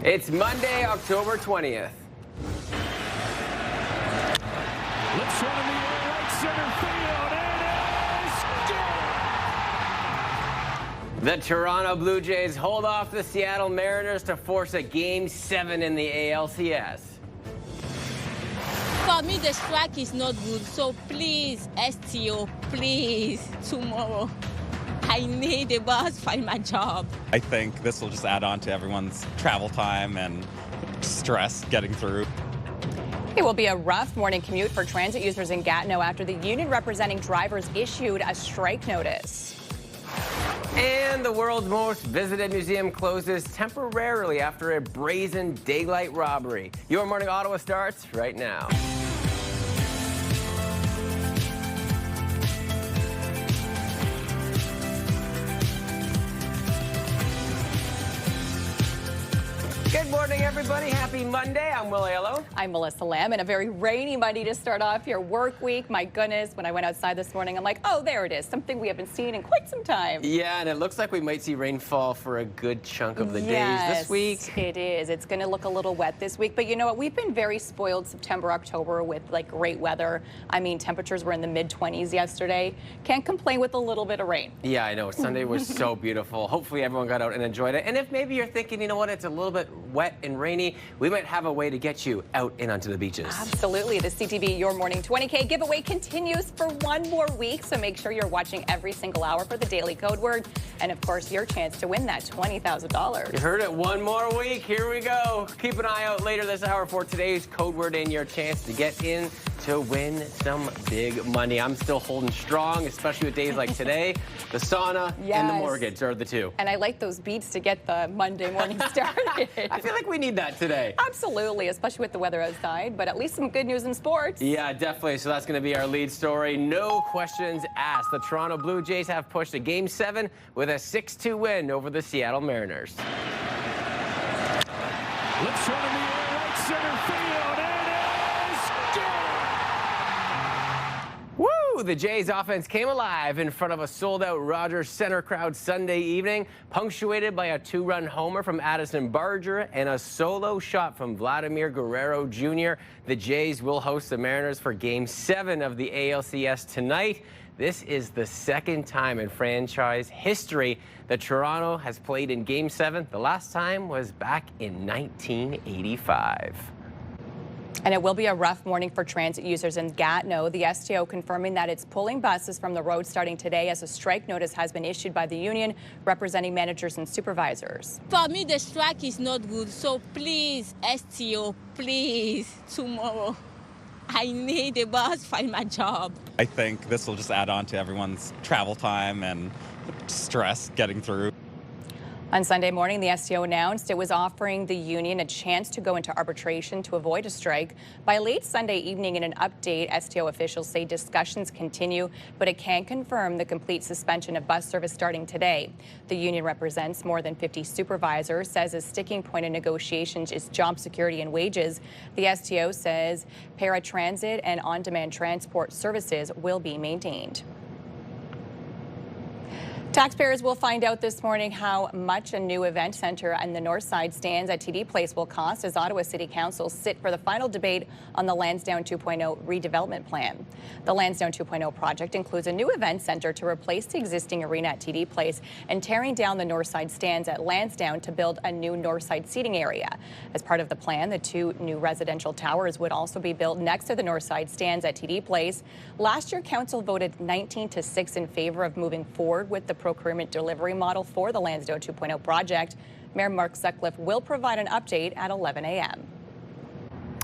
It's Monday, October 20th. Looks one in the air, right center field, and The Toronto Blue Jays hold off the Seattle Mariners to force a Game 7 in the ALCS. For me, the strike is not good, so please, STO, please, tomorrow. I need a bus to find my job. I think this will just add on to everyone's travel time and stress getting through. It will be a rough morning commute for transit users in Gatineau after the union representing drivers issued a strike notice. And the world's most visited museum closes temporarily after a brazen daylight robbery. Your Morning Ottawa starts right now. Good morning, everybody. Happy Monday. I'm Will Aiello. I'm Melissa Lamb, and a very rainy Monday to start off your work week. My goodness, when I went outside this morning, I'm like, oh, there it is, something we haven't seen in quite some time. Yeah, and it looks like we might see rainfall for a good chunk of the days this week. It is. It's going to look a little wet this week, but you know what? We've been very spoiled September, October with like great weather. I mean, temperatures were in the mid-20s yesterday. Can't complain with a little bit of rain. Yeah, I know. Sunday was so beautiful. Hopefully everyone got out and enjoyed it. And if maybe you're thinking, you know what, it's a little bit wet and rainy, we might have a way to get you out and onto the beaches. Absolutely. The CTV Your Morning 20K giveaway continues for one more week, so make sure you're watching every single hour for the daily code word and, of course, your chance to win that $20,000. You heard it. One more week. Here we go. Keep an eye out later this hour for today's code word and your chance to get in to win some big money. I'm still holding strong, especially with days like today. The sauna and the mortgage are the two. And I like those beats to get the Monday morning started. I feel like we need that today. Absolutely, especially with the weather outside, but at least some good news in sports. Yeah, definitely. So that's going to be our lead story. No questions asked. The Toronto Blue Jays have pushed a Game 7 with a 6-2 win over the Seattle Mariners. looks one in the air, right center field, and Woo! The Jays offense came alive in front of a sold-out Rogers Center crowd Sunday evening, punctuated by a 2-run homer from Addison Barger and a solo shot from Vladimir Guerrero Jr. The Jays will host the Mariners for Game 7 of the ALCS tonight. This is the second time in franchise history that Toronto has played in Game 7. The last time was back in 1985. And it will be a rough morning for transit users in Gatineau. The STO confirming that it's pulling buses from the road starting today as a strike notice has been issued by the union representing managers and supervisors. For me, the strike is not good, so please, STO, please, tomorrow. I need a bus to find my job. I think this will just add on to everyone's travel time and stress getting through. On Sunday morning, the STO announced it was offering the union a chance to go into arbitration to avoid a strike. By late Sunday evening, in an update, STO officials say discussions continue, but it can't confirm the complete suspension of bus service starting today. The union represents more than 50 supervisors, says a sticking point in negotiations is job security and wages. The STO says paratransit and on-demand transport services will be maintained. Taxpayers will find out this morning how much a new event center and the north side stands at TD Place will cost as Ottawa City Council sit for the final debate on the Lansdowne 2.0 redevelopment plan. The Lansdowne 2.0 project includes a new event center to replace the existing arena at TD Place and tearing down the north side stands at Lansdowne to build a new north side seating area. As part of the plan, the 2 new residential towers would also be built next to the north side stands at TD Place. Last year, Council voted 19-6 in favor of moving forward with the procurement delivery model for the Lansdowne 2.0 project. Mayor Mark Sutcliffe will provide an update at 11 a.m.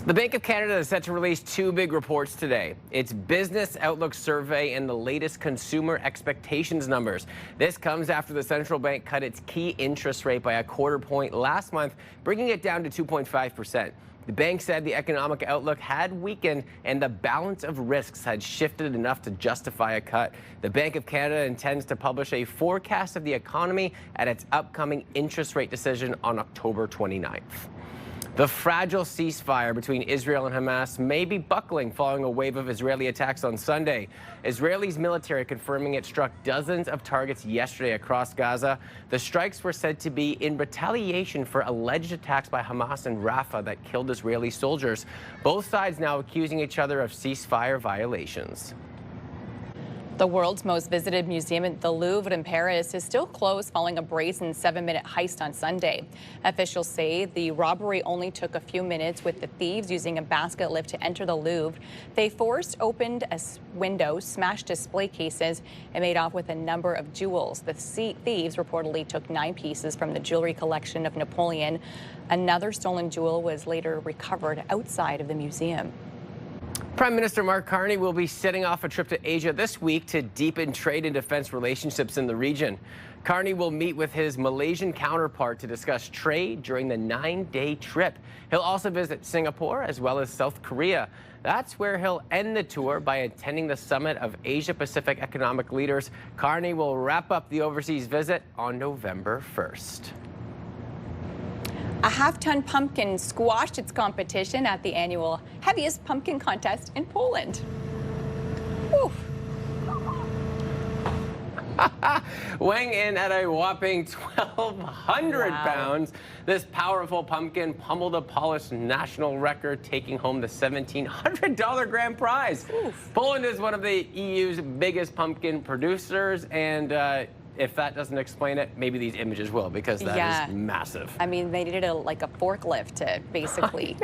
The Bank of Canada is set to release 2 big reports today. Its Business Outlook Survey and the latest consumer expectations numbers. This comes after the central bank cut its key interest rate by a quarter point last month, bringing it down to 2.5%. The bank said the economic outlook had weakened and the balance of risks had shifted enough to justify a cut. The Bank of Canada intends to publish a forecast of the economy at its upcoming interest rate decision on October 29th. The fragile ceasefire between Israel and Hamas may be buckling following a wave of Israeli attacks on Sunday. Israel's military confirming it struck dozens of targets yesterday across Gaza. The strikes were said to be in retaliation for alleged attacks by Hamas in Rafah that killed Israeli soldiers. Both sides now accusing each other of ceasefire violations. The world's most visited museum at the Louvre in Paris is still closed following a brazen 7-minute heist on Sunday. Officials say the robbery only took a few minutes, with the thieves using a basket lift to enter the Louvre. They forced open a window, smashed display cases, and made off with a number of jewels. The thieves reportedly took 9 pieces from the jewelry collection of Napoleon. Another stolen jewel was later recovered outside of the museum. Prime Minister Mark Carney will be setting off a trip to Asia this week to deepen trade and defense relationships in the region. Carney will meet with his Malaysian counterpart to discuss trade during the 9-day trip. He'll also visit Singapore as well as South Korea. That's where he'll end the tour by attending the summit of Asia-Pacific economic leaders. Carney will wrap up the overseas visit on November 1st. A half-ton pumpkin squashed its competition at the annual heaviest pumpkin contest in Poland. Whew. Weighing in at a whopping 1,200 Wow. pounds, this powerful pumpkin pummeled a Polish national record, taking home the $1,700 grand prize. Oof. Poland is one of the EU's biggest pumpkin producers, and if that doesn't explain it, maybe these images will, because that is massive. I mean, they needed a forklift to basically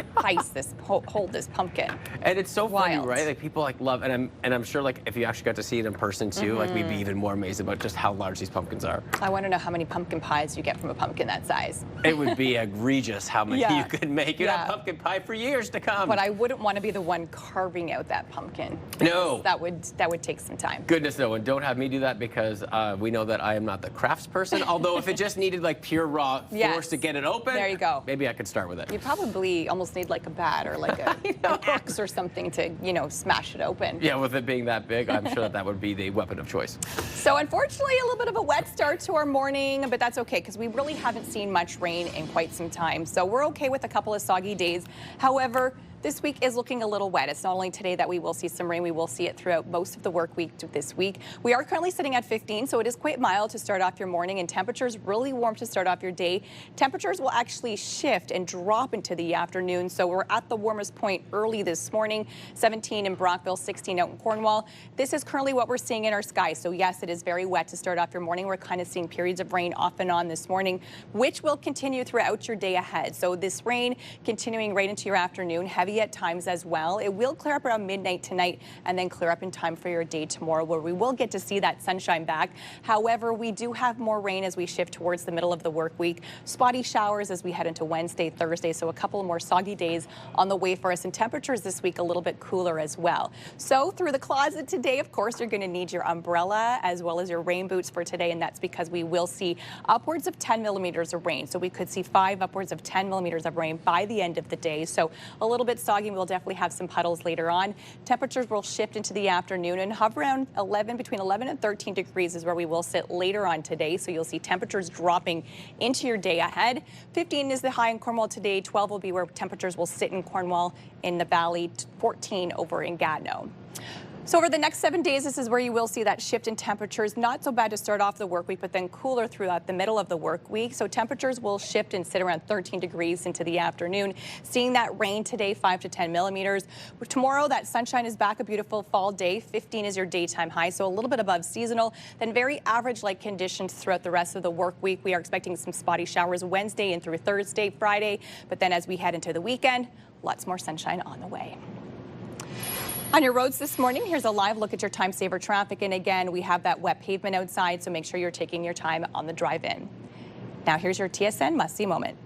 hold this pumpkin. And it's so funny, Wild. right? Like, people love, and I'm sure, like, if you actually got to see it in person too, like, we'd be even more amazed about just how large these pumpkins are. I want to know how many pumpkin pies you get from a pumpkin that size. It would be egregious how many Yeah. you could make. You'd have Yeah. pumpkin pie for years to come. But I wouldn't want to be the one carving out that pumpkin. No. That would take some time. Goodness no, and don't have me do that, because we know that I am not the crafts person. Although if it just needed like pure raw force Yes. to get it open, There you go. Maybe I could start with it. You probably almost need like a bat or like an axe or something to, smash it open. Yeah, with it being that big, I'm sure that would be the weapon of choice. So unfortunately, a little bit of a wet start to our morning, but that's okay because we really haven't seen much rain in quite some time. So we're okay with a couple of soggy days. However, this week is looking a little wet. It's not only today that we will see some rain, we will see it throughout most of the work week this week. We are currently sitting at 15, so it is quite mild to start off your morning, and temperatures really warm to start off your day. Temperatures will actually shift and drop into the afternoon, so we're at the warmest point early this morning, 17 in Brockville, 16 out in Cornwall. This is currently what we're seeing in our skies, so yes, it is very wet to start off your morning. We're kind of seeing periods of rain off and on this morning, which will continue throughout your day ahead. So this rain continuing right into your afternoon, heavy at times as well. It will clear up around midnight tonight and then clear up in time for your day tomorrow, where we will get to see that sunshine back. However, we do have more rain as we shift towards the middle of the work week. Spotty showers as we head into Wednesday, Thursday, so a couple more soggy days on the way for us, and temperatures this week a little bit cooler as well. So through the closet today, of course, you're going to need your umbrella as well as your rain boots for today, and that's because we will see upwards of 10 millimeters of rain. So we could see 5 upwards of 10 millimeters of rain by the end of the day. So a little bit soggy. We'll definitely have some puddles later on. Temperatures will shift into the afternoon and hover around between 11 and 13 degrees is where we will sit later on today. So you'll see temperatures dropping into your day ahead. 15 is the high in Cornwall today. 12 will be where temperatures will sit in Cornwall, in the valley. 14 over in Gatineau. So over the next 7 days, this is where you will see that shift in temperatures. Not so bad to start off the work week, but then cooler throughout the middle of the work week. So temperatures will shift and sit around 13 degrees into the afternoon. Seeing that rain today, 5 to 10 millimeters. Tomorrow, that sunshine is back, a beautiful fall day. 15 is your daytime high, so a little bit above seasonal. Then very average-like conditions throughout the rest of the work week. We are expecting some spotty showers Wednesday and through Thursday, Friday. But then as we head into the weekend, lots more sunshine on the way. On your roads this morning, here's a live look at your time saver traffic. And again, we have that wet pavement outside, so make sure you're taking your time on the drive-in. Now here's your TSN must-see moment.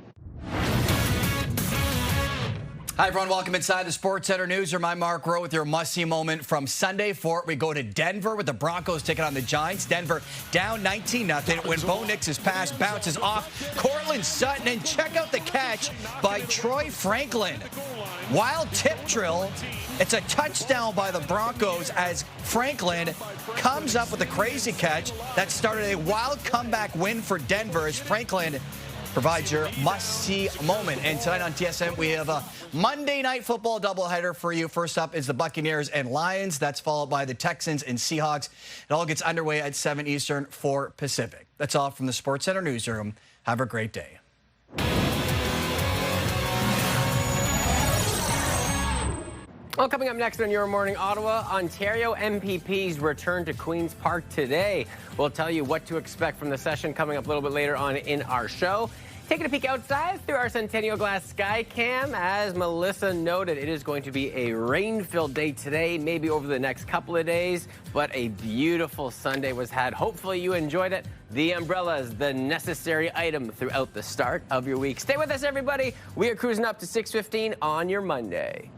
Hi, everyone. Welcome inside the Sports Center Newsroom. I'm Mark Rowe with your must-see moment from Sunday. We go to Denver with the Broncos taking on the Giants. Denver down 19-0 when Bo Nix's pass bounces off Cortland Sutton. And check out the catch by Troy Franklin. Wild tip drill. It's a touchdown by the Broncos as Franklin comes up with a crazy catch that started a wild comeback win for Denver as Franklin provides your must-see moment. And tonight on TSN, we have a Monday Night Football doubleheader for you. First up is the Buccaneers and Lions. That's followed by the Texans and Seahawks. It all gets underway at 7 Eastern, 4 Pacific. That's all from the SportsCenter newsroom. Have a great day. Well, coming up next on Your Morning Ottawa, Ontario MPPs return to Queen's Park today. We'll tell you what to expect from the session coming up a little bit later on in our show. Taking a peek outside through our Centennial Glass Sky Cam. As Melissa noted, it is going to be a rain-filled day today, maybe over the next couple of days, but a beautiful Sunday was had. Hopefully you enjoyed it. The umbrella is the necessary item throughout the start of your week. Stay with us, everybody. We are cruising up to 6:15 on your Monday.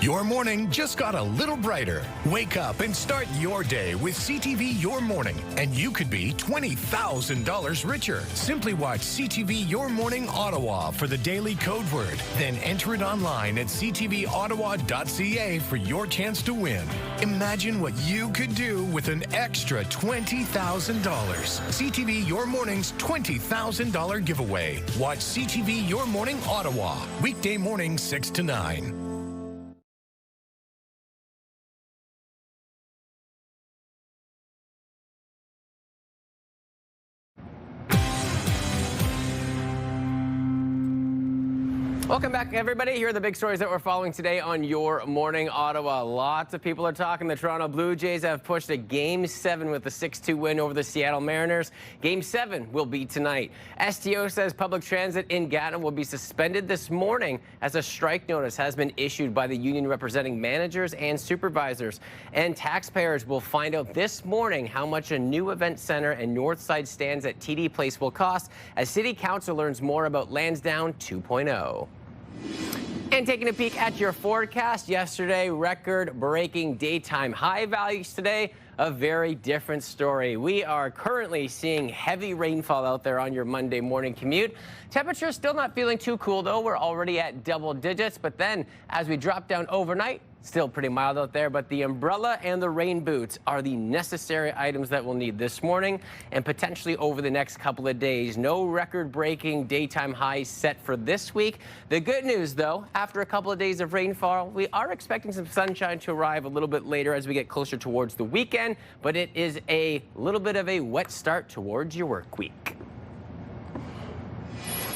Your morning just got a little brighter. Wake up and start your day with CTV Your Morning, and you could be $20,000 richer. Simply watch CTV Your Morning Ottawa for the daily code word. Then enter it online at ctvottawa.ca for your chance to win. Imagine what you could do with an extra $20,000. CTV Your Morning's $20,000 giveaway. Watch CTV Your Morning Ottawa, weekday morning 6 to 9. Welcome back, everybody. Here are the big stories that we're following today on Your Morning Ottawa. Lots of people are talking. The Toronto Blue Jays have pushed a Game 7 with a 6-2 win over the Seattle Mariners. Game 7 will be tonight. STO says public transit in Gatineau will be suspended this morning as a strike notice has been issued by the union representing managers and supervisors. And taxpayers will find out this morning how much a new event center and Northside stands at TD Place will cost as City Council learns more about Lansdowne 2.0. And taking a peek at your forecast yesterday, record-breaking daytime high values today. A very different story. We are currently seeing heavy rainfall out there on your Monday morning commute. Temperatures still not feeling too cool, though. We're already at double digits. But then as we drop down overnight, still pretty mild out there, but the umbrella and the rain boots are the necessary items that we'll need this morning and potentially over the next couple of days. No record-breaking daytime highs set for this week. The good news, though, after a couple of days of rainfall, we are expecting some sunshine to arrive a little bit later as we get closer towards the weekend, but it is a little bit of a wet start towards your work week.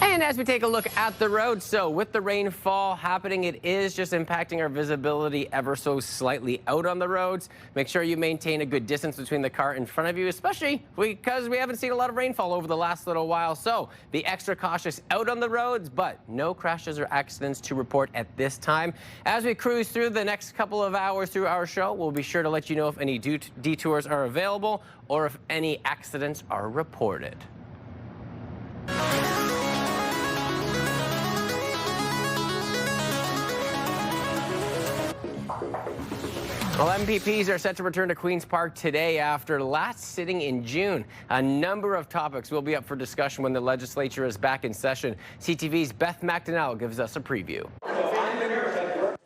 And as we take a look at the road, so with the rainfall happening, it is just impacting our visibility ever so slightly out on the roads. Make sure you maintain a good distance between the car in front of you, especially because we haven't seen a lot of rainfall over the last little while. So be extra cautious out on the roads, but no crashes or accidents to report at this time. As we cruise through the next couple of hours through our show, we'll be sure to let you know if any detours are available or if any accidents are reported. Well, MPPs are set to return to Queen's Park today after last sitting in June. A number of topics will be up for discussion when the legislature is back in session. CTV's Beth McDonnell gives us a preview.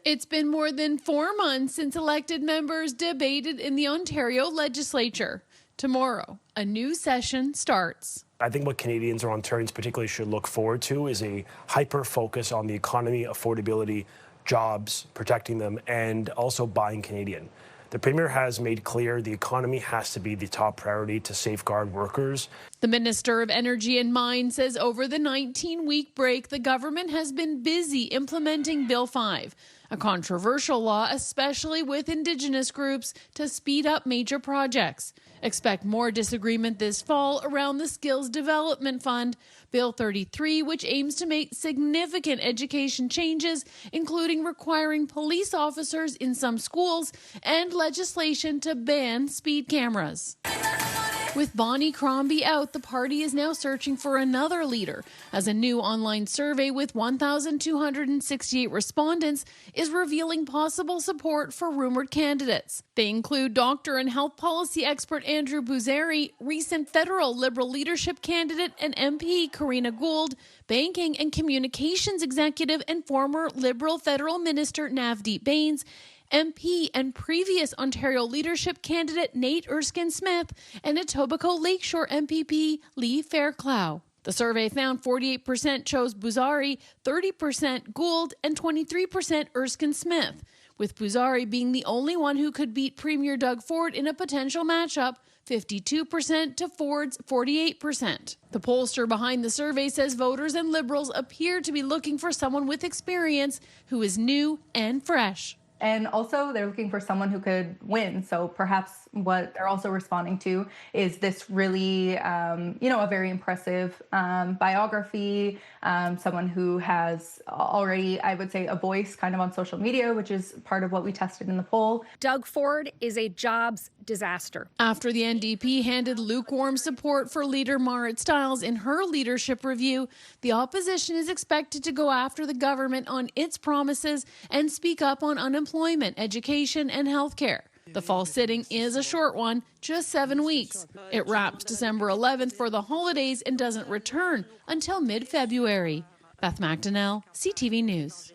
It's been more than 4 months since elected members debated in the Ontario legislature. Tomorrow, a new session starts. I think what Canadians or Ontarians particularly should look forward to is a hyper focus on the economy, affordability, jobs, protecting them, and also buying Canadian. The Premier has made clear the economy has to be the top priority to safeguard workers. The Minister of Energy and Mines says over the 19-week break, the government has been busy implementing Bill 5, a controversial law, especially with Indigenous groups, to speed up major projects. Expect more disagreement this fall around the Skills Development Fund, Bill 33, which aims to make significant education changes, including requiring police officers in some schools and legislation to ban speed cameras. With Bonnie Crombie out, the party is now searching for another leader, as a new online survey with 1,268 respondents is revealing possible support for rumored candidates. They include doctor and health policy expert Andrew Buzeri, recent federal Liberal leadership candidate and MP Karina Gould, banking and communications executive and former Liberal federal minister Navdeep Bains, MP and previous Ontario leadership candidate Nate Erskine-Smith, and Etobicoke Lakeshore MPP Lee Fairclough. The survey found 48% chose Buzari, 30% Gould, and 23% Erskine-Smith, with Buzari being the only one who could beat Premier Doug Ford in a potential matchup, 52% to Ford's 48%. The pollster behind the survey says voters and Liberals appear to be looking for someone with experience who is new and fresh. And also they're looking for someone who could win. So perhaps what they're also responding to is this really, a very impressive biography, someone who has already, I would say, a voice kind of on social media, which is part of what we tested in the poll. Doug Ford is a jobs disaster. After the NDP handed lukewarm support for leader Marit Stiles in her leadership review, the opposition is expected to go after the government on its promises and speak up on unemployment, education, and healthcare. The fall sitting is a short one, just 7 weeks. It wraps December 11th for the holidays and doesn't return until mid-February. Beth McDonnell, CTV News.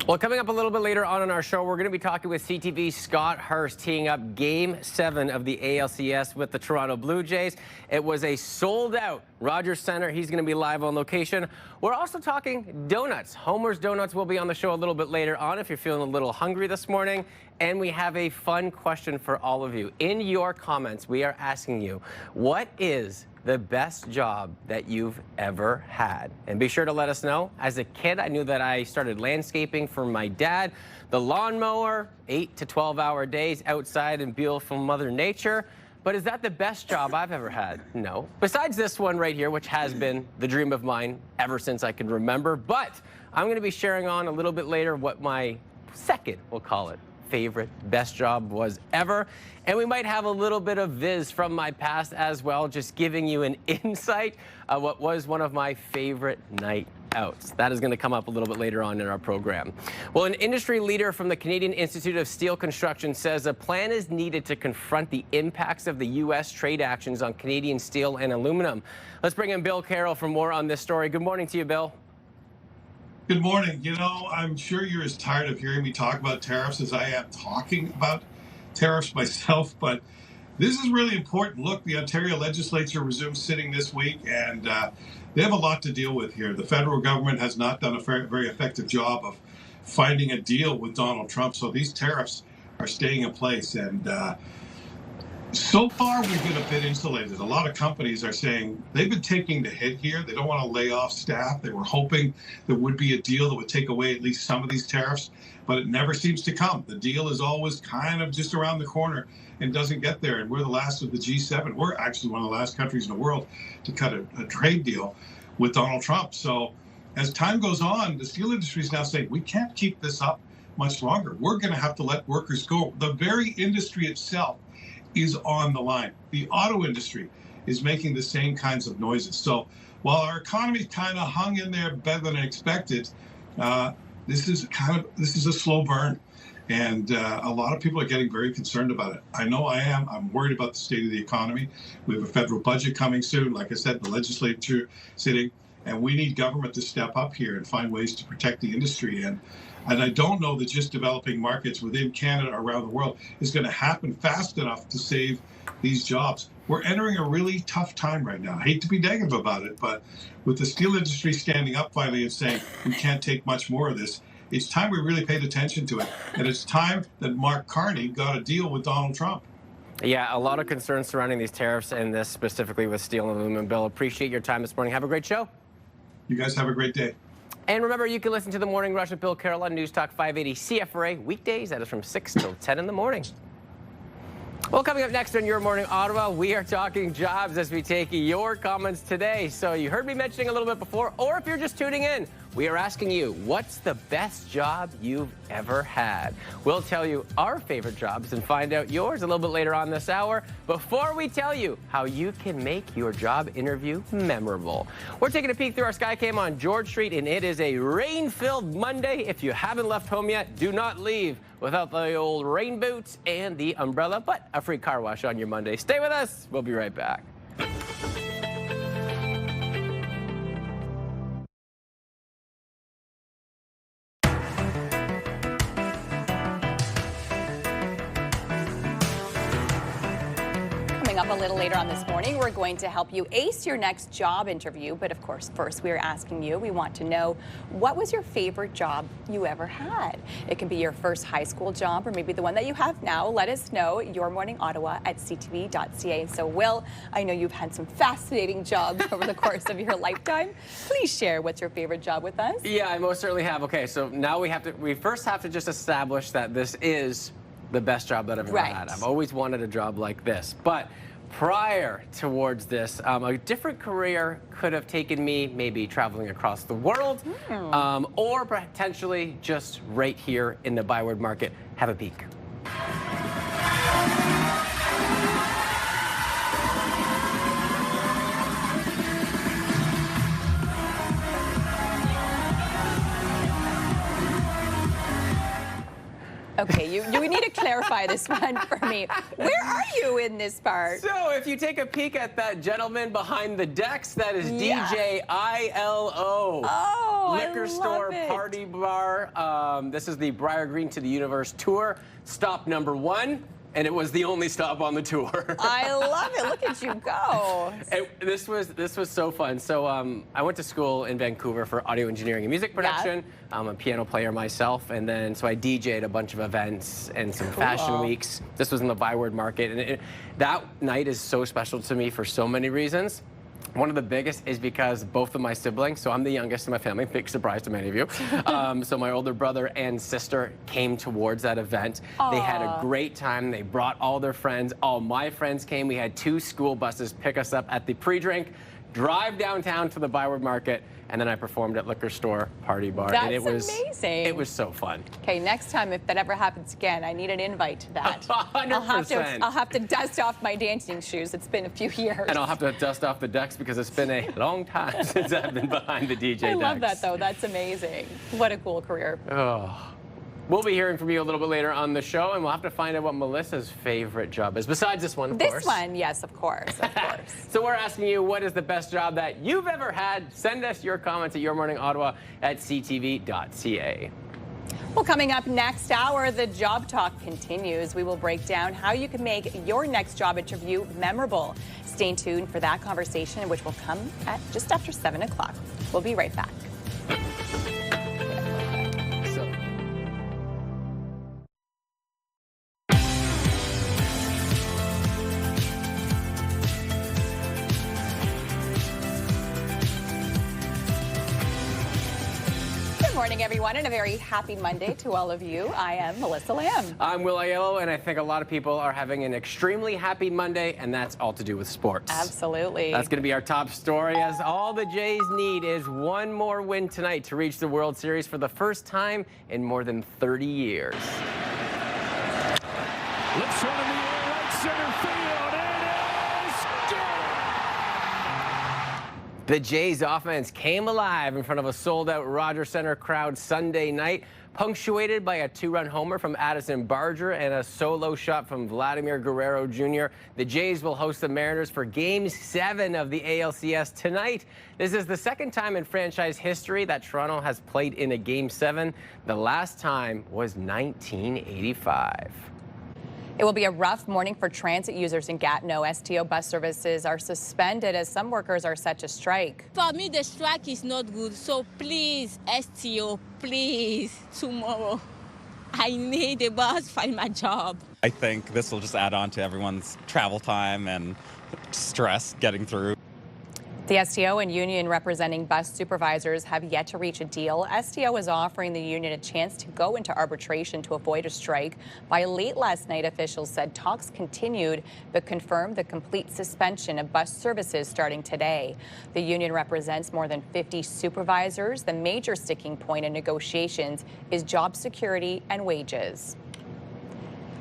Well, coming up a little bit later on in our show, we're going to be talking with CTV's Scott Hurst, teeing up Game 7 of the ALCS with the Toronto Blue Jays. It was a sold-out Rogers Centre. He's going to be live on location. We're also talking donuts. Homer's Donuts will be on the show a little bit later on if you're feeling a little hungry this morning. And we have a fun question for all of you. In your comments, we are asking you, what is the best job that you've ever had? And be sure to let us know. As a kid, I knew that I started landscaping for my dad. The lawnmower, 8 to 12-hour days outside in beautiful Mother Nature. But is that the best job I've ever had? No. Besides this one right here, which has been the dream of mine ever since I can remember. But I'm going to be sharing on a little bit later what my second, we'll call it, favorite best job was ever. And we might have a little bit of viz from my past as well, just giving you an insight of what was one of my favorite night outs. That is going to come up a little bit later on in our program. Well, an industry leader from the Canadian Institute of Steel Construction says a plan is needed to confront the impacts of the U.S. trade actions on Canadian steel and aluminum. Let's bring in Bill Carroll for more on this story. Good morning to you, Bill. Good morning. You know, I'm sure you're as tired of hearing me talk about tariffs as I am talking about tariffs myself, but this is really important. Look, the Ontario legislature resumes sitting this week, and they have a lot to deal with here. The federal government has not done a very effective job of finding a deal with Donald Trump, so these tariffs are staying in place. And so far, we've been a bit insulated. A lot of companies are saying they've been taking the hit here. They don't want to lay off staff. They were hoping there would be a deal that would take away at least some of these tariffs, but it never seems to come. The deal is always kind of just around the corner and doesn't get there. And we're the last of the G7. We're actually one of the last countries in the world to cut a trade deal with Donald Trump. So as time goes on, the steel industry is now saying, we can't keep this up much longer. We're going to have to let workers go. The very industry itself is on the line. The auto industry is making the same kinds of noises. So while our economy kind of hung in there better than expected, this is a slow burn. And a lot of people are getting very concerned about it. I know I am. I'm worried about the state of the economy. We have a federal budget coming soon. Like I said, the legislature sitting, and we need government to step up here and find ways to protect the industry. And I don't know that just developing markets within Canada or around the world is going to happen fast enough to save these jobs. We're entering a really tough time right now. I hate to be negative about it, but with the steel industry standing up finally and saying we can't take much more of this, it's time we really paid attention to it. And it's time that Mark Carney got a deal with Donald Trump. Yeah, a lot of concerns surrounding these tariffs and this specifically with steel and aluminum. Bill, appreciate your time this morning. Have a great show. You guys have a great day. And remember, you can listen to The Morning Rush with Bill Carroll on News Talk 580 CFRA weekdays. That is from 6 till 10 in the morning. Well, coming up next on Your Morning Ottawa, we are talking jobs as we take your comments today. So you heard me mentioning a little bit before, or if you're just tuning in, we are asking you, what's the best job you've ever had? We'll tell you our favorite jobs and find out yours a little bit later on this hour before we tell you how you can make your job interview memorable. We're taking a peek through our Skycam on George Street, and it is a rain-filled Monday. If you haven't left home yet, do not leave without the old rain boots and the umbrella, but a free car wash on your Monday. Stay with us. We'll be right back. Later on this morning, we're going to help you ace your next job interview. But of course, first we're asking you, we want to know, what was your favorite job you ever had? It can be your first high school job or maybe the one that you have now. Let us know, Your Morning Ottawa at ctv.ca. And so, Will, I know you've had some fascinating jobs over the course of your lifetime. Please share what's your favorite job with us. Yeah, I most certainly have. Okay, so now we first have to just establish that this is the best job that I've ever had. I've always wanted a job like this. But prior towards this, a different career could have taken me maybe traveling across the world, or potentially just right here in the Byward Market. Have a peek. Okay, you need to clarify this one for me. Where are you in this part? So if you take a peek at that gentleman behind the decks, that is DJ ILO. Oh, Liquor store, party bar. This is the Briar Green to the Universe tour. Stop number 1. And it was the only stop on the tour. I love it. Look at you go. This was so fun. So I went to school in Vancouver for audio engineering and music production. I'm a piano player myself, and then so I DJ'd a bunch of events and some fashion weeks. This was in the Byward Market, and that night is so special to me for so many reasons. One of the biggest is because both of my siblings, so I'm the youngest in my family, big surprise to many of you. So my older brother and sister came towards that event. They had a great time. They brought all their friends. All my friends came. We had 2 school buses pick us up at the pre-drink, drive downtown to the Byward Market, and then I performed at Liquor Store, Party Bar. That's and it was amazing. It was so fun. Okay, next time, if that ever happens again, I need an invite to that. 100%. I'll have to dust off my dancing shoes. It's been a few years. And I'll have to dust off the decks because it's been a long time since I've been behind the DJ decks. I love that, though. That's amazing. What a cool career. Oh. We'll be hearing from you a little bit later on the show, and we'll have to find out what Melissa's favorite job is, besides this one, of course. This one, yes, of course, of course. So we're asking you, what is the best job that you've ever had? Send us your comments at yourmorningottawa at ctv.ca. Well, coming up next hour, the Job Talk continues. We will break down how you can make your next job interview memorable. Stay tuned for that conversation, which will come at just after 7 o'clock. We'll be right back. Good morning, everyone, and a very happy Monday to all of you. I am Melissa Lamb. I'm Will Aiello, and I think a lot of people are having an extremely happy Monday, and that's all to do with sports. Absolutely. That's going to be our top story, as all the Jays need is one more win tonight to reach the World Series for the first time in more than 30 years. Let's run in the air, right center field. It is gone. The Jays offense came alive in front of a sold-out Rogers Centre crowd Sunday night, punctuated by a 2-run homer from Addison Barger and a solo shot from Vladimir Guerrero Jr. The Jays will host the Mariners for Game 7 of the ALCS tonight. This is the second time in franchise history that Toronto has played in a Game 7. The last time was 1985. It will be a rough morning for transit users in Gatineau. STO bus services are suspended as some workers are set to strike. For me, the strike is not good. So please, STO, please, tomorrow, I need a bus to find my job. I think this will just add on to everyone's travel time and stress getting through. The STO and union representing bus supervisors have yet to reach a deal. STO is offering the union a chance to go into arbitration to avoid a strike. By late last night, officials said talks continued, but confirmed the complete suspension of bus services starting today. The union represents more than 50 supervisors. The major sticking point in negotiations is job security and wages.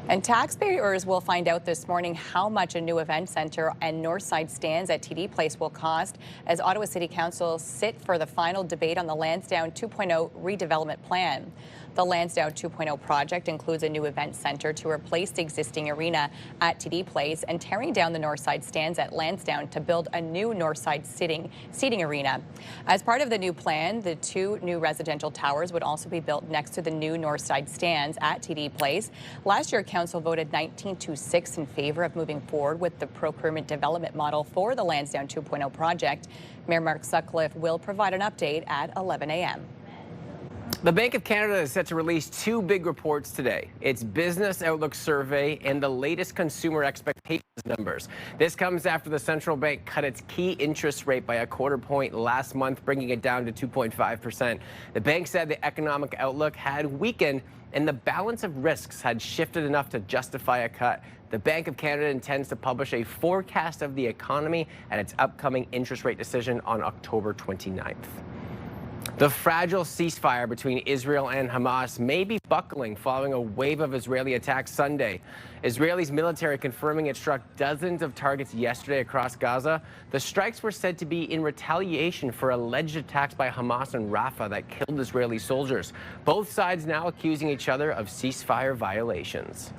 And taxpayers will find out this morning how much a new event centre and Northside stands at TD Place will cost as Ottawa City Council sit for the final debate on the Lansdowne 2.0 redevelopment plan. The Lansdowne 2.0 project includes a new event center to replace the existing arena at TD Place and tearing down the Northside stands at Lansdowne to build a new Northside seating arena. As part of the new plan, the 2 new residential towers would also be built next to the new Northside stands at TD Place. Last year, Council voted 19-6 in favor of moving forward with the procurement development model for the Lansdowne 2.0 project. Mayor Mark Sutcliffe will provide an update at 11 a.m. The Bank of Canada is set to release 2 big reports today. Its Business Outlook Survey and the latest consumer expectations numbers. This comes after the central bank cut its key interest rate by a quarter point last month, bringing it down to 2.5%. The bank said the economic outlook had weakened and the balance of risks had shifted enough to justify a cut. The Bank of Canada intends to publish a forecast of the economy at its upcoming interest rate decision on October 29th. The fragile ceasefire between Israel and Hamas may be buckling following a wave of Israeli attacks Sunday. Israel's military confirming it struck dozens of targets yesterday across Gaza. The strikes were said to be in retaliation for alleged attacks by Hamas in Rafah that killed Israeli soldiers. Both sides now accusing each other of ceasefire violations.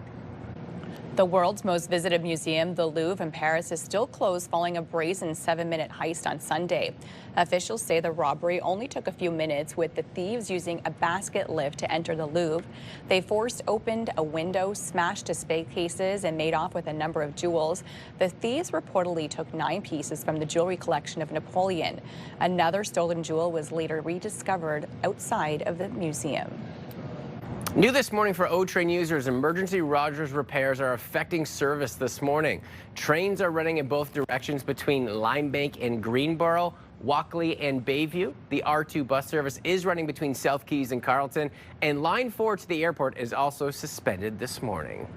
The world's most visited museum, the Louvre in Paris, is still closed following a brazen 7-minute heist on Sunday. Officials say the robbery only took a few minutes, with the thieves using a basket lift to enter the Louvre. They forced open a window, smashed display cases, and made off with a number of jewels. The thieves reportedly took 9 pieces from the jewelry collection of Napoleon. Another stolen jewel was later rediscovered outside of the museum. New this morning for O-Train users, emergency Rogers repairs are affecting service this morning. Trains are running in both directions between Limebank and Greenboro, Walkley and Bayview. The R2 bus service is running between South Keys and Carleton, and Line 4 to the airport is also suspended this morning.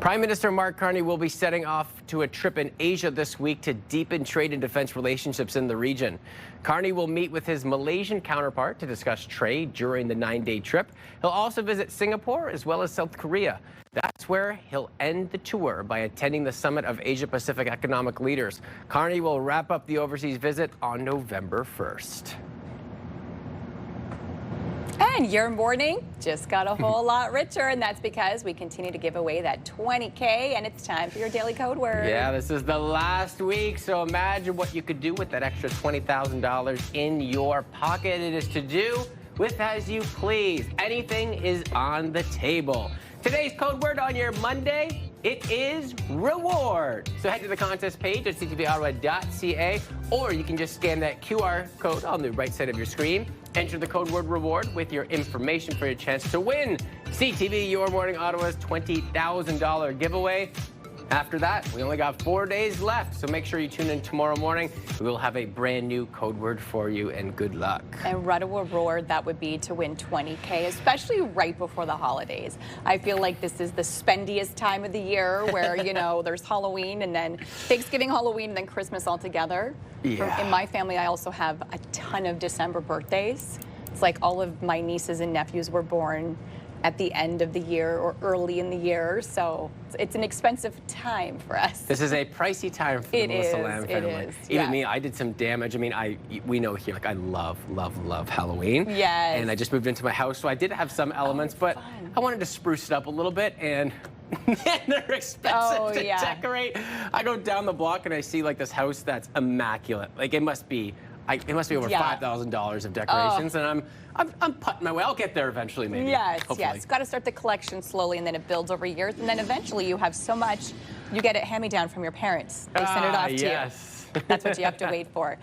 Prime Minister Mark Carney will be setting off to a trip in Asia this week to deepen trade and defense relationships in the region. Carney will meet with his Malaysian counterpart to discuss trade during the 9-day trip. He'll also visit Singapore as well as South Korea. That's where he'll end the tour by attending the Summit of Asia-Pacific Economic Leaders. Carney will wrap up the overseas visit on November 1st. And your morning just got a whole lot richer, and that's because we continue to give away that $20K, and it's time for your daily code word. Yeah, this is the last week, so imagine what you could do with that extra $20,000 in your pocket. It is to do with as you please. Anything is on the table. Today's code word on your Monday, it is reward. So head to the contest page at ctvottawa.ca, or you can just scan that QR code on the right side of your screen. Enter the code word reward with your information for your chance to win CTV Your Morning Ottawa's $20,000 giveaway. After that, we only got 4 days left, so make sure you tune in tomorrow morning. We will have a brand new code word for you, and good luck. And what a reward that would be to win $20K, especially right before the holidays. I feel like this is the spendiest time of the year where, you know, there's Halloween and then Thanksgiving, Halloween, and then Christmas all together. Yeah. In my family, I also have a ton of December birthdays. It's like all of my nieces and nephews were born at the end of the year or early in the year, so it's an expensive time for us. This is a pricey time for the Melissa Lamb family. It is. Even me, I did some damage. I mean, we know here, like, I love Halloween. Yes. And I just moved into my house, so I did have some elements, but I wanted to spruce it up a little bit, and man, they're expensive to decorate. I go down the block and I see like this house that's immaculate. Like it must be over $5,000 of decorations, and I'm putting my way. I'll get there eventually, maybe. Yes, hopefully. yes. Got to start the collection slowly, and then it builds over years, and then eventually you have so much, you get it hand-me-down from your parents. They send it off to you. That's what you have to wait for.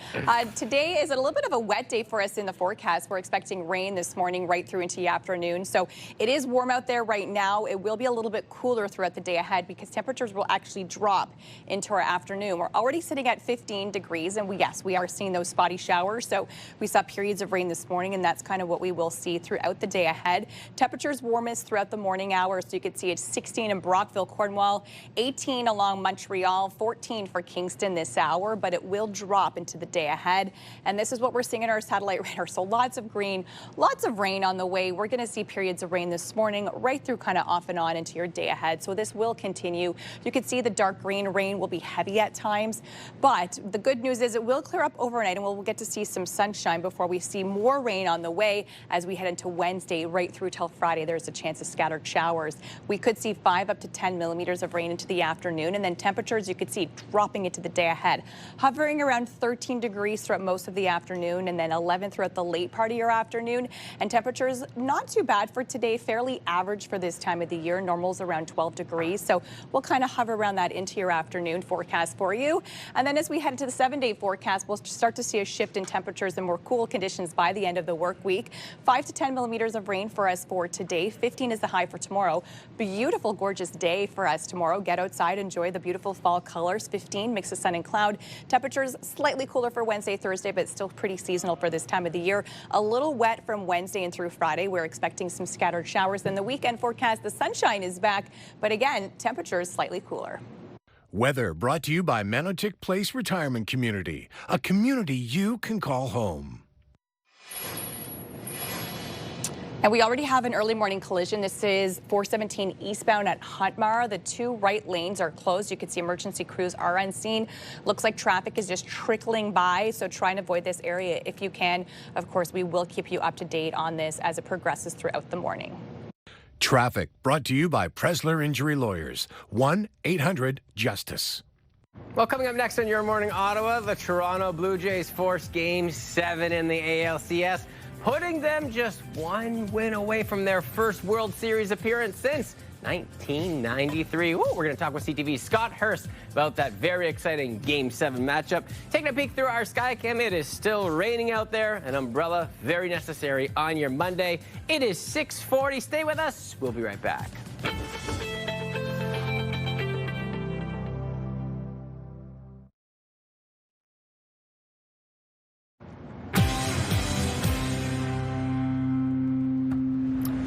Today is a little bit of a wet day for us in the forecast. We're expecting rain this morning right through into the afternoon. So it is warm out there right now. It will be a little bit cooler throughout the day ahead because temperatures will actually drop into our afternoon. We're already sitting at 15 degrees, and we are seeing those spotty showers. So we saw periods of rain this morning, and that's kind of what we will see throughout the day ahead. Temperatures warmest throughout the morning hours. So you can see it's 16 in Brockville, Cornwall, 18 along Montreal, 14 for Kingston this hour. warmer, but it will drop into the day ahead. And this is what we're seeing in our satellite radar. So lots of green, lots of rain on the way. We're going to see periods of rain this morning right through kind of off and on into your day ahead. So this will continue. You can see the dark green rain will be heavy at times, but the good news is it will clear up overnight and we'll get to see some sunshine before we see more rain on the way as we head into Wednesday right through till Friday. There's a chance of scattered showers. We could see 5 up to 10 millimeters of rain into the afternoon, and then temperatures you could see dropping into the day ahead, hovering around 13 degrees throughout most of the afternoon, and then 11 throughout the late part of your afternoon. And temperatures not too bad for today, fairly average for this time of the year. Normal's around 12 degrees, so we'll kind of hover around that into your afternoon forecast for you. And then as we head into the 7-day forecast, we'll start to see a shift in temperatures and more cool conditions by the end of the work week. 5 to 10 millimeters of rain for us for today. 15 is the high for tomorrow. Beautiful, gorgeous day for us tomorrow. Get outside, enjoy the beautiful fall colors. 15, mix of sun and cloud. Temperatures slightly cooler for Wednesday, Thursday, but still pretty seasonal for this time of the year. A little wet from Wednesday and through Friday. We're expecting some scattered showers. Then the weekend forecast, the sunshine is back, but again, temperatures slightly cooler. Weather brought to you by Manotick Place Retirement Community, a community you can call home. And we already have an early morning collision. This is 417 eastbound at Huntmar. The 2 right lanes are closed. You can see emergency crews are on scene. Looks like traffic is just trickling by, so try and avoid this area if you can. Of course, we will keep you up to date on this as it progresses throughout the morning. Traffic brought to you by Presler Injury Lawyers, 1-800-JUSTICE. Well, coming up next on Your Morning Ottawa, the Toronto Blue Jays forced Game 7 in the ALCS, putting them just 1 win away from their first World Series appearance since 1993. Ooh, we're going to talk with CTV's Scott Hurst about that very exciting Game 7 matchup. Taking a peek through our Skycam, it is still raining out there. An umbrella, very necessary on your Monday. It is 6:40. Stay with us. We'll be right back.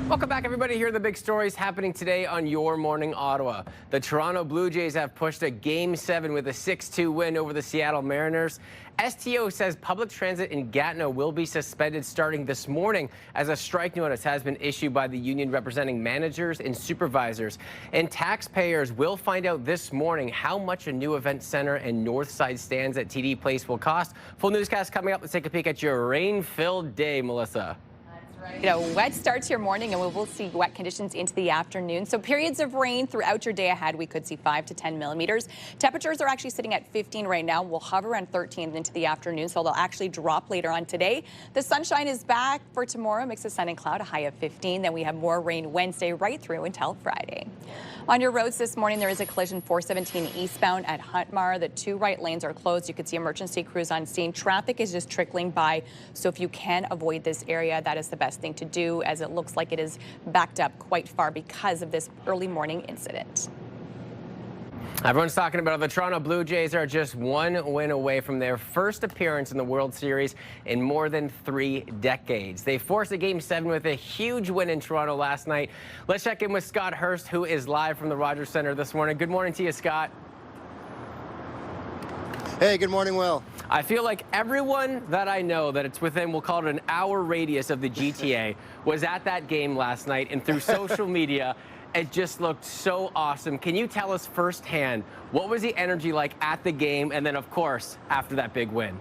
Welcome back, everybody. Here are the big stories happening today on Your Morning Ottawa. The Toronto Blue Jays have pushed a Game 7 with a 6-2 win over the Seattle Mariners. STO says public transit in Gatineau will be suspended starting this morning as a strike notice has been issued by the union representing managers and supervisors. And taxpayers will find out this morning how much a new event center and north side stands at TD Place will cost. Full newscast coming up. Let's take a peek at your rain-filled day, Melissa. You know, wet start to your morning, and we will see wet conditions into the afternoon. So periods of rain throughout your day ahead. We could see 5 to 10 millimeters. Temperatures are actually sitting at 15 right now. We'll hover around 13 into the afternoon, so they'll actually drop later on today. The sunshine is back for tomorrow. Mix of sun and cloud, a high of 15. Then we have more rain Wednesday right through until Friday. On your roads this morning, there is a collision 417 eastbound at Huntmar. The 2 right lanes are closed. You can see emergency crews on scene. Traffic is just trickling by, so if you can avoid this area, that is the best thing to do, as it looks like it is backed up quite far because of this early morning incident. Everyone's talking about it. The Toronto Blue Jays are just 1 win away from their first appearance in the World Series in more than 3 decades. They forced a Game 7 with a huge win in Toronto last night. Let's check in with Scott Hurst, who is live from the Rogers Centre this morning. Good morning to you, Scott. Hey, good morning, Will. I feel like everyone that I know that it's within, we'll call it an hour radius of the GTA, was at that game last night, and through social media, it just looked so awesome. Can you tell us firsthand, what was the energy like at the game, and then, of course, after that big win?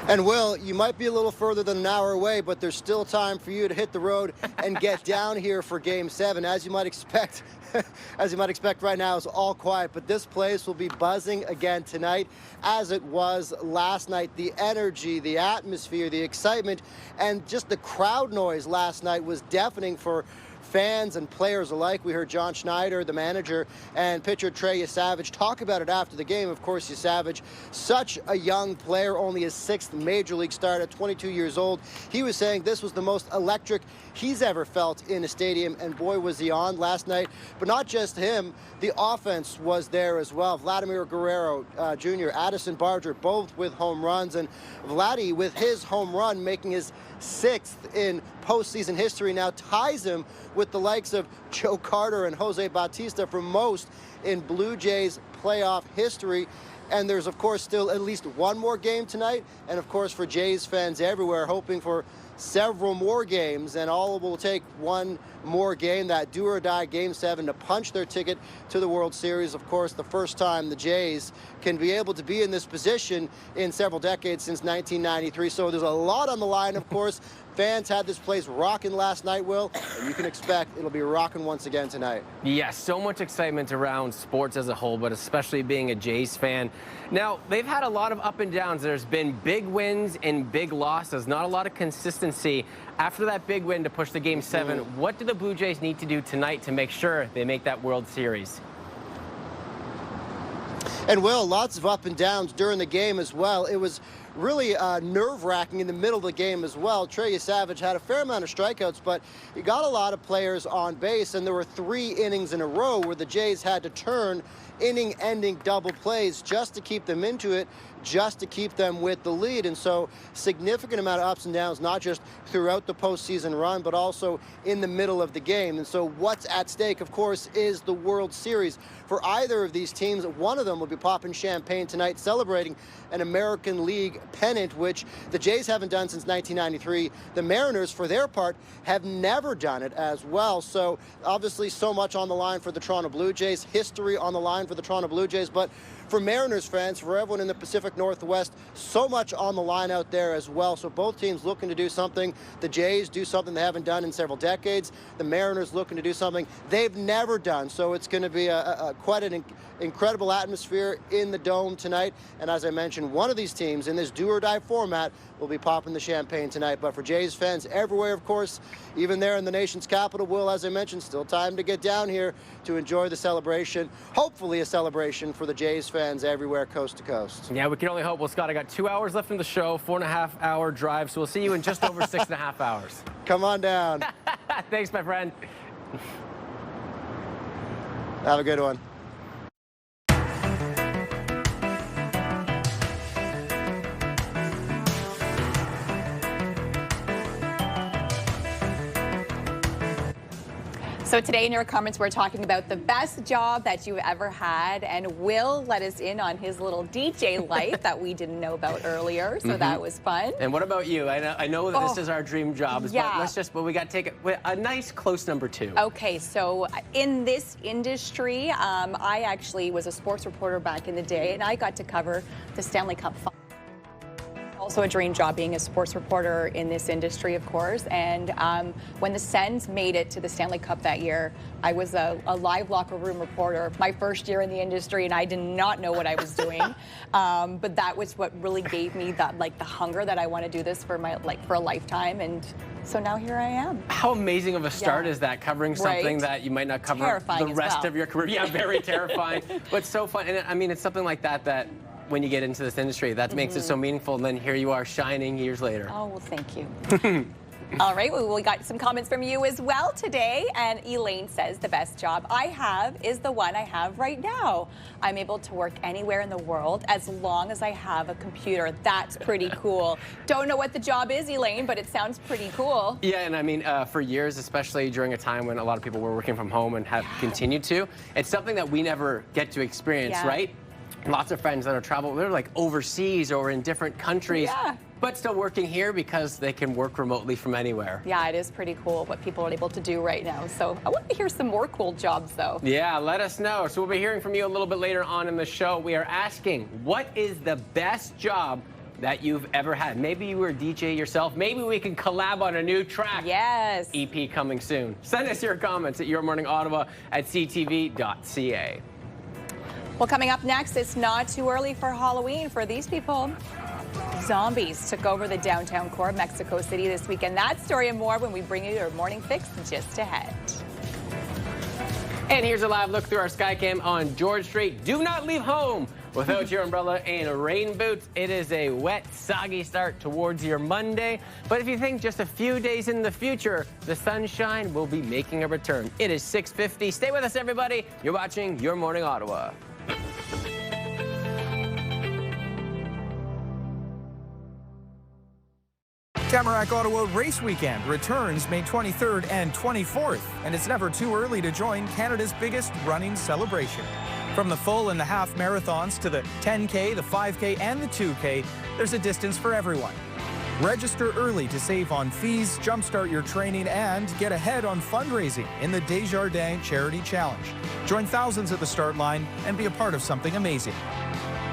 And Will, you might be a little further than an hour away, but there's still time for you to hit the road and get down here for Game 7. As you might expect, right now, it's all quiet, but this place will be buzzing again tonight, as it was last night. The energy, the atmosphere, the excitement, and just the crowd noise last night was deafening for fans and players alike. We heard John Schneider, the manager, and pitcher Trey Yesavage talk about it after the game. Of course, Yesavage, such a young player, only his 6th major league start at 22 years old. He was saying this was the most electric he's ever felt in a stadium, and boy, was he on last night. But not just him, the offense was there as well. Vladimir Guerrero Jr., Addison Barger, both with home runs, and Vladdy with his home run making his 6th in postseason history now ties him with the likes of Joe Carter and Jose Bautista for most in Blue Jays playoff history. And there's, of course, still at least one more game tonight. And, of course, for Jays fans everywhere, hoping for several more games. And all will take one more game, that do-or-die Game 7, to punch their ticket to the World Series. Of course, the first time the Jays can be able to be in this position in several decades since 1993. So there's a lot on the line, of course. Fans had this place rocking last night, Will, and you can expect it'll be rocking once again tonight. Yes, so much excitement around sports as a whole, but especially being a Jays fan. Now, they've had a lot of up and downs. There's been big wins and big losses, not a lot of consistency. After that big win to push the Game 7, what do the Blue Jays need to do tonight to make sure they make that World Series? And, Will, lots of up and downs during the game as well. It was really nerve-wracking in the middle of the game as well. Trey Savage had a fair amount of strikeouts, but he got a lot of players on base, and there were 3 innings in a row where the Jays had to turn inning-ending double plays just to keep them into it, just to keep them with the lead. And so significant amount of ups and downs, not just throughout the postseason run, but also in the middle of the game. And so what's at stake, of course, is the World Series. For either of these teams, one of them will be popping champagne tonight, celebrating an American League pennant, which the Jays haven't done since 1993. The Mariners, for their part, have never done it as well. So obviously so much on the line for the Toronto Blue Jays, history on the line for the Toronto Blue Jays, but for Mariners fans, for everyone in the Pacific Northwest, so much on the line out there as well. So both teams looking to do something. The Jays do something they haven't done in several decades. The Mariners looking to do something they've never done. So it's going to be quite an incredible atmosphere in the Dome tonight. And as I mentioned, one of these teams in this do-or-die format will be popping the champagne tonight. But for Jays fans everywhere, of course, even there in the nation's capital, Will, as I mentioned, still time to get down here to enjoy the celebration. Hopefully a celebration for the Jays fans everywhere, coast to coast. Yeah, we can only hope. Well, Scott, I got 2 hours left in the show, 4.5-hour drive, so we'll see you in just over 6.5 hours. Come on down. Thanks, my friend. Have a good one. So today in your comments, we're talking about the best job that you've ever had, and Will let us in on his little DJ life that we didn't know about earlier, so that was fun. And what about you? I know that this is our dream jobs, but we got to take a nice close number 2. Okay, so in this industry, I actually was a sports reporter back in the day, and I got to cover the Stanley Cup Final. Also a dream job being a sports reporter in this industry, of course. And when the Sens made it to the Stanley Cup that year, I was a live locker room reporter, my first year in the industry, and I did not know what I was doing. But that was what really gave me that, the hunger that I want to do this for for a lifetime. And so now here I am. How amazing of a start is that, covering something that you might not cover the rest of your career? Yeah, very terrifying, but so fun. And I mean, it's something like that when you get into this industry, that makes it so meaningful, and then here you are shining years later. Oh, well, thank you. All right, well, we got some comments from you as well today, and Elaine says the best job I have is the one I have right now. I'm able to work anywhere in the world as long as I have a computer. That's pretty cool. Don't know what the job is, Elaine, but it sounds pretty cool. Yeah, and I mean, for years, especially during a time when a lot of people were working from home and have continued to, it's something that we never get to experience, right? Lots of friends that are traveling, they're overseas or in different countries, but still working here because they can work remotely from anywhere. Yeah, it is pretty cool what people are able to do right now. So I want to hear some more cool jobs, though. Yeah, let us know. So we'll be hearing from you a little bit later on in the show. We are asking, what is the best job that you've ever had? Maybe you were a DJ yourself. Maybe we can collab on a new track. Yes. EP coming soon. Send us your comments at yourmorningottawa@ctv.ca. Well, coming up next, it's not too early for Halloween for these people. Zombies took over the downtown core of Mexico City this weekend. That story and more when we bring you your morning fix just ahead. And here's a live look through our Skycam on George Street. Do not leave home without your umbrella and rain boots. It is a wet, soggy start towards your Monday. But if you think just a few days in the future, the sunshine will be making a return. It is 6:50. Stay with us, everybody. You're watching Your Morning Ottawa. Tamarack Ottawa Race Weekend returns May 23rd and 24th, and it's never too early to join Canada's biggest running celebration. From the full and the half marathons to the 10K, the 5K, and the 2K, there's a distance for everyone. Register early to save on fees, jumpstart your training, and get ahead on fundraising in the Desjardins Charity Challenge. Join thousands at the start line and be a part of something amazing.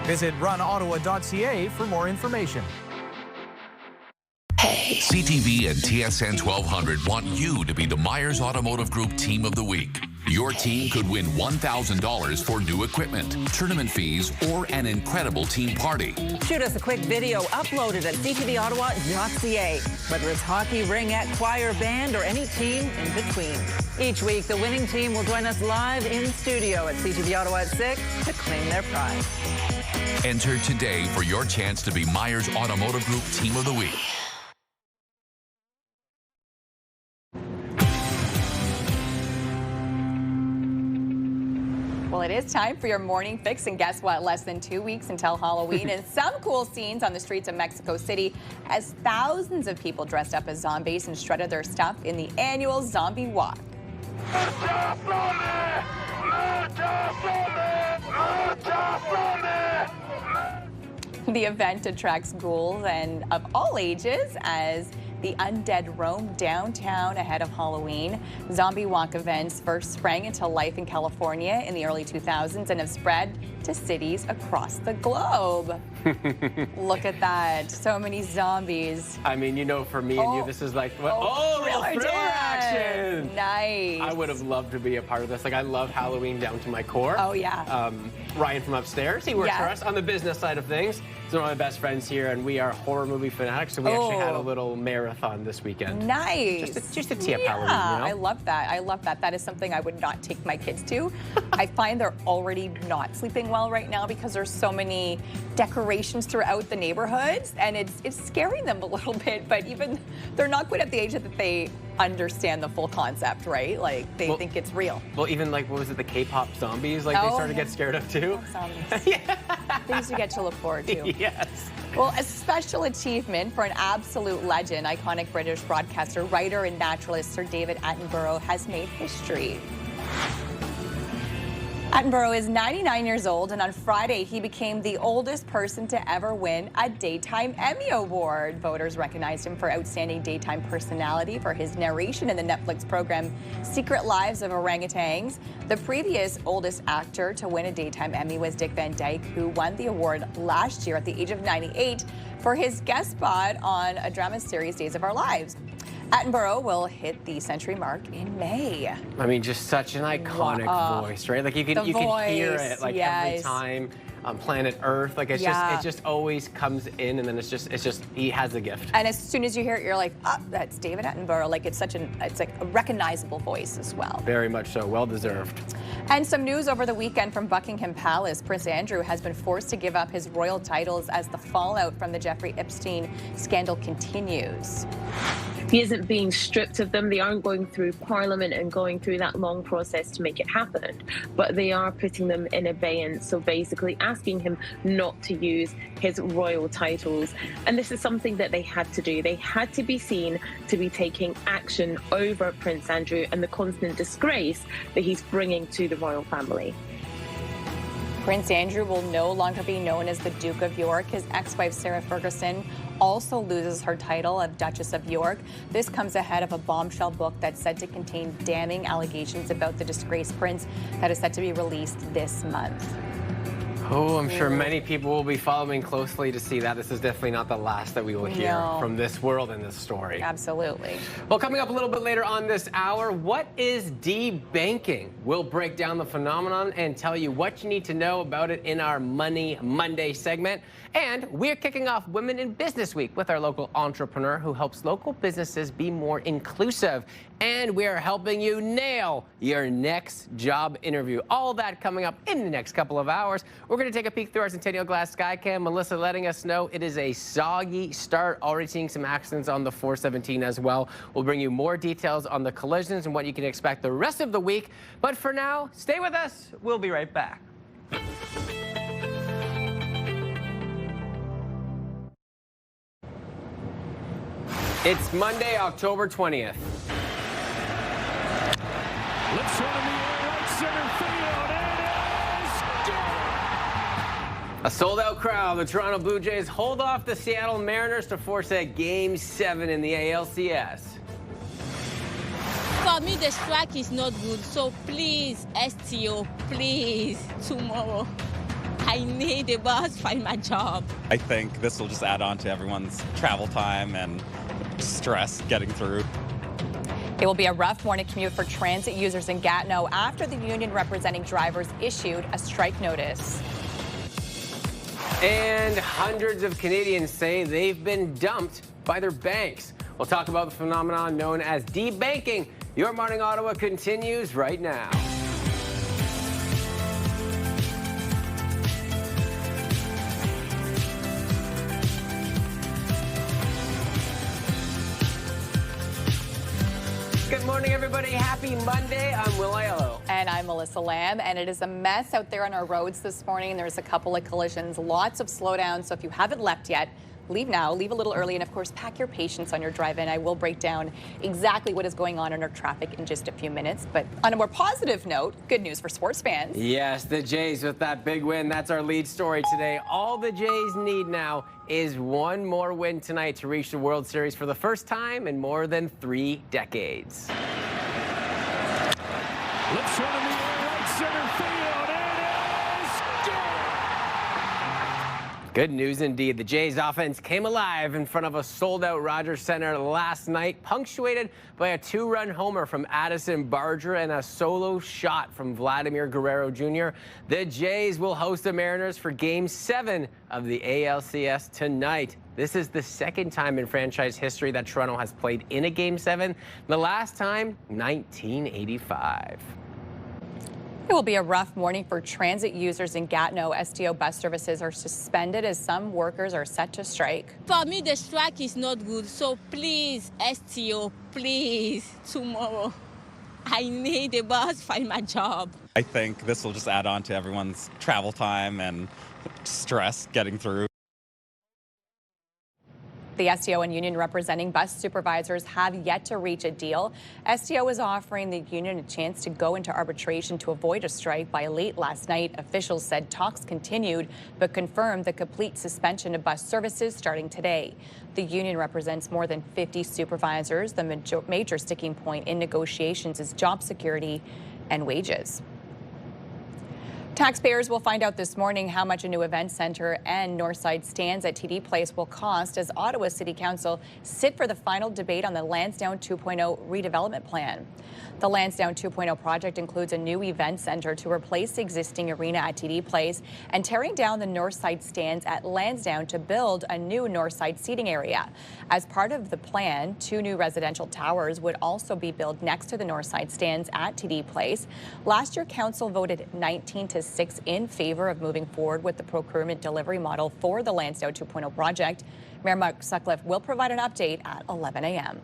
Visit runottawa.ca for more information. CTV and TSN 1200 want you to be the Myers Automotive Group Team of the Week. Your team could win $1,000 for new equipment, tournament fees, or an incredible team party. Shoot us a quick video, upload it at ctvottawa.ca. Whether it's hockey, ringette, choir, band, or any team in between. Each week, the winning team will join us live in studio at CTV Ottawa at 6 to claim their prize. Enter today for your chance to be Myers Automotive Group Team of the Week. Well, it is time for your morning fix, and guess what? Less than 2 weeks until Halloween, and some cool scenes on the streets of Mexico City as thousands of people dressed up as zombies and shredded their stuff in the annual Zombie Walk. The event attracts ghouls and of all ages as the undead roam downtown ahead of Halloween. Zombie Walk events first sprang into life in California in the early 2000s and have spread to cities across the globe. Look at that. So many zombies. I mean, you know, for me and you, this is like, what? Thriller action. Nice. I would have loved to be a part of this. Like, I love Halloween down to my core. Oh, yeah. Ryan from upstairs, he works for us on the business side of things. He's one of my best friends here, and we are horror movie fanatics, so we actually had a little marathon this weekend. Nice. Just to tee up Halloween, you know? I love that. I love that. That is something I would not take my kids to. I find they're already not sleeping well right now because there's so many decorations throughout the neighborhoods, and it's scaring them a little bit, but even they're not quite at the age that they understand the full concept, right? Like, they think it's real. Well, even like, what was it, the K-pop zombies? Like, they started to get scared of too? Things you get to look forward to. Yes. Well, a special achievement for an absolute legend, iconic British broadcaster, writer, and naturalist Sir David Attenborough has made history. Attenborough is 99 years old, and on Friday, he became the oldest person to ever win a Daytime Emmy Award. Voters recognized him for outstanding daytime personality for his narration in the Netflix program Secret Lives of Orangutans. The previous oldest actor to win a Daytime Emmy was Dick Van Dyke, who won the award last year at the age of 98 for his guest spot on a drama series, Days of Our Lives. Attenborough will hit the century mark in May. I mean, just such an iconic voice, right? Like, you can hear it like every time on planet Earth. Like, it's just, it just always comes in, and then it's just he has a gift. And as soon as you hear it, you're like, oh, that's David Attenborough. Like, it's like a recognizable voice as well. Very much so. Well deserved. And some news over the weekend from Buckingham Palace. Prince Andrew has been forced to give up his royal titles as the fallout from the Jeffrey Epstein scandal continues. He isn't being stripped of them. They aren't going through Parliament and going through that long process to make it happen, but they are putting them in abeyance, so basically asking him not to use his royal titles. And this is something that they had to do. They had to be seen to be taking action over Prince Andrew and the constant disgrace that he's bringing to the royal family. Prince Andrew will no longer be known as the Duke of York. His ex-wife, Sarah Ferguson, also loses her title of Duchess of York. This comes ahead of a bombshell book that's said to contain damning allegations about the disgraced prince that is set to be released this month. Oh, I'm sure many people will be following closely to see that. This is definitely not the last that we will hear from this world and this story. Absolutely. Well, coming up a little bit later on this hour, what is debanking? We'll break down the phenomenon and tell you what you need to know about it in our Money Monday segment. And we're kicking off Women in Business Week with our local entrepreneur who helps local businesses be more inclusive. And we're helping you nail your next job interview. All that coming up in the next couple of hours. We're going to take a peek through our Centennial Glass Skycam. Melissa letting us know it is a soggy start. Already seeing some accidents on the 417 as well. We'll bring you more details on the collisions and what you can expect the rest of the week. But for now, stay with us. We'll be right back. It's Monday, October 20th. Lifts one in the air, right center field. It is A sold-out crowd. The Toronto Blue Jays hold off the Seattle Mariners to force a Game 7 in the ALCS. For me, the strike is not good, so please, STO, please, tomorrow. I need a bus, find my job. I think this will just add on to everyone's travel time and stress getting through. It will be a rough morning commute for transit users in Gatineau after the union representing drivers issued a strike notice. And hundreds of Canadians say they've been dumped by their banks. We'll talk about the phenomenon known as debanking. Your Morning Ottawa continues right now. Good morning, everybody. Happy Monday. I'm Will Aiello. And I'm Melissa Lamb, and it is a mess out there on our roads this morning. There's a couple of collisions, lots of slowdowns, so if you haven't left yet, leave now, leave a little early, and of course, pack your patience on your drive-in. I will break down exactly what is going on in our traffic in just a few minutes, but on a more positive note, good news for sports fans. Yes, the Jays with that big win. That's our lead story today. All the Jays need now is one more win tonight to reach the World Series for the first time in more than 3 decades. Lifts one in the air, right center field. It is gone. Good news indeed. The Jays offense came alive in front of a sold-out Rogers Centre last night, punctuated by a 2-run homer from Addison Barger and a solo shot from Vladimir Guerrero Jr. The Jays will host the Mariners for Game 7 of the ALCS tonight. This is the second time in franchise history that Toronto has played in a Game 7. The last time, 1985. It will be a rough morning for transit users in Gatineau. STO bus services are suspended as some workers are set to strike. For me, the strike is not good, so please, STO, please, tomorrow. I need a bus, find my job. I think this will just add on to everyone's travel time and stress getting through. The STO and union representing bus supervisors have yet to reach a deal. STO is offering the union a chance to go into arbitration to avoid a strike by late last night. Officials said talks continued, but confirmed the complete suspension of bus services starting today. The union represents more than 50 supervisors. The major sticking point in negotiations is job security and wages. Taxpayers will find out this morning how much a new event center and Northside stands at TD Place will cost as Ottawa City Council sit for the final debate on the Lansdowne 2.0 redevelopment plan. The Lansdowne 2.0 project includes a new event center to replace the existing arena at TD Place and tearing down the Northside stands at Lansdowne to build a new Northside seating area. As part of the plan, 2 new residential towers would also be built next to the Northside stands at TD Place. Last year, Council voted 19-6 in favor of moving forward with the procurement delivery model for the Lansdowne 2.0 project. Mayor Mark Sutcliffe will provide an update at 11 a.m.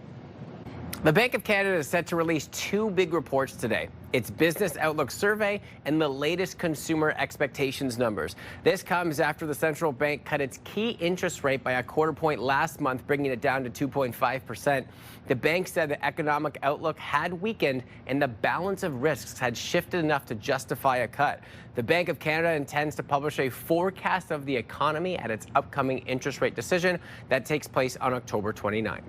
The Bank of Canada is set to release 2 big reports today. Its Business Outlook Survey and the latest consumer expectations numbers. This comes after the central bank cut its key interest rate by a quarter point last month, bringing it down to 2.5%. The bank said the economic outlook had weakened and the balance of risks had shifted enough to justify a cut. The Bank of Canada intends to publish a forecast of the economy at its upcoming interest rate decision that takes place on October 29th.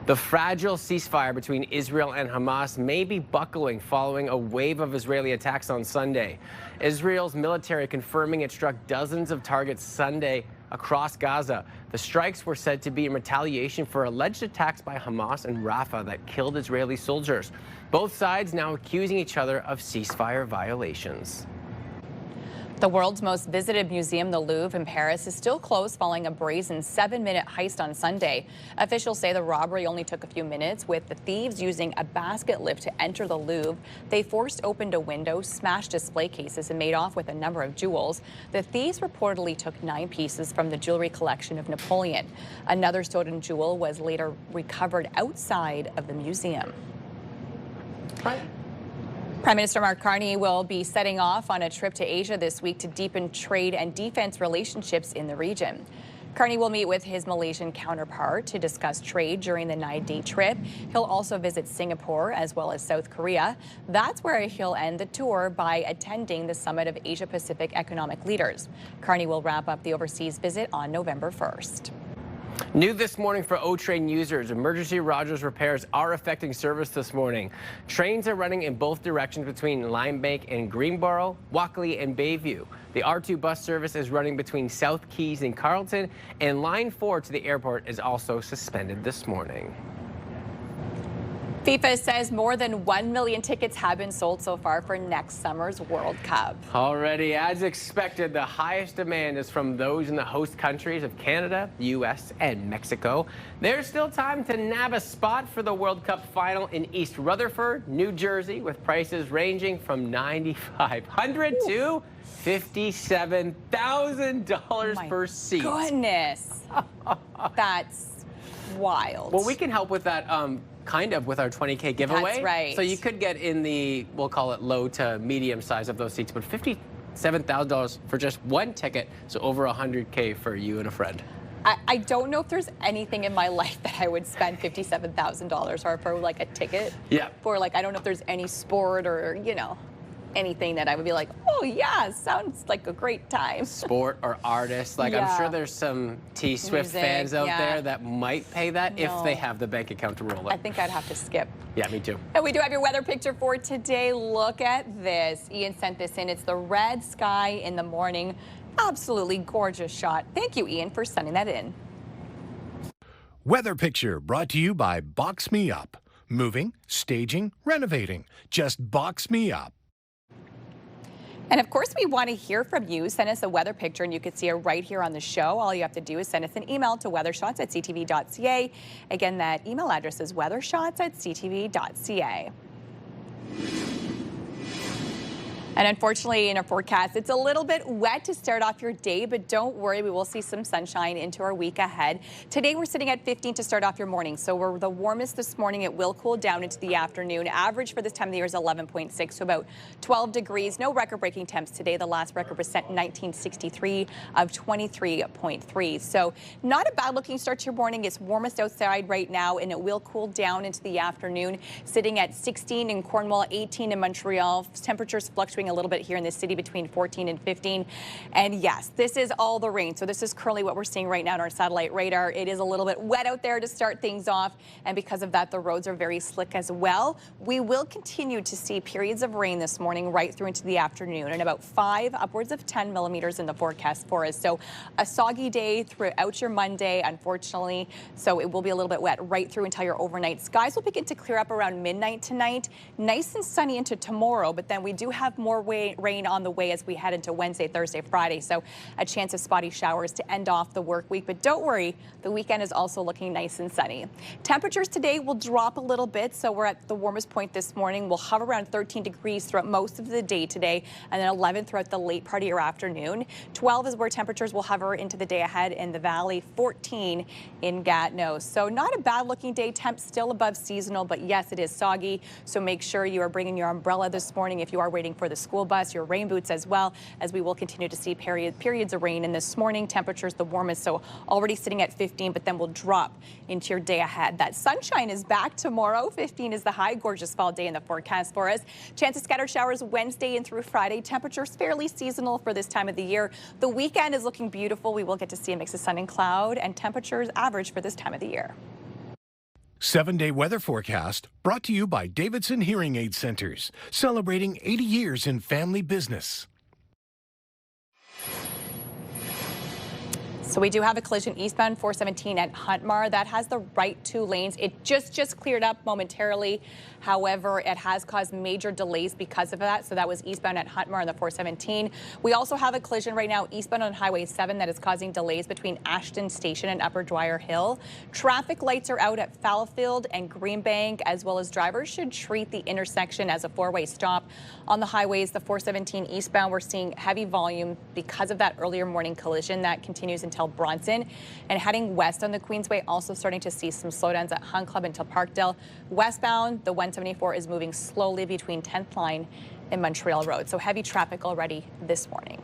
The fragile ceasefire between Israel and Hamas may be buckling following a wave of Israeli attacks on Sunday. Israel's military confirming it struck dozens of targets Sunday across Gaza. The strikes were said to be in retaliation for alleged attacks by Hamas in Rafah that killed Israeli soldiers. Both sides now accusing each other of ceasefire violations. The world's most visited museum, the Louvre in Paris, is still closed following a brazen 7-minute heist on Sunday. Officials say the robbery only took a few minutes, with the thieves using a basket lift to enter the Louvre. They forced open a window, smashed display cases, and made off with a number of jewels. The thieves reportedly took 9 pieces from the jewelry collection of Napoleon. Another stolen jewel was later recovered outside of the museum. Prime Minister Mark Carney will be setting off on a trip to Asia this week to deepen trade and defense relationships in the region. Carney will meet with his Malaysian counterpart to discuss trade during the 9-day trip. He'll also visit Singapore as well as South Korea. That's where he'll end the tour by attending the Summit of Asia-Pacific Economic Leaders. Carney will wrap up the overseas visit on November 1st. New this morning for O-Train users, emergency Rogers repairs are affecting service this morning. Trains are running in both directions between Limebank and Greenboro, Walkley and Bayview. The R2 bus service is running between South Keys and Carleton, and Line 4 to the airport is also suspended this morning. FIFA says more than 1 million tickets have been sold so far for next summer's World Cup. Already, as expected, the highest demand is from those in the host countries of Canada, U.S., and Mexico. There's still time to nab a spot for the World Cup final in East Rutherford, New Jersey, with prices ranging from $9,500 to $57,000 per seat. Goodness. That's wild. Well, we can help with that kind of with our 20K giveaway. That's right. So you could get in the, we'll call it low to medium size of those seats, but $57,000 for just one ticket, so over $100K for you and a friend. I don't know if there's anything in my life that I would spend $57,000 or for like a ticket. Yeah. For like, I don't know if there's any sport or, you know, anything that I would be like, oh yeah, sounds like a great time. Sport or artist. Like, Yeah. I'm sure there's some T-Swift Music, fans out yeah. there that might pay that if No. they have the bank account to roll it. I think I'd have to skip. Yeah, me too. And we do have your weather picture for today. Look at this. Ian sent this in. It's the red sky in the morning. Absolutely gorgeous shot. Thank you, Ian, for sending that in. Weather picture brought to you by Box Me Up. Moving, staging, renovating. Just box me up. And of course, we want to hear from you. Send us a weather picture and you can see it right here on the show. All you have to do is send us an email to weathershots@ctv.ca. Again, that email address is weathershots@ctv.ca. And unfortunately, in our forecast, it's a little bit wet to start off your day, but don't worry, we will see some sunshine into our week ahead. Today, we're sitting at 15 to start off your morning, so we're the warmest this morning. It will cool down into the afternoon. Average for this time of the year is 11.6, so about 12 degrees. No record-breaking temps today. The last record was set in 1963 of 23.3. So not a bad-looking start to your morning. It's warmest outside right now, and it will cool down into the afternoon, sitting at 16 in Cornwall, 18 in Montreal. Temperatures fluctuating a little bit here in the city between 14 and 15. And yes, this is all the rain. So this is currently what we're seeing right now on our satellite radar. It is a little bit wet out there to start things off. And because of that, the roads are very slick as well. We will continue to see periods of rain this morning right through into the afternoon, and about 5 upwards of 10 millimeters in the forecast for us. So a soggy day throughout your Monday, unfortunately. So it will be a little bit wet right through until your overnight. Skies will begin to clear up around midnight tonight. Nice and sunny into tomorrow, but then we do have more rain on the way as we head into Wednesday, Thursday, Friday. So a chance of spotty showers to end off the work week. But don't worry, the weekend is also looking nice and sunny. Temperatures today will drop a little bit. So we're at the warmest point this morning. We'll hover around 13 degrees throughout most of the day today, and then 11 throughout the late part of your afternoon. 12 is where temperatures will hover into the day ahead in the valley, 14 in Gatineau. So not a bad looking day. Temps still above seasonal, but yes, it is soggy. So make sure you are bringing your umbrella this morning if you are waiting for the school bus, your rain boots as well, as we will continue to see periods of rain. And this morning, temperatures the warmest, so already sitting at 15, but then will drop into your day ahead. That sunshine is back tomorrow. 15 is the high. Gorgeous fall day in the forecast for us. Chance of scattered showers Wednesday and through Friday. Temperatures fairly seasonal for this time of the year. The weekend is looking beautiful. We will get to see a mix of sun and cloud, and temperatures average for this time of the year. 7-day weather forecast brought to you by Davidson Hearing Aid Centers, celebrating 80 years in family business. So we do have a collision eastbound 417 at Huntmar. That has the right 2 lanes. It just cleared up momentarily. However, it has caused major delays because of that. So that was eastbound at Huntmar on the 417. We also have a collision right now eastbound on Highway 7 that is causing delays between Ashton Station and Upper Dwyer Hill. Traffic lights are out at Fallowfield and Greenbank, as well as drivers should treat the intersection as a 4-way stop. On the highways, the 417 eastbound, we're seeing heavy volume because of that earlier morning collision that continues until Bronson. And heading west on the Queensway, also starting to see some slowdowns at Hunt Club until Parkdale. Westbound, the 174 is moving slowly between 10th Line and Montreal Road. So heavy traffic already this morning.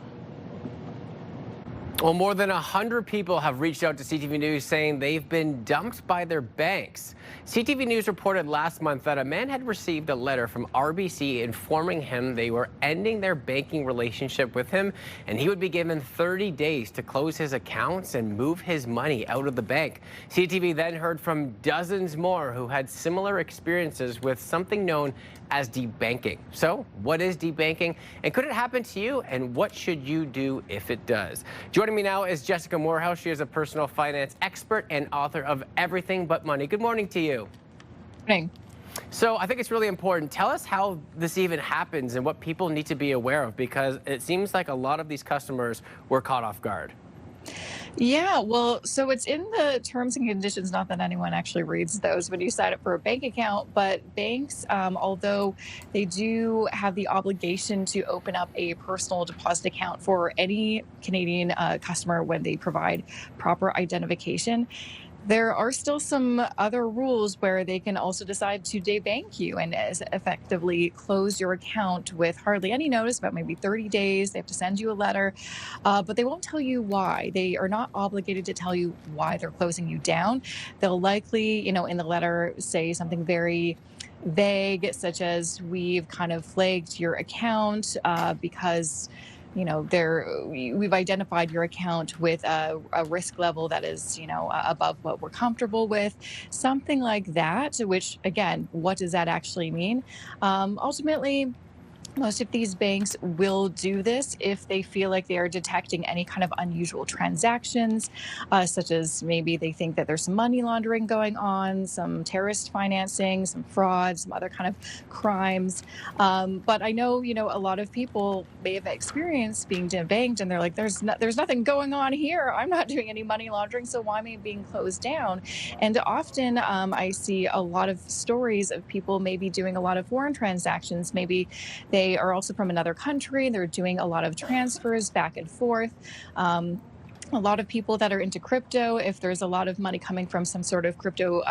Well, more than 100 people have reached out to CTV News saying they've been dumped by their banks. CTV News reported last month that a man had received a letter from RBC informing him they were ending their banking relationship with him, and he would be given 30 days to close his accounts and move his money out of the bank. CTV then heard from dozens more who had similar experiences with something known as debanking. So, what is debanking, and could it happen to you, and what should you do if it does? Joining me now is Jessica Morehouse. She is a personal finance expert and author of Everything But Money. Good morning to you. Good morning. So I think it's really important. Tell us how this even happens and what people need to be aware of, because it seems like a lot of these customers were caught off guard. Yeah, well, so it's in the terms and conditions, not that anyone actually reads those when you sign up for a bank account, but banks, although they do have the obligation to open up a personal deposit account for any Canadian customer when they provide proper identification, there are still some other rules where they can also decide to debank you and effectively close your account with hardly any notice, about maybe 30 days. They have to send you a letter, but they won't tell you why. They are not obligated to tell you why they're closing you down. They'll likely, in the letter say something very vague, such as, we've kind of flagged your account because we've identified your account with a risk level that is, above what we're comfortable with, something like that, which, again, what does that actually mean? Ultimately, most of these banks will do this if they feel like they are detecting any kind of unusual transactions, such as maybe they think that there's some money laundering going on, some terrorist financing, some fraud, some other kind of crimes. But I know, a lot of people may have experienced being debanked, and they're like, there's nothing going on here. I'm not doing any money laundering, so why am I being closed down? And often I see a lot of stories of people maybe doing a lot of foreign transactions. Maybe they are also from another country. They're doing a lot of transfers back and forth. A lot of people that are into crypto, if there's a lot of money coming from some sort of crypto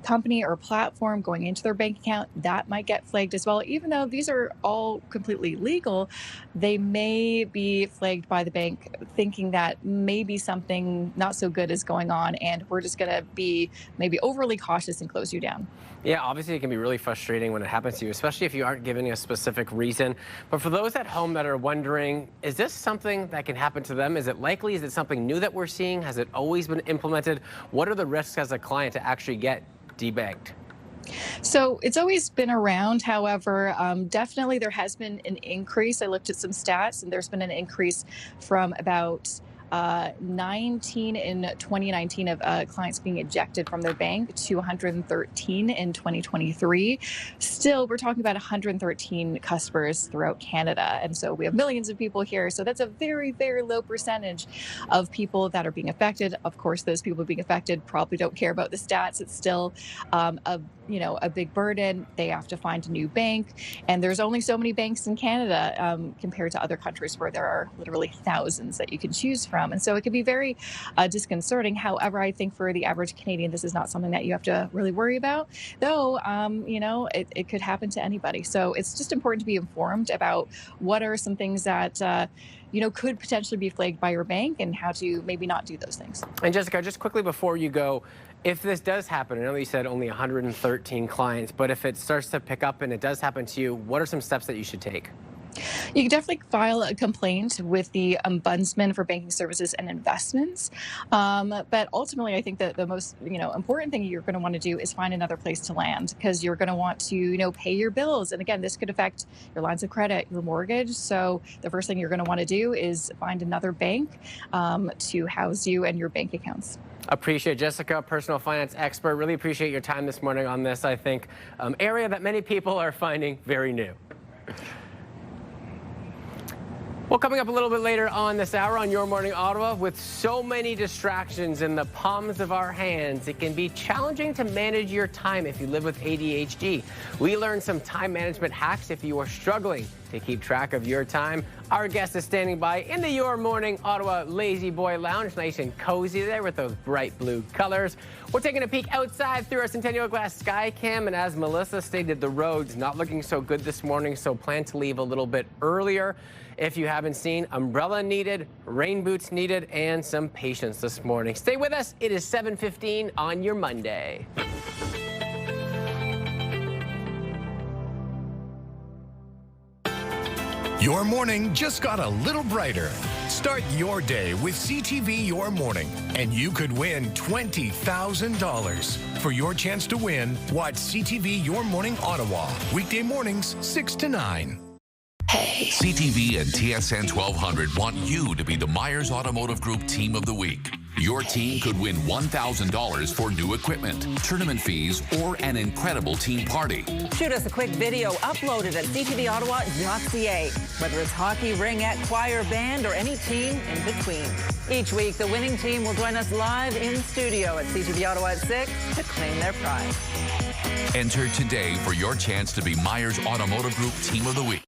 company or platform going into their bank account, that might get flagged as well. Even though these are all completely legal, they may be flagged by the bank thinking that maybe something not so good is going on, and we're just going to be maybe overly cautious and close you down. Yeah, obviously it can be really frustrating when it happens to you, especially if you aren't giving a specific reason. But for those at home that are wondering, is this something that can happen to them? Is it likely? Is it something new that we're seeing? Has it always been implemented? What are the risks as a client to actually get debanked? So it's always been around. However, definitely there has been an increase. I looked at some stats, and there's been an increase from about 19 in 2019 of clients being ejected from their bank to 113 in 2023. Still, we're talking about 113 customers throughout Canada. And so we have millions of people here. So that's a very, very low percentage of people that are being affected. Of course, those people being affected probably don't care about the stats. It's still a big burden. They have to find a new bank. And there's only so many banks in Canada compared to other countries where there are literally thousands that you can choose from. And so it can be very disconcerting. However, I think for the average Canadian, this is not something that you have to really worry about, though, it could happen to anybody. So it's just important to be informed about what are some things that could potentially be flagged by your bank, and how to maybe not do those things. And Jessica, just quickly before you go, if this does happen, I know you said only 113 clients, but if it starts to pick up and it does happen to you, what are some steps that you should take? You can definitely file a complaint with the Ombudsman for Banking Services and Investments. But ultimately, I think that the most important thing you're going to want to do is find another place to land, because you're going to want to pay your bills. And again, this could affect your lines of credit, your mortgage. So the first thing you're going to want to do is find another bank to house you and your bank accounts. Appreciate Jessica, personal finance expert. Really appreciate your time this morning on this, I think, area that many people are finding very new. Well, coming up a little bit later on this hour on Your Morning Ottawa, with so many distractions in the palms of our hands, it can be challenging to manage your time if you live with ADHD. We learned some time management hacks if you are struggling To keep track of your time, our guest is standing by in the Your Morning Ottawa Lazy Boy Lounge. Nice and cozy there with those bright blue colors. We're taking a peek outside through our Centennial Glass Sky Cam, and as Melissa stated, the road's not looking so good this morning, so plan to leave a little bit earlier. If you haven't seen, umbrella needed, rain boots needed, and some patience this morning. Stay with us. It is 7:15 on your Monday. Your morning just got a little brighter. Start your day with CTV Your Morning, and you could win $20,000. For your chance to win, watch CTV Your Morning Ottawa, weekday mornings 6 to 9. Hey. CTV and TSN 1200 want you to be the Myers Automotive Group Team of the Week. Your team could win $1,000 for new equipment, tournament fees, or an incredible team party. Shoot us a quick video uploaded at ctvottawa.ca. Whether it's hockey, ringette, choir, band, or any team in between. Each week, the winning team will join us live in studio at CTV Ottawa at 6 to claim their prize. Enter today for your chance to be Myers Automotive Group Team of the Week.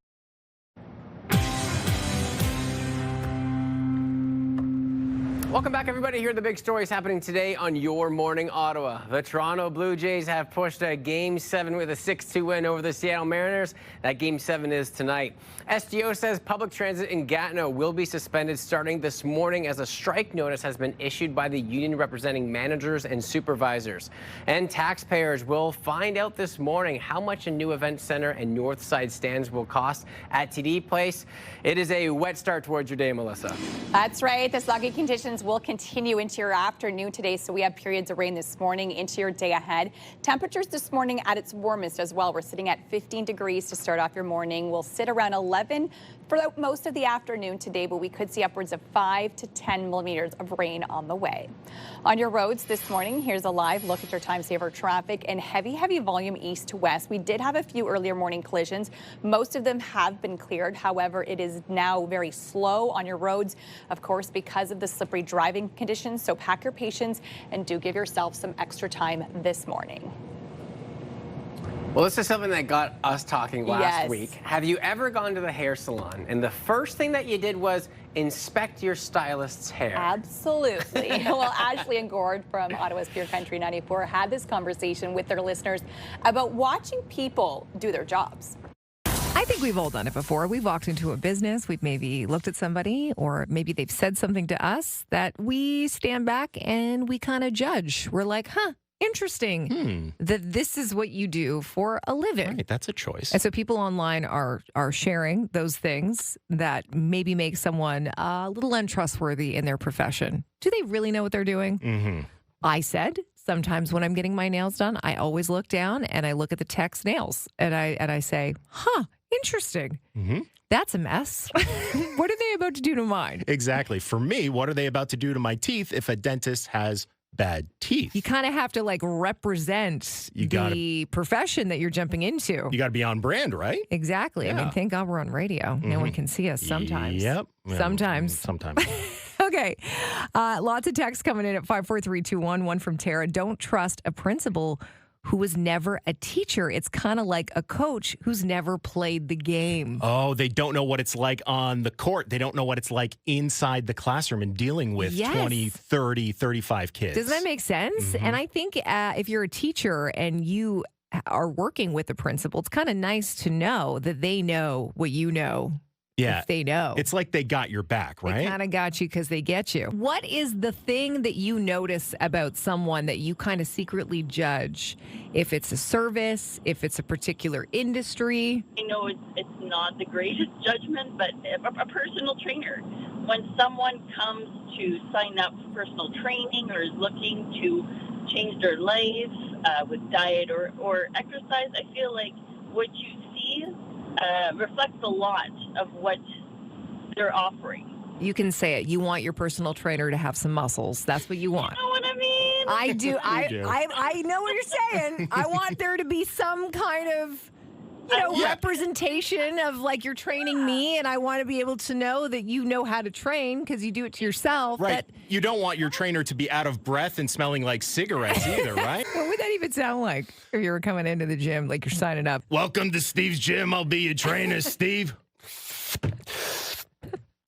Welcome back, everybody. Here are the big stories happening today on Your Morning Ottawa. The Toronto Blue Jays have pushed a Game 7 with a 6-2 win over the Seattle Mariners. That Game 7 is tonight. SGO says public transit in Gatineau will be suspended starting this morning as a strike notice has been issued by the union representing managers and supervisors. And taxpayers will find out this morning how much a new event center and north side stands will cost at TD Place. It is a wet start towards your day, Melissa. That's right. The soggy conditions will continue into your afternoon today, so we have periods of rain this morning into your day ahead. Temperatures this morning at its warmest as well. We're sitting at 15 degrees to start off your morning. We'll sit around 11 for most of the afternoon today, but we could see upwards of 5 to 10 millimeters of rain on the way. On your roads this morning, here's a live look at your time saver traffic and heavy volume east to west. We did have a few earlier morning collisions. Most of them have been cleared. However, it is now very slow on your roads, of course, because of the slippery driving conditions. So pack your patience and do give yourself some extra time this morning. Well, this is something that got us talking last week. Have you ever gone to the hair salon and the first thing that you did was inspect your stylist's hair? Absolutely. Well, Ashley and Gord from Ottawa's Pure Country 94 had this conversation with their listeners about watching people do their jobs. I think we've all done it before. We've walked into a business, we've maybe looked at somebody, or maybe they've said something to us that we stand back and we kind of judge. We're like, interesting that this is what you do for a living. Right, that's a choice. And so people online are sharing those things that maybe make someone a little untrustworthy in their profession. Do they really know what they're doing? Mm-hmm. I said, sometimes when I'm getting my nails done, I always look down and I look at the tech's nails and I say, interesting. Mm-hmm. That's a mess. What are they about to do to mine? Exactly. For me, what are they about to do to my teeth if a dentist has bad teeth? You kind of have to represent the profession that you're jumping into. You got to be on brand, right? Exactly. Yeah. I mean, thank God we're on radio. No one can see us sometimes. Yep. Sometimes. Sometimes. Okay. Lots of texts coming in at 54321. One from Tara. Don't trust a principal who was never a teacher. It's kind of like a coach who's never played the game. Oh, they don't know what it's like on the court. They don't know what it's like inside the classroom and dealing with 20, 30, 35 kids. Does that make sense? Mm-hmm. And I think if you're a teacher and you are working with a principal, it's kind of nice to know that they know what you know. Yeah. If they know. It's like they got your back, right? They kind of got you because they get you. What is the thing that you notice about someone that you kind of secretly judge? If it's a service, if it's a particular industry? I know it's not the greatest judgment, but a personal trainer. When someone comes to sign up for personal training or is looking to change their life with diet or exercise, I feel like what you see reflects a lot of what they're offering. You can say it. You want your personal trainer to have some muscles. That's what you want. You know what I mean? I do. do. I know what you're saying. I want there to be some kind of, representation of you're training me, and I want to be able to know that you know how to train because you do it to yourself. Right. You don't want your trainer to be out of breath and smelling like cigarettes either, right? What would that even sound like if you were coming into the gym, like you're signing up? Welcome to Steve's gym. I'll be your trainer, Steve.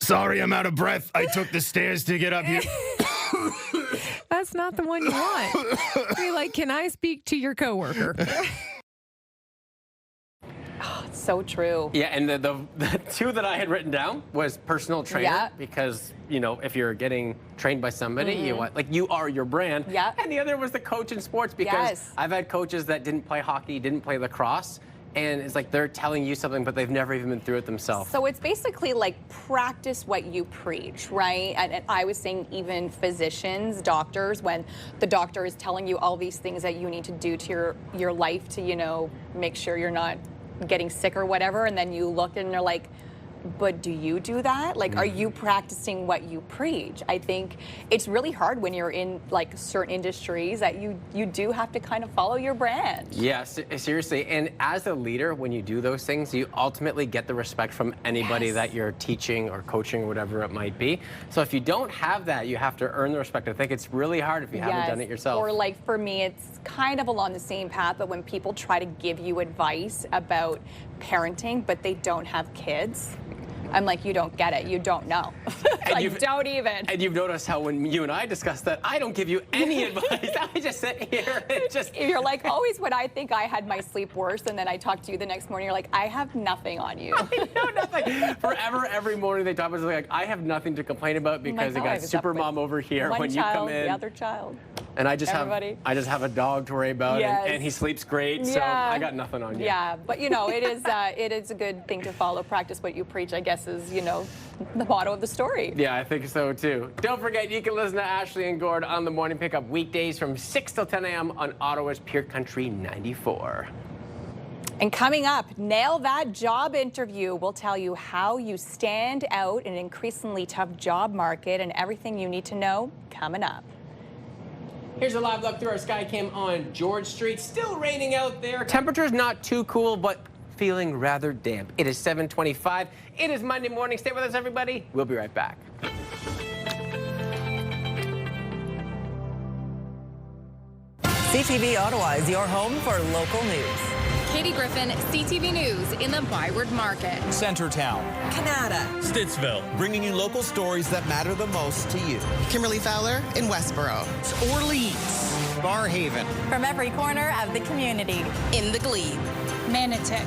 Sorry, I'm out of breath. I took the stairs to get up here. That's not the one you want. Be like, can I speak to your coworker? Oh, it's so true. Yeah, and the two that I had written down was personal trainer, Yeah. because, you know, if you're getting trained by somebody, you want, like, you are your brand. Yeah. And the other was the coach in sports, because Yes. I've had coaches that didn't play hockey, didn't play lacrosse, and it's like they're telling you something, but they've never even been through it themselves. So it's basically like practice what you preach, right? And I was saying even physicians, doctors, when the doctor is telling you all these things that you need to do to your life to, you know, make sure you're not getting sick or whatever, and then you look and they're like, but do you do that? Like, are you practicing what you preach? I think it's really hard when you're in like certain industries that you do have to kind of follow your brand. Yeah, seriously. And as a leader, when you do those things, you ultimately get the respect from anybody that you're teaching or coaching or whatever it might be. So if you don't have that, you have to earn the respect. I think it's really hard if you haven't done it yourself. Or like for me, it's kind of along the same path, but when people try to give you advice about parenting, but they don't have kids, I'm like, you don't get it. You don't know. Like, don't even. And you've noticed how when you and I discuss that, I don't give you any advice. I just sit here and just... You're like, always when I think I had my sleep worse, and then I talk to you the next morning, you're like, I have nothing on you. I know nothing. Forever, every morning they talk about something like, I have nothing to complain about because they got super mom over here when you come in. The other child. And I just have a dog to worry about, and he sleeps great, so I got nothing on you. Yeah, but you know, it is a good thing to follow. Practice what you preach, I guess, is, you know, the motto of the story. Yeah, I think so too. Don't forget, you can listen to Ashley and Gord on the morning pickup weekdays from 6 till 10 a.m. on Ottawa's Pure Country 94. And coming up, Nail That Job interview. We'll tell you how you stand out in an increasingly tough job market and everything you need to know coming up. Here's a live look through our Skycam on George Street. Still raining out there. Temperature's not too cool, but feeling rather damp. It is 7:25. It is Monday morning. Stay with us, everybody. We'll be right back. CTV Ottawa is your home for local news. Katie Griffin, CTV News in the Byward Market. Centertown. Canada. Stittsville, bringing you local stories that matter the most to you. Kimberly Fowler in Westboro. Orleans. Barhaven. From every corner of the community. In the Glebe. Manotick.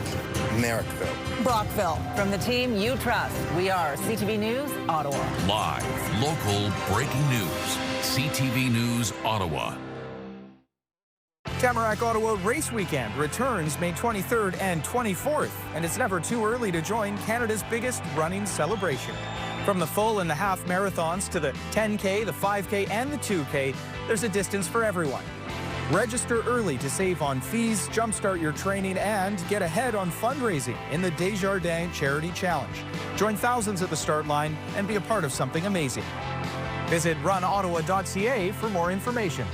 Merrickville. Brockville. From the team you trust, we are CTV News Ottawa. Live, local, breaking news. CTV News Ottawa. Tamarack Ottawa Race Weekend returns May 23rd and 24th, and it's never too early to join Canada's biggest running celebration. From the full and the half marathons to the 10K, the 5K, and the 2K, there's a distance for everyone. Register early to save on fees, jumpstart your training, and get ahead on fundraising in the Desjardins Charity Challenge. Join thousands at the start line and be a part of something amazing. Visit runottawa.ca for more information.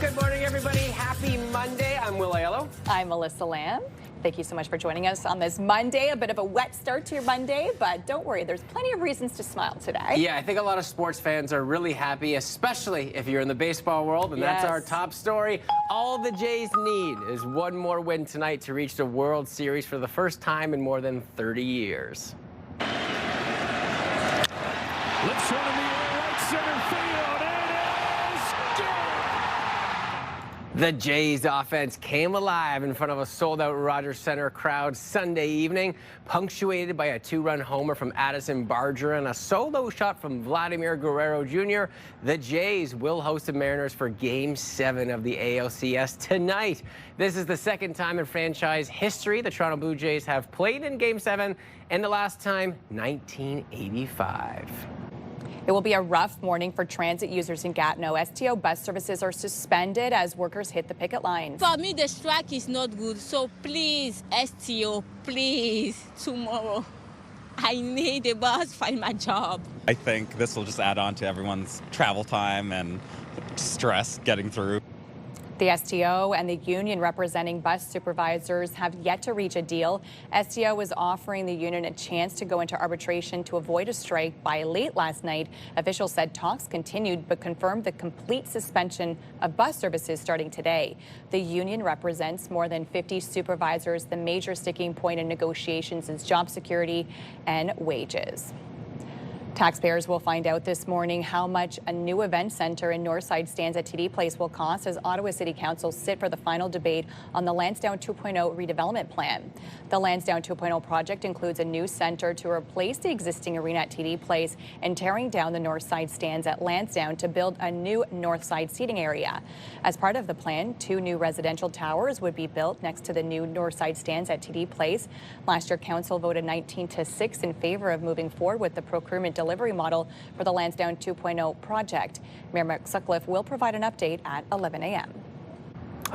Good morning, everybody. Happy Monday. I'm Will Aiello. I'm Melissa Lamb. Thank you so much for joining us on this Monday. A bit of a wet start to your Monday, but don't worry, there's plenty of reasons to smile today. Yeah, I think a lot of sports fans are really happy, especially if you're in the baseball world, and that's our top story. All the Jays need is one more win tonight to reach the World Series for the first time in more than 30 years. Lifts one in the air, right center field, and it's gone! The Jays offense came alive in front of a sold-out Rogers Centre crowd Sunday evening, punctuated by a two-run homer from Addison Barger and a solo shot from Vladimir Guerrero Jr. The Jays will host the Mariners for Game 7 of the ALCS tonight. This is the second time in franchise history the Toronto Blue Jays have played in Game 7, and the last time, 1985. It will be a rough morning for transit users in Gatineau. STO bus services are suspended as workers hit the picket lines. For me, the strike is not good. So please, STO, please, tomorrow, I need a bus, find my job. I think this will just add on to everyone's travel time and stress getting through. The STO and the union representing bus supervisors have yet to reach a deal. STO was offering the union a chance to go into arbitration to avoid a strike by late last night. Officials said talks continued but confirmed the complete suspension of bus services starting today. The union represents more than 50 supervisors. The major sticking point in negotiations is job security and wages. Taxpayers will find out this morning how much a new event center in Northside Stands at TD Place will cost as Ottawa City Council sit for the final debate on the Lansdowne 2.0 redevelopment plan. The Lansdowne 2.0 project includes a new center to replace the existing arena at TD Place and tearing down the Northside Stands at Lansdowne to build a new Northside seating area. As part of the plan, 2 new residential towers would be built next to the new Northside Stands at TD Place. Last year, Council voted 19-6 in favor of moving forward with the procurement delivery model for the Lansdowne 2.0 project. Mayor Mark Sutcliffe will provide an update at 11 a.m.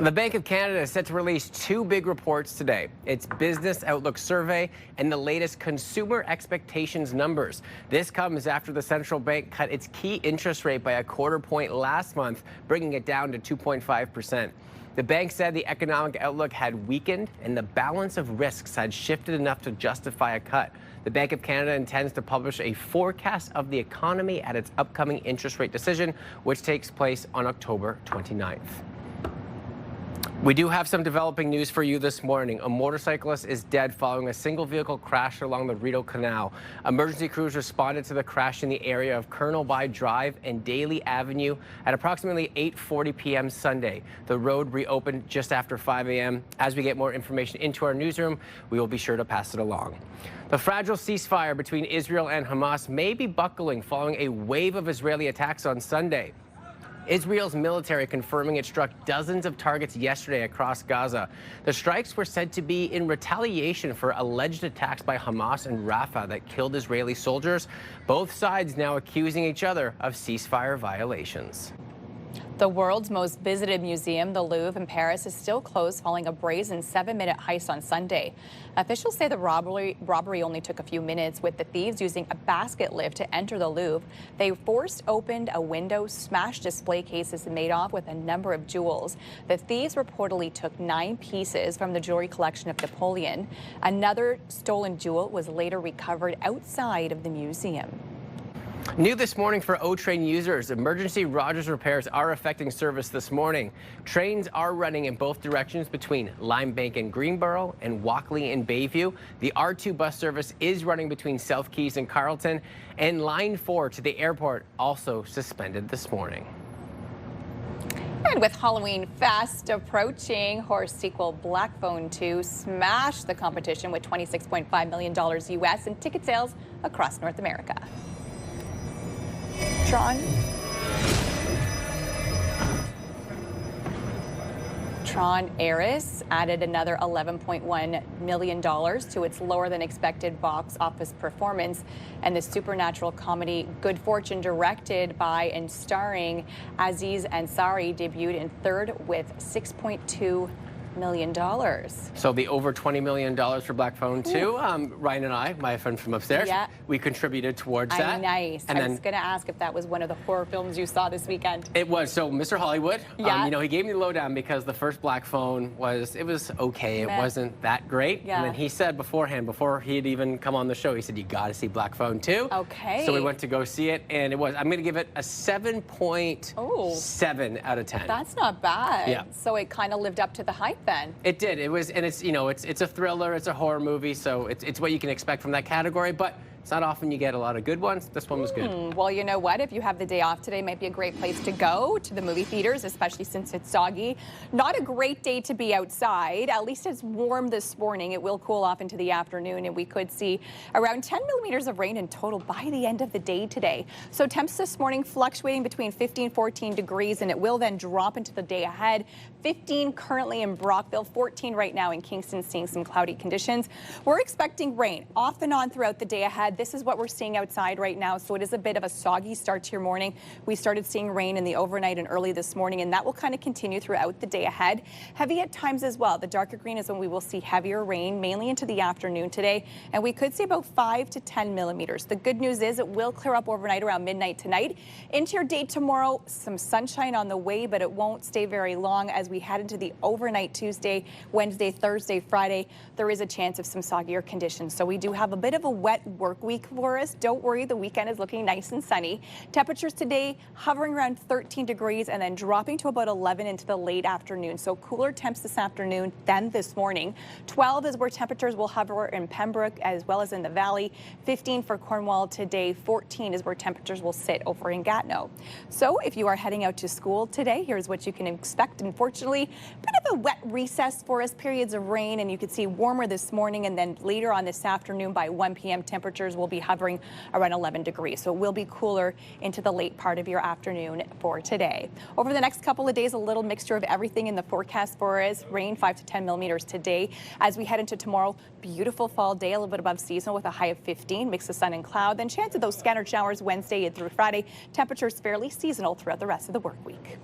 The Bank of Canada is set to release 2 big reports today. Its Business Outlook Survey and the latest consumer expectations numbers. This comes after the central bank cut its key interest rate by a quarter point last month, bringing it down to 2.5%. The bank said the economic outlook had weakened and the balance of risks had shifted enough to justify a cut. The Bank of Canada intends to publish a forecast of the economy at its upcoming interest rate decision, which takes place on October 29th. We do have some developing news for you this morning. A motorcyclist is dead following a single vehicle crash along the Rideau Canal. Emergency crews responded to the crash in the area of Colonel By Drive and Daly Avenue at approximately 8:40 p.m. Sunday. The road reopened just after 5 a.m. As we get more information into our newsroom, we will be sure to pass it along. The fragile ceasefire between Israel and Hamas may be buckling following a wave of Israeli attacks on Sunday. Israel's military confirming it struck dozens of targets yesterday across Gaza. The strikes were said to be in retaliation for alleged attacks by Hamas in Rafah that killed Israeli soldiers. Both sides now accusing each other of ceasefire violations. The world's most visited museum, the Louvre in Paris, is still closed following a brazen 7-minute heist on Sunday. Officials say the robbery only took a few minutes, with the thieves using a basket lift to enter the Louvre. They forced open a window, smashed display cases, and made off with a number of jewels. The thieves reportedly took 9 pieces from the jewelry collection of Napoleon. Another stolen jewel was later recovered outside of the museum. New this morning for O-Train users, emergency Rogers repairs are affecting service this morning. Trains are running in both directions between Limebank and Greenboro and Walkley and Bayview. The R2 bus service is running between South Keys and Carleton, and Line 4 to the airport also suspended this morning. And with Halloween fast approaching, horror sequel Black Phone 2 smashed the competition with $26.5 million US in ticket sales across North America. Tron Heiress added another $11.1 million to its lower than expected box office performance. And the supernatural comedy Good Fortune, directed by and starring Aziz Ansari, debuted in third with $6.2 million. So the over $20 million for Black Phone 2, Ryan and I, my friend from upstairs, we contributed towards that. Nice. And I was going to ask if that was one of the horror films you saw this weekend. It was. So Mr. Hollywood, you know, he gave me the lowdown because the first Black Phone was okay. It wasn't that great. And then he said beforehand, before he had even come on the show, he said, you got to see Black Phone 2. Okay. So we went to go see it, and it was, I'm going to give it a 7.7 out of 10. That's not bad. Yeah. So it kind of lived up to the hype then. It did. It was, and it's, you know, it's a thriller, it's a horror movie, so it's what you can expect from that category, but it's not often you get a lot of good ones. This one was good. Well, you know what? If you have the day off today, it might be a great place to go to the movie theaters, especially since it's soggy. Not a great day to be outside. At least it's warm this morning. It will cool off into the afternoon, and we could see around 10 millimeters of rain in total by the end of the day today. So temps this morning fluctuating between 15 14 degrees, and it will then drop into the day ahead. 15 currently in Brockville, 14 right now in Kingston, seeing some cloudy conditions. We're expecting rain off and on throughout the day ahead. this is what we're seeing outside right now. So it is a bit of a soggy start to your morning. We started seeing rain in the overnight and early this morning, and that will kind of continue throughout the day ahead. Heavy at times as well. The darker green is when we will see heavier rain, mainly into the afternoon today, and we could see about 5 to 10 millimeters. The good news is it will clear up overnight around midnight tonight. Into your day tomorrow, some sunshine on the way, but it won't stay very long as we head into the overnight Tuesday, Wednesday, Thursday, Friday. There is a chance of some soggier conditions. So we do have a bit of a wet work week for us. Don't worry, the weekend is looking nice and sunny. Temperatures today hovering around 13 degrees and then dropping to about 11 into the late afternoon. So cooler temps this afternoon than this morning. 12 is where temperatures will hover in Pembroke as well as in the valley. 15 for Cornwall today. 14 is where temperatures will sit over in Gatineau. So if you are heading out to school today, here's what you can expect. Unfortunately, a bit of a wet recess for us, periods of rain, and you can see warmer this morning, and then later on this afternoon by 1 p.m. temperatures will be hovering around 11 degrees. So it will be cooler into the late part of your afternoon for today. Over the next couple of days, a little mixture of everything in the forecast for us. Rain 5 to 10 millimeters today. As we head into tomorrow, beautiful fall day, a little bit above seasonal with a high of 15, mix of sun and cloud. Then chance of those scattered showers Wednesday and through Friday. Temperatures fairly seasonal throughout the rest of the work week.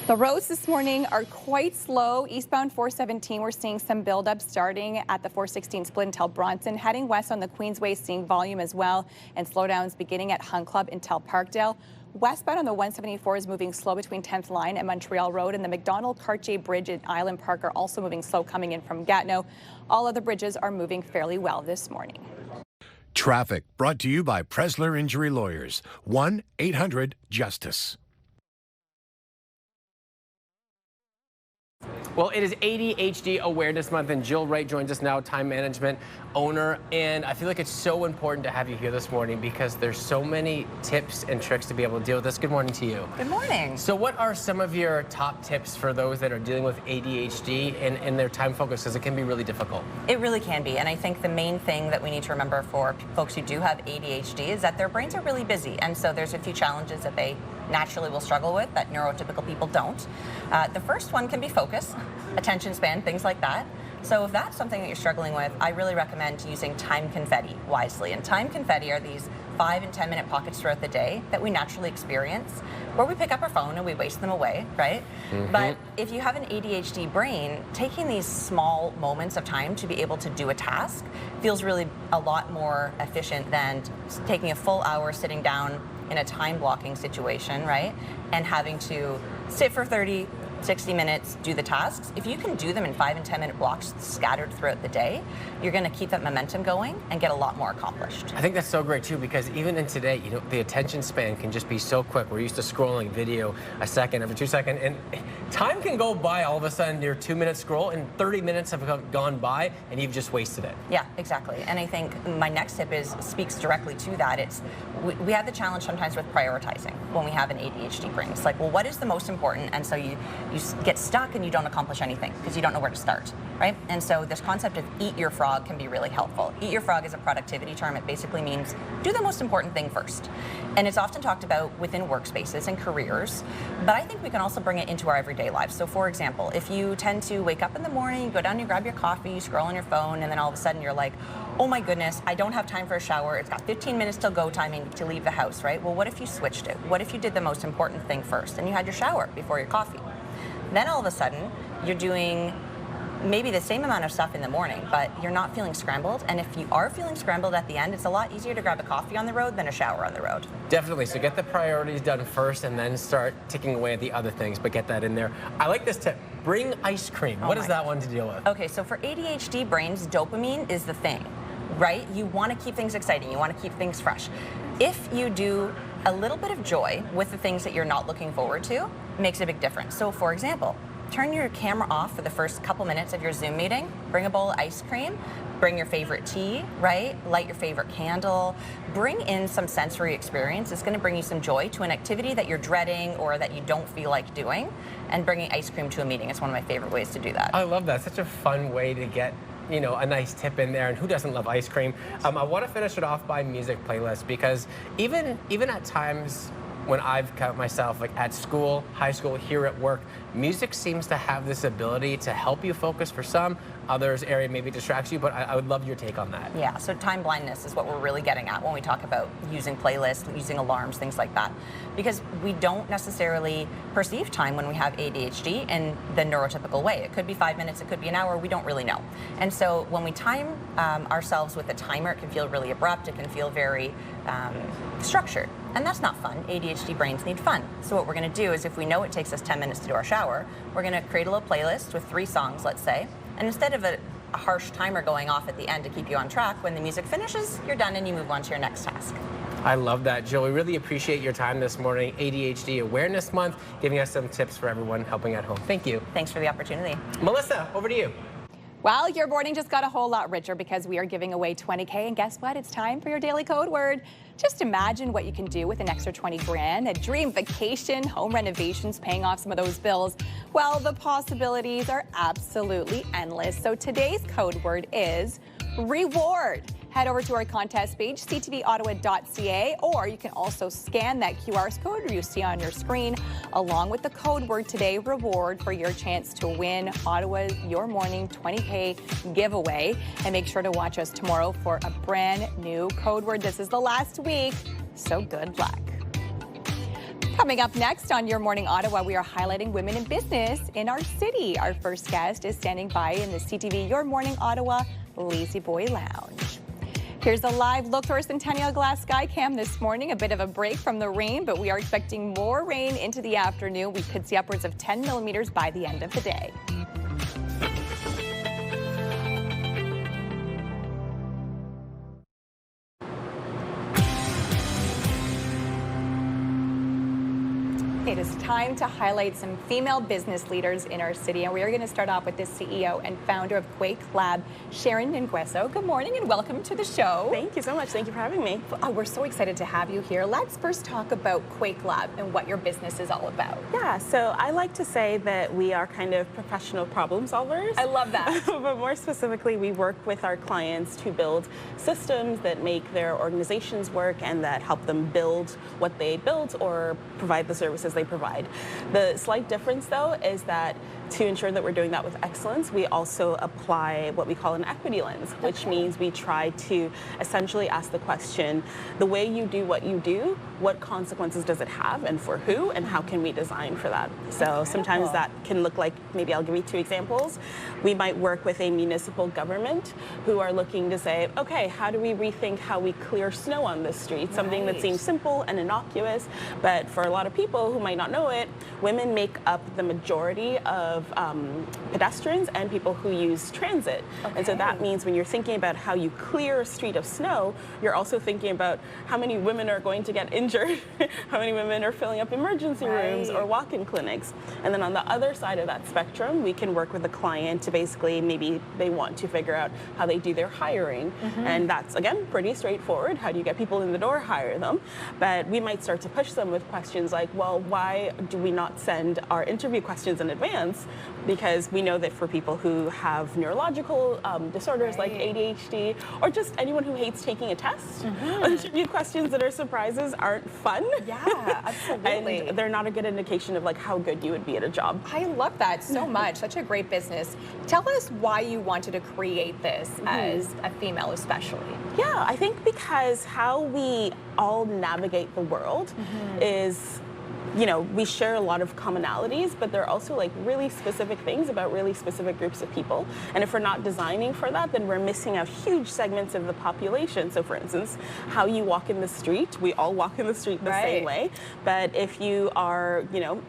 The roads this morning are quite slow. Eastbound 417, we're seeing some buildup starting at the 416 split until Bronson. Heading west on the Queensway, seeing volume as well, and slowdowns beginning at Hunt Club until Parkdale. Westbound on the 174 is moving slow between 10th Line and Montreal Road, and the McDonald-Cartier Bridge at Island Park are also moving slow coming in from Gatineau. All other bridges are moving fairly well this morning. Traffic brought to you by Presler Injury Lawyers. 1-800-JUSTICE. Well, it is ADHD Awareness Month, and Jill Wright joins us now, time management owner. And I feel like it's so important to have you here this morning because there's so many tips and tricks to be able to deal with this. Good morning to you. Good morning. So what are some of your top tips for those that are dealing with ADHD and their time focus? Because it can be really difficult. It really can be. And I think the main thing that we need to remember for folks who do have ADHD is that their brains are really busy. And so there's a few challenges that they naturally will struggle with that neurotypical people don't. The first one can be focus, attention span, things like that. So if that's something that you're struggling with, I really recommend using time confetti wisely. And time confetti are these 5 and 10 minute pockets throughout the day that we naturally experience, where we pick up our phone and we waste them away, right? Mm-hmm. But if you have an ADHD brain, taking these small moments of time to be able to do a task feels really a lot more efficient than taking a full hour sitting down in a time blocking situation, right? And having to sit for 30, 60 minutes, do the tasks. If you can do them in 5 and 10 minute blocks scattered throughout the day, you're going to keep that momentum going and get a lot more accomplished. I think that's so great too, because even in today, you know, the attention span can just be so quick. We're used to scrolling video a second, every 2 seconds, and time can go by all of a sudden. Your 2 minute scroll and 30 minutes have gone by and you've just wasted it. Yeah, exactly. And I think my next tip speaks directly to that. It's we have the challenge sometimes with prioritizing when we have an ADHD brain. It's like, well, what is the most important? And so you get stuck and you don't accomplish anything because you don't know where to start, right? And so this concept of eat your frog can be really helpful. Eat your frog is a productivity term. It basically means do the most important thing first. And it's often talked about within workspaces and careers, but I think we can also bring it into our everyday lives. So for example, if you tend to wake up in the morning, you go down, you grab your coffee, you scroll on your phone, and then all of a sudden you're like, oh my goodness, I don't have time for a shower. It's got 15 minutes till go timing to leave the house, right? Well, what if you switched it? What if you did the most important thing first and you had your shower before your coffee? Then all of a sudden, you're doing maybe the same amount of stuff in the morning, but you're not feeling scrambled. And if you are feeling scrambled at the end, it's a lot easier to grab a coffee on the road than a shower on the road. Definitely. So get the priorities done first and then start ticking away at the other things, but get that in there. I like this tip. Bring ice cream. What is that one to deal with? Okay, so for ADHD brains, dopamine is the thing, right? You want to keep things exciting. You want to keep things fresh. If you do a little bit of joy with the things that you're not looking forward to, it makes a big difference. So for example, turn your camera off for the first couple minutes of your Zoom meeting, bring a bowl of ice cream, bring your favorite tea, right? Light your favorite candle, bring in some sensory experience. It's going to bring you some joy to an activity that you're dreading or that you don't feel like doing, and bringing ice cream to a meeting is one of my favorite ways to do that. I love that. Such a fun way to get, you know, a nice tip in there, and who doesn't love ice cream? I want to finish it off by music playlist, because even at times when I've got myself like at school, high school, here at work, music seems to have this ability to help you focus for some. Others area maybe distracts you, but I would love your take on that. Yeah, so time blindness is what we're really getting at when we talk about using playlists, using alarms, things like that. Because we don't necessarily perceive time when we have ADHD in the neurotypical way. It could be 5 minutes, it could be an hour, we don't really know. And so when we time ourselves with a timer, it can feel really abrupt, it can feel very structured. And that's not fun. ADHD brains need fun. So what we're going to do is if we know it takes us 10 minutes to do our shower, we're going to create a little playlist with 3 songs, let's say. And instead of a harsh timer going off at the end to keep you on track, when the music finishes, you're done and you move on to your next task. I love that, Jill. We really appreciate your time this morning. ADHD Awareness Month, giving us some tips for everyone helping at home. Thank you. Thanks for the opportunity. Melissa, over to you. Well, your morning just got a whole lot richer because we are giving away $20K, and guess what? It's time for your daily code word. Just imagine what you can do with an extra 20 grand, a dream vacation, home renovations, paying off some of those bills. Well, the possibilities are absolutely endless. So today's code word is reward. Head over to our contest page, ctvottawa.ca, or you can also scan that QR code you see on your screen along with the code word today, reward, for your chance to win Ottawa's Your Morning 20K giveaway. And make sure to watch us tomorrow for a brand new code word. This is the last week, so good luck. Coming up next on Your Morning Ottawa, we are highlighting women in business in our city. Our first guest is standing by in the CTV Your Morning Ottawa Lazy Boy Lounge. Here's a live look to our Centennial Glass sky cam this morning. A bit of a break from the rain, but we are expecting more rain into the afternoon. We could see upwards of 10 millimeters by the end of the day. It is time to highlight some female business leaders in our city, and we are going to start off with the CEO and founder of Quake Lab, Sharon Nguesso. Good morning and welcome to the show. Thank you so much. Thank you for having me. Oh, we're so excited to have you here. Let's first talk about Quake Lab and what your business is all about. Yeah, so I like to say that we are kind of professional problem solvers. I love that. But more specifically, we work with our clients to build systems that make their organizations work and that help them build what they build or provide the services they provide. The slight difference, though, is that to ensure that we're doing that with excellence, we also apply what we call an equity lens, which means we try to essentially ask the question, the way you do what you do, what consequences does it have and for who, and how can we design for that? So sometimes that can look like, maybe I'll give you 2 examples. We might work with a municipal government who are looking to say, okay, how do we rethink how we clear snow on this street? Something that seems simple and innocuous, but for a lot of people who might not know it, women make up the majority of pedestrians and people who use transit. And so that means when you're thinking about how you clear a street of snow, you're also thinking about how many women are going to get injured, how many women are filling up emergency rooms or walk-in clinics. And then on the other side of that spectrum, we can work with a client to basically, maybe they want to figure out how they do their hiring. And that's, again, pretty straightforward. How do you get people in the door, hire them? But we might start to push them with questions like, well, why do we not send our interview questions in advance? Because we know that for people who have neurological disorders like ADHD, or just anyone who hates taking a test, interview questions that are surprises aren't fun. Yeah, absolutely. And they're not a good indication of like how good you would be at a job. I love that so much. Such a great business. Tell us why you wanted to create this as a female especially. Yeah, I think because how we all navigate the world is, you know, we share a lot of commonalities, but there are also like really specific things about really specific groups of people. And if we're not designing for that, then we're missing out huge segments of the population. So for instance, how you walk in the street, we all walk in the street the same way. But if you are, you know,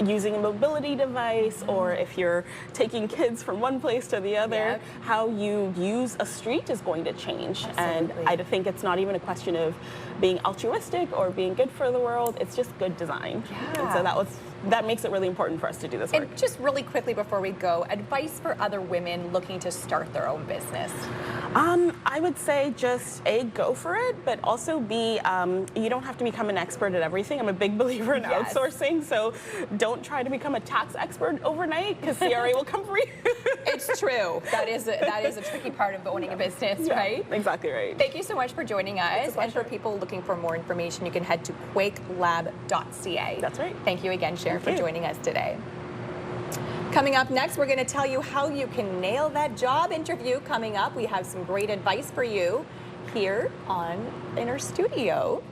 using a mobility device, or if you're taking kids from one place to the other, how you use a street is going to change. And I think it's not even a question of being altruistic or being good for the world, it's just good design. And so that makes it really important for us to do this work. And just really quickly before we go, advice for other women looking to start their own business. I would say just A, go for it, but also B, you don't have to become an expert at everything. I'm a big believer in outsourcing, so don't try to become a tax expert overnight because CRA will come for you. It's true. That is a tricky part of owning a business, right? Exactly right. Thank you so much for joining us. And for people looking for more information, you can head to quakelab.ca. That's right. Thank you again, Cher, for joining us today. Coming up next, we're going to tell you how you can nail that job interview. Coming up, we have some great advice for you here in our studio.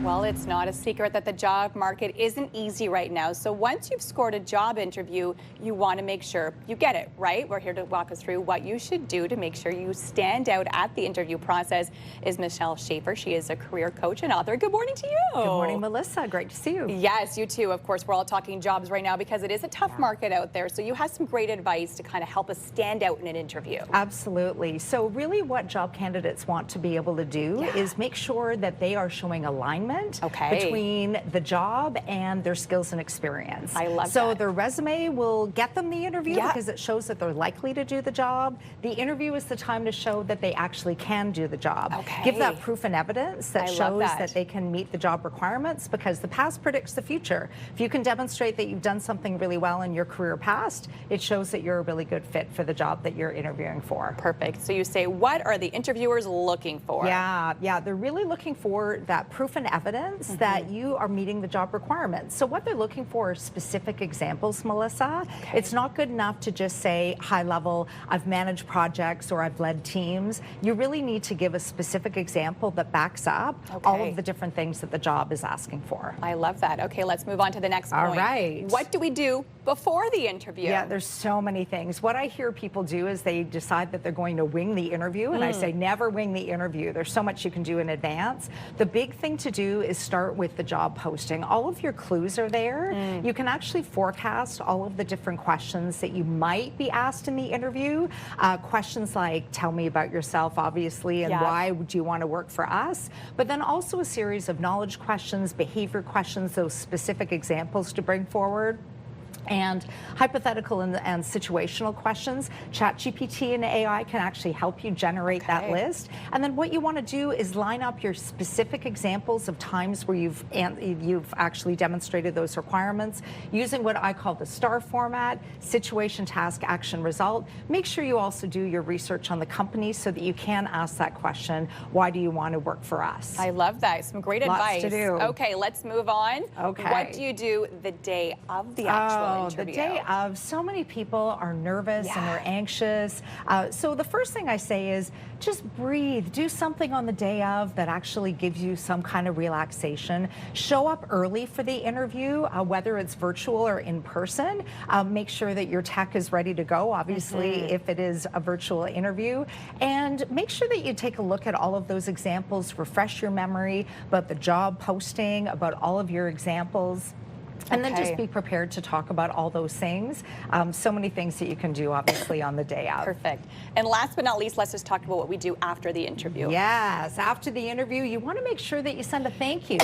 Well, it's not a secret that the job market isn't easy right now. So once you've scored a job interview, you want to make sure you get it, right? We're here to walk us through what you should do to make sure you stand out at the interview process is Michelle Schaefer. She is a career coach and author. Good morning to you. Good morning, Melissa. Great to see you. Yes, you too. Of course, we're all talking jobs right now because it is a tough market out there. So you have some great advice to kind of help us stand out in an interview. Absolutely. So really what job candidates want to be able to do is make sure that they are showing alignment between the job and their skills and experience. I love that. So their resume will get them the interview because it shows that they're likely to do the job. The interview is the time to show that they actually can do the job. Give that proof and evidence that shows that they can meet the job requirements because the past predicts the future. If you can demonstrate that you've done something really well in your career past, it shows that you're a really good fit for the job that you're interviewing for. Perfect. So you say, what are the interviewers looking for? Yeah, they're really looking for that proof and evidence that you are meeting the job requirements. So what they're looking for are specific examples, Melissa. It's not good enough to just say high level, I've managed projects or I've led teams. You really need to give a specific example that backs up all of the different things that the job is asking for. I love that. Okay, let's move on to the next point. All right. What do we do before the interview? Yeah, there's so many things. What I hear people do is they decide that they're going to wing the interview, and I say never wing the interview. There's so much you can do in advance. The big thing to do is start with the job posting. All of your clues are there. You can actually forecast all of the different questions that you might be asked in the interview. Questions like, tell me about yourself, obviously, and why would you want to work for us? But then also a series of knowledge questions, behavior questions, those specific examples to bring forward. And hypothetical and situational questions. ChatGPT and AI can actually help you generate that list. And then what you want to do is line up your specific examples of times where you've actually demonstrated those requirements using what I call the STAR format: situation, task, action, result. Make sure you also do your research on the company so that you can ask that question, why do you want to work for us? I love that. Some great advice. Lots to do. Okay, let's move on. Okay. What do you do the day of the actual interview? The day of, so many people are nervous and they're anxious. So the first thing I say is just breathe. Do something on the day of that actually gives you some kind of relaxation. Show up early for the interview, whether it's virtual or in person. Make sure that your tech is ready to go, obviously, if it is a virtual interview. And make sure that you take a look at all of those examples, refresh your memory about the job posting, about all of your examples. And then just be prepared to talk about all those things. So many things that you can do, obviously, on the day of. Perfect. And last but not least, let's just talk about what we do after the interview. Yes, after the interview, you want to make sure that you send a thank you.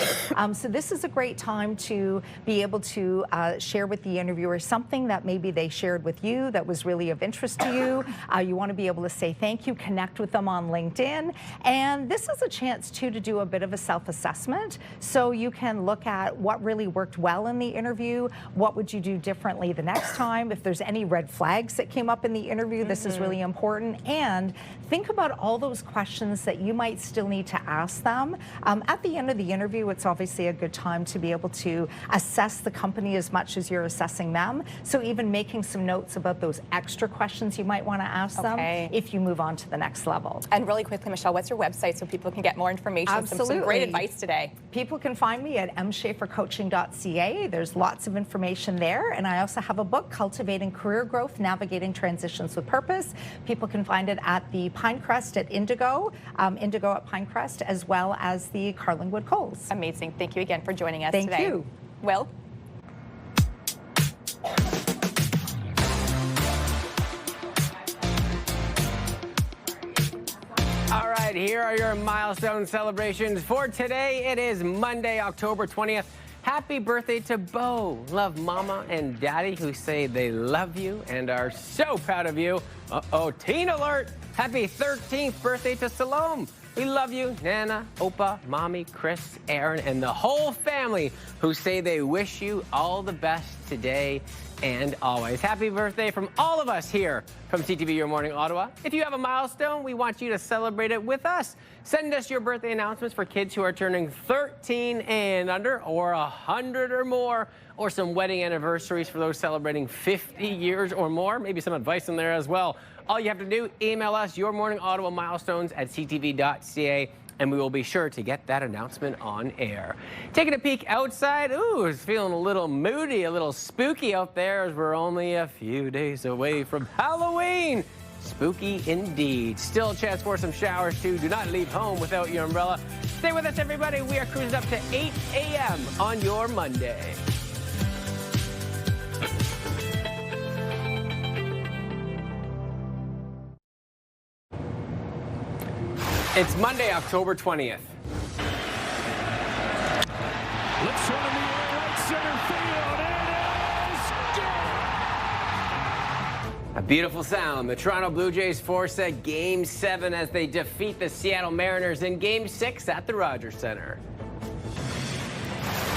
So this is a great time to be able to share with the interviewer something that maybe they shared with you that was really of interest to you. You want to be able to say thank you, connect with them on LinkedIn. And this is a chance, too, to do a bit of a self-assessment. So you can look at what really worked well in the interview, what would you do differently the next time, if there's any red flags that came up in the interview, this is really important, and think about all those questions that you might still need to ask them. At the end of the interview, it's obviously a good time to be able to assess the company as much as you're assessing them, so even making some notes about those extra questions you might want to ask them if you move on to the next level. And really quickly, Michelle, what's your website so people can get more information? Absolutely. Some great advice today. People can find me at mschaefercoaching.ca. There's lots of information there, and I also have a book, Cultivating Career Growth, Navigating Transitions with Purpose. People can find it at the Pinecrest at Indigo, Indigo at Pinecrest, as well as the Carlingwood Coles. Amazing. Thank you again for joining us today. Thank you. Will? right, here are your milestone celebrations for today. It is Monday, October 20th. Happy birthday to Bo. Love Mama and Daddy, who say they love you and are so proud of you. Uh-oh, teen alert. Happy 13th birthday to Salome. We love you, Nana, Opa, Mommy, Chris, Aaron, and the whole family, who say they wish you all the best today and always. Happy birthday from all of us here from CTV Your Morning Ottawa. If you have a milestone, we want you to celebrate it with us. Send us your birthday announcements for kids who are turning 13 and under, or 100 or more, or some wedding anniversaries for those celebrating 50 years or more. Maybe some advice in there as well. All you have to do, email us your Morning Ottawa milestones at ctv.ca, and we will be sure to get that announcement on air. Taking a peek outside, ooh, it's feeling a little moody, a little spooky out there, as we're only a few days away from Halloween. Spooky indeed. Still a chance for some showers too. Do not leave home without your umbrella. Stay with us, everybody. We are cruising up to 8 a.m. on your Monday. It's Monday, October 20th. Looks one in the air, right center field. It is gone. A beautiful sound. The Toronto Blue Jays force a Game 7 as they defeat the Seattle Mariners in Game 6 at the Rogers Centre.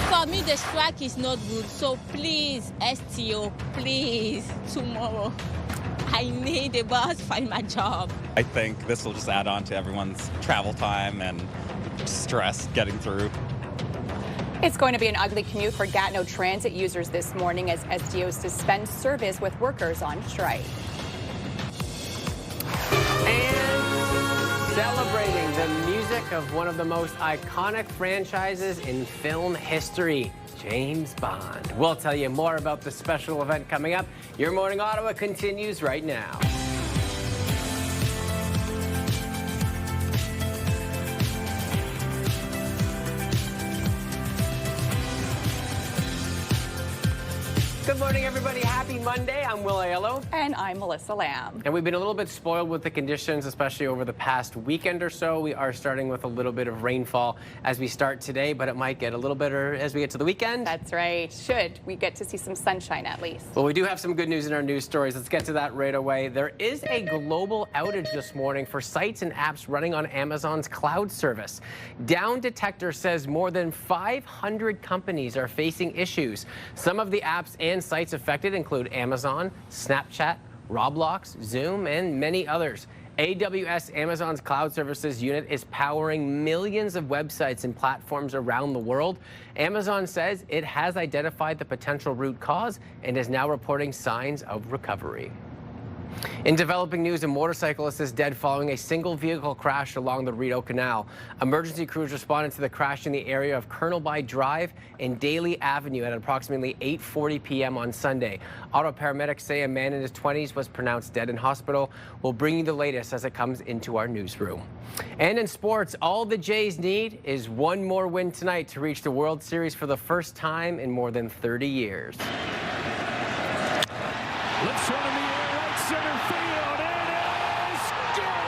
For me, the strike is not good. So please, STO, please, tomorrow. I need a bus to find my job. I think this will just add on to everyone's travel time and stress getting through. It's going to be an ugly commute for Gatineau transit users this morning as STO suspends service with workers on strike. And celebrating the music of one of the most iconic franchises in film history, James Bond. We'll tell you more about the special event coming up. Your Morning Ottawa continues right now. Good morning, everybody. Happy Monday. I'm Will Aiello. And I'm Melissa Lamb. And we've been a little bit spoiled with the conditions, especially over the past weekend or so. We are starting with a little bit of rainfall as we start today, but it might get a little better as we get to the weekend. That's right. Should we get to see some sunshine at least? Well, we do have some good news in our news stories. Let's get to that right away. There is a global outage this morning for sites and apps running on Amazon's cloud service. Down Detector says more than 500 companies are facing issues. Some of the apps and sites affected include Amazon, Snapchat, Roblox, Zoom, and many others. AWS, Amazon's cloud services unit, is powering millions of websites and platforms around the world. Amazon says it has identified the potential root cause and is now reporting signs of recovery. In developing news, a motorcyclist is dead following a single vehicle crash along the Rideau Canal. Emergency crews responded to the crash in the area of Colonelby Drive and Daly Avenue at approximately 8:40 p.m. on Sunday. Auto paramedics say a man in his 20s was pronounced dead in hospital. We'll bring you the latest as it comes into our newsroom. And in sports, all the Jays need is one more win tonight to reach the World Series for the first time in more than 30 years. Looks one in the air, right center field. It is gone.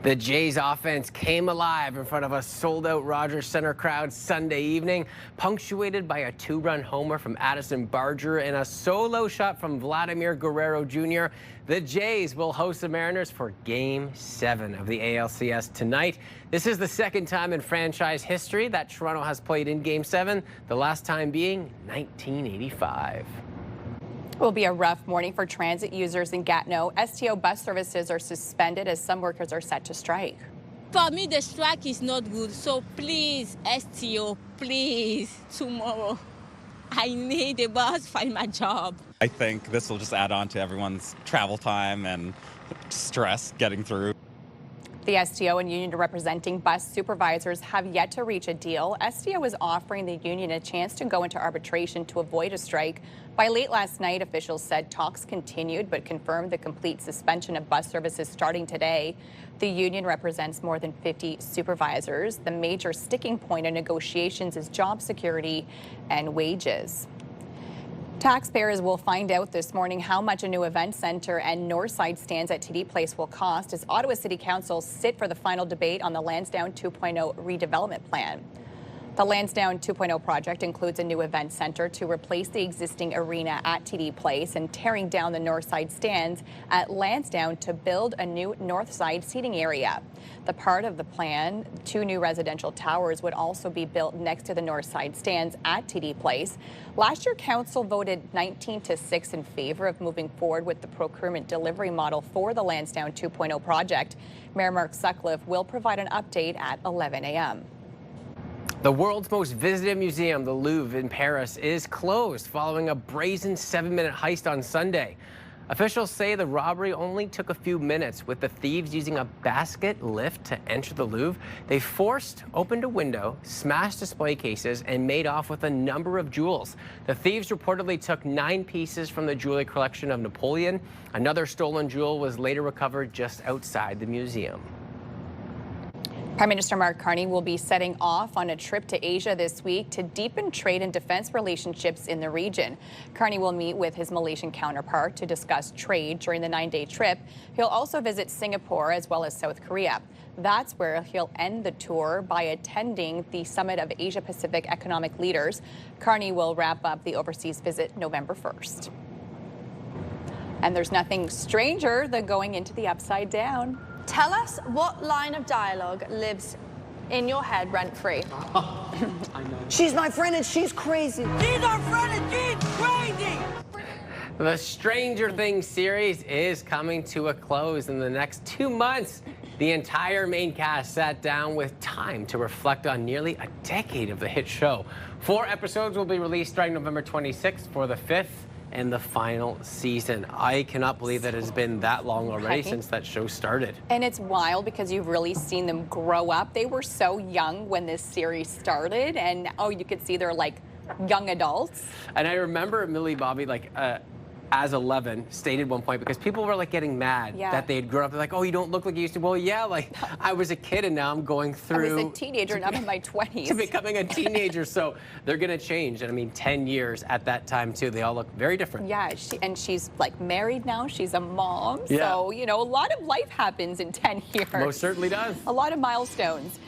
The Jays offense came alive in front of a sold-out Rogers Centre crowd Sunday evening, punctuated by a two-run homer from Addison Barger and a solo shot from Vladimir Guerrero Jr. The Jays will host the Mariners for Game 7 of the ALCS tonight. This is the second time in franchise history that Toronto has played in Game 7, the last time being 1985. It will be a rough morning for transit users in Gatineau. STO bus services are suspended as some workers are set to strike. For me, the strike is not good. So please, STO, please, tomorrow. I need a bus to find my job. I think this will just add on to everyone's travel time and stress getting through. The STO and union representing bus supervisors have yet to reach a deal. STO is offering the union a chance to go into arbitration to avoid a strike. By late last night, officials said talks continued but confirmed the complete suspension of bus services starting today. The union represents more than 50 supervisors. The major sticking point in negotiations is job security and wages. Taxpayers will find out this morning how much a new event centre and Northside stands at TD Place will cost as Ottawa City Council sit for the final debate on the Lansdowne 2.0 redevelopment plan. The Lansdowne 2.0 project includes a new event centre to replace the existing arena at TD Place and tearing down the Northside stands at Lansdowne to build a new Northside seating area. The part of the plan, 2 new residential towers would also be built next to the Northside stands at TD Place. Last year, Council voted 19-6 in favour of moving forward with the procurement delivery model for the Lansdowne 2.0 project. Mayor Mark Sutcliffe will provide an update at 11 a.m. The world's most visited museum, the Louvre in Paris, is closed following a brazen 7-minute heist on Sunday. Officials say the robbery only took a few minutes, with the thieves using a basket lift to enter the Louvre. They opened a window, smashed display cases, and made off with a number of jewels. The thieves reportedly took 9 pieces from the jewelry collection of Napoleon. Another stolen jewel was later recovered just outside the museum. Prime Minister Mark Carney will be setting off on a trip to Asia this week to deepen trade and defense relationships in the region. Carney will meet with his Malaysian counterpart to discuss trade during the 9-day trip. He'll also visit Singapore as well as South Korea. That's where he'll end the tour by attending the Summit of Asia-Pacific Economic Leaders. Carney will wrap up the overseas visit November 1st. And there's nothing stranger than going into the Upside Down. Tell us what line of dialogue lives in your head rent-free. I know. She's my friend and she's crazy. She's our friend and she's crazy! The Stranger Things series is coming to a close in the next 2 months. The entire main cast sat down with time to reflect on nearly a decade of the hit show. 4 episodes will be released starting November 26th for the 5th and the final season. I cannot believe that it's been that long already since that show started. And it's wild because you've really seen them grow up. They were so young when this series started, and you could see they're like young adults. And I remember Millie Bobby as 11 stated one point, because people were like getting mad that they had grown up. They're like, oh, you don't look like you used to. Well, yeah, like I was a kid and now I'm going through. I was a teenager and I'm in my 20s. To becoming a teenager. So they're going to change. And I mean, 10 years at that time too. They all look very different. Yeah, she's like married now. She's a mom. Yeah. So, you know, a lot of life happens in 10 years. Most certainly does. A lot of milestones.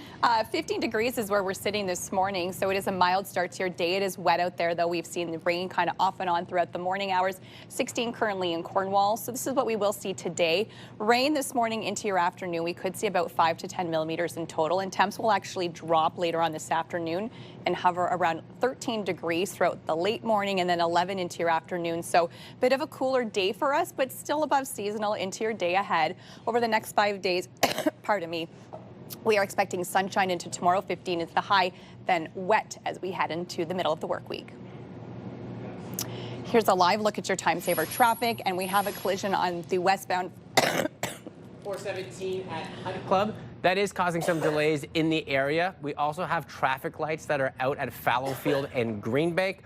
15 degrees is where we're sitting this morning, so it is a mild start to your day. It is wet out there, though. We've seen the rain kind of off and on throughout the morning hours. 16 currently in Cornwall, so this is what we will see today. Rain this morning into your afternoon. We could see about 5 to 10 millimeters in total, and temps will actually drop later on this afternoon and hover around 13 degrees throughout the late morning and then 11 into your afternoon. So a bit of a cooler day for us, but still above seasonal into your day ahead. Over the next 5 days, pardon me, we are expecting sunshine into tomorrow. 15 is the high, then wet as we head into the middle of the work week. Here's a live look at your time saver traffic, and we have a collision on the westbound 417 at Hunt Club. That is causing some delays in the area. We also have traffic lights that are out at Fallowfield and Greenbank.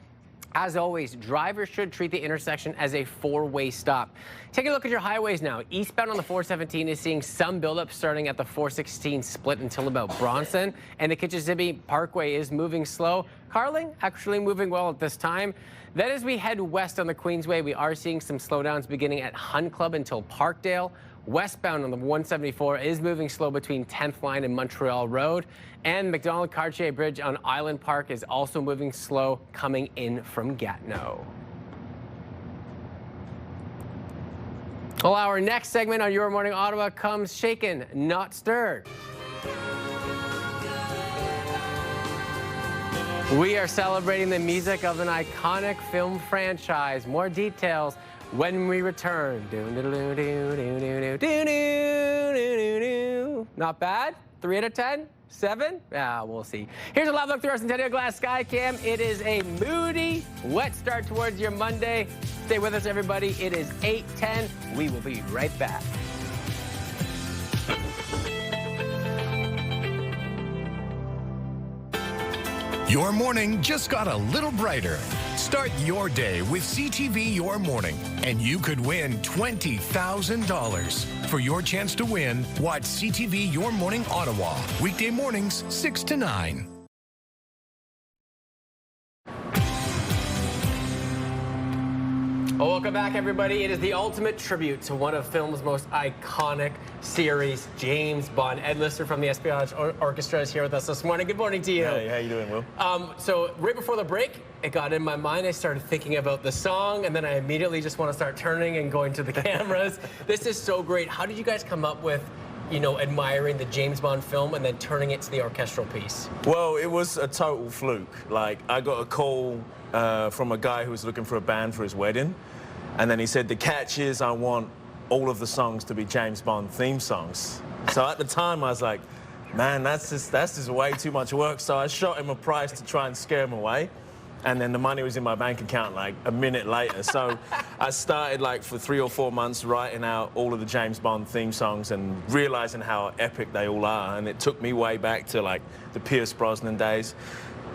As always, drivers should treat the intersection as a 4-way stop. Take a look at your highways now. Eastbound on the 417 is seeing some buildup starting at the 416 split until about Bronson. And the Kitchissippi Parkway is moving slow. Carling actually moving well at this time. Then as we head west on the Queensway, we are seeing some slowdowns beginning at Hunt Club until Parkdale. Westbound on the 174 is moving slow between 10th Line and Montreal Road. And McDonald-Cartier Bridge on Island Park is also moving slow coming in from Gatineau. Well, our next segment on Your Morning Ottawa comes shaken, not stirred. We are celebrating the music of an iconic film franchise. More details when we return. Not bad? 3 out of 10? 7? Yeah, we'll see. Here's a live look through our Centennial Glass Sky Cam. It is a moody, wet start towards your Monday. Stay with us, everybody. It is 8:10. We will be right back. Your morning just got a little brighter. Start your day with CTV Your Morning, and you could win $20,000. For your chance to win, watch CTV Your Morning Ottawa, weekday mornings 6 to 9. Well, welcome back, everybody. It is the ultimate tribute to one of film's most iconic series, James Bond. Ed Lister from the Espionage Orchestra is here with us this morning. Good morning to you. Hey, how you doing, Will? So right before the break, it got in my mind. I started thinking about the song, and then I immediately just want to start turning and going to the cameras. This is so great. How did you guys come up with, you know, admiring the James Bond film and then turning it to the orchestral piece? Well, it was a total fluke. Like, I got a call from a guy who was looking for a band for his wedding, and then he said, the catch is I want all of the songs to be James Bond theme songs. So at the time, I was like, man, that's just way too much work. So I shot him a price to try and scare him away. And then the money was in my bank account like a minute later. So I started like for 3 or 4 months writing out all of the James Bond theme songs and realizing how epic they all are. And it took me way back to like the Pierce Brosnan days.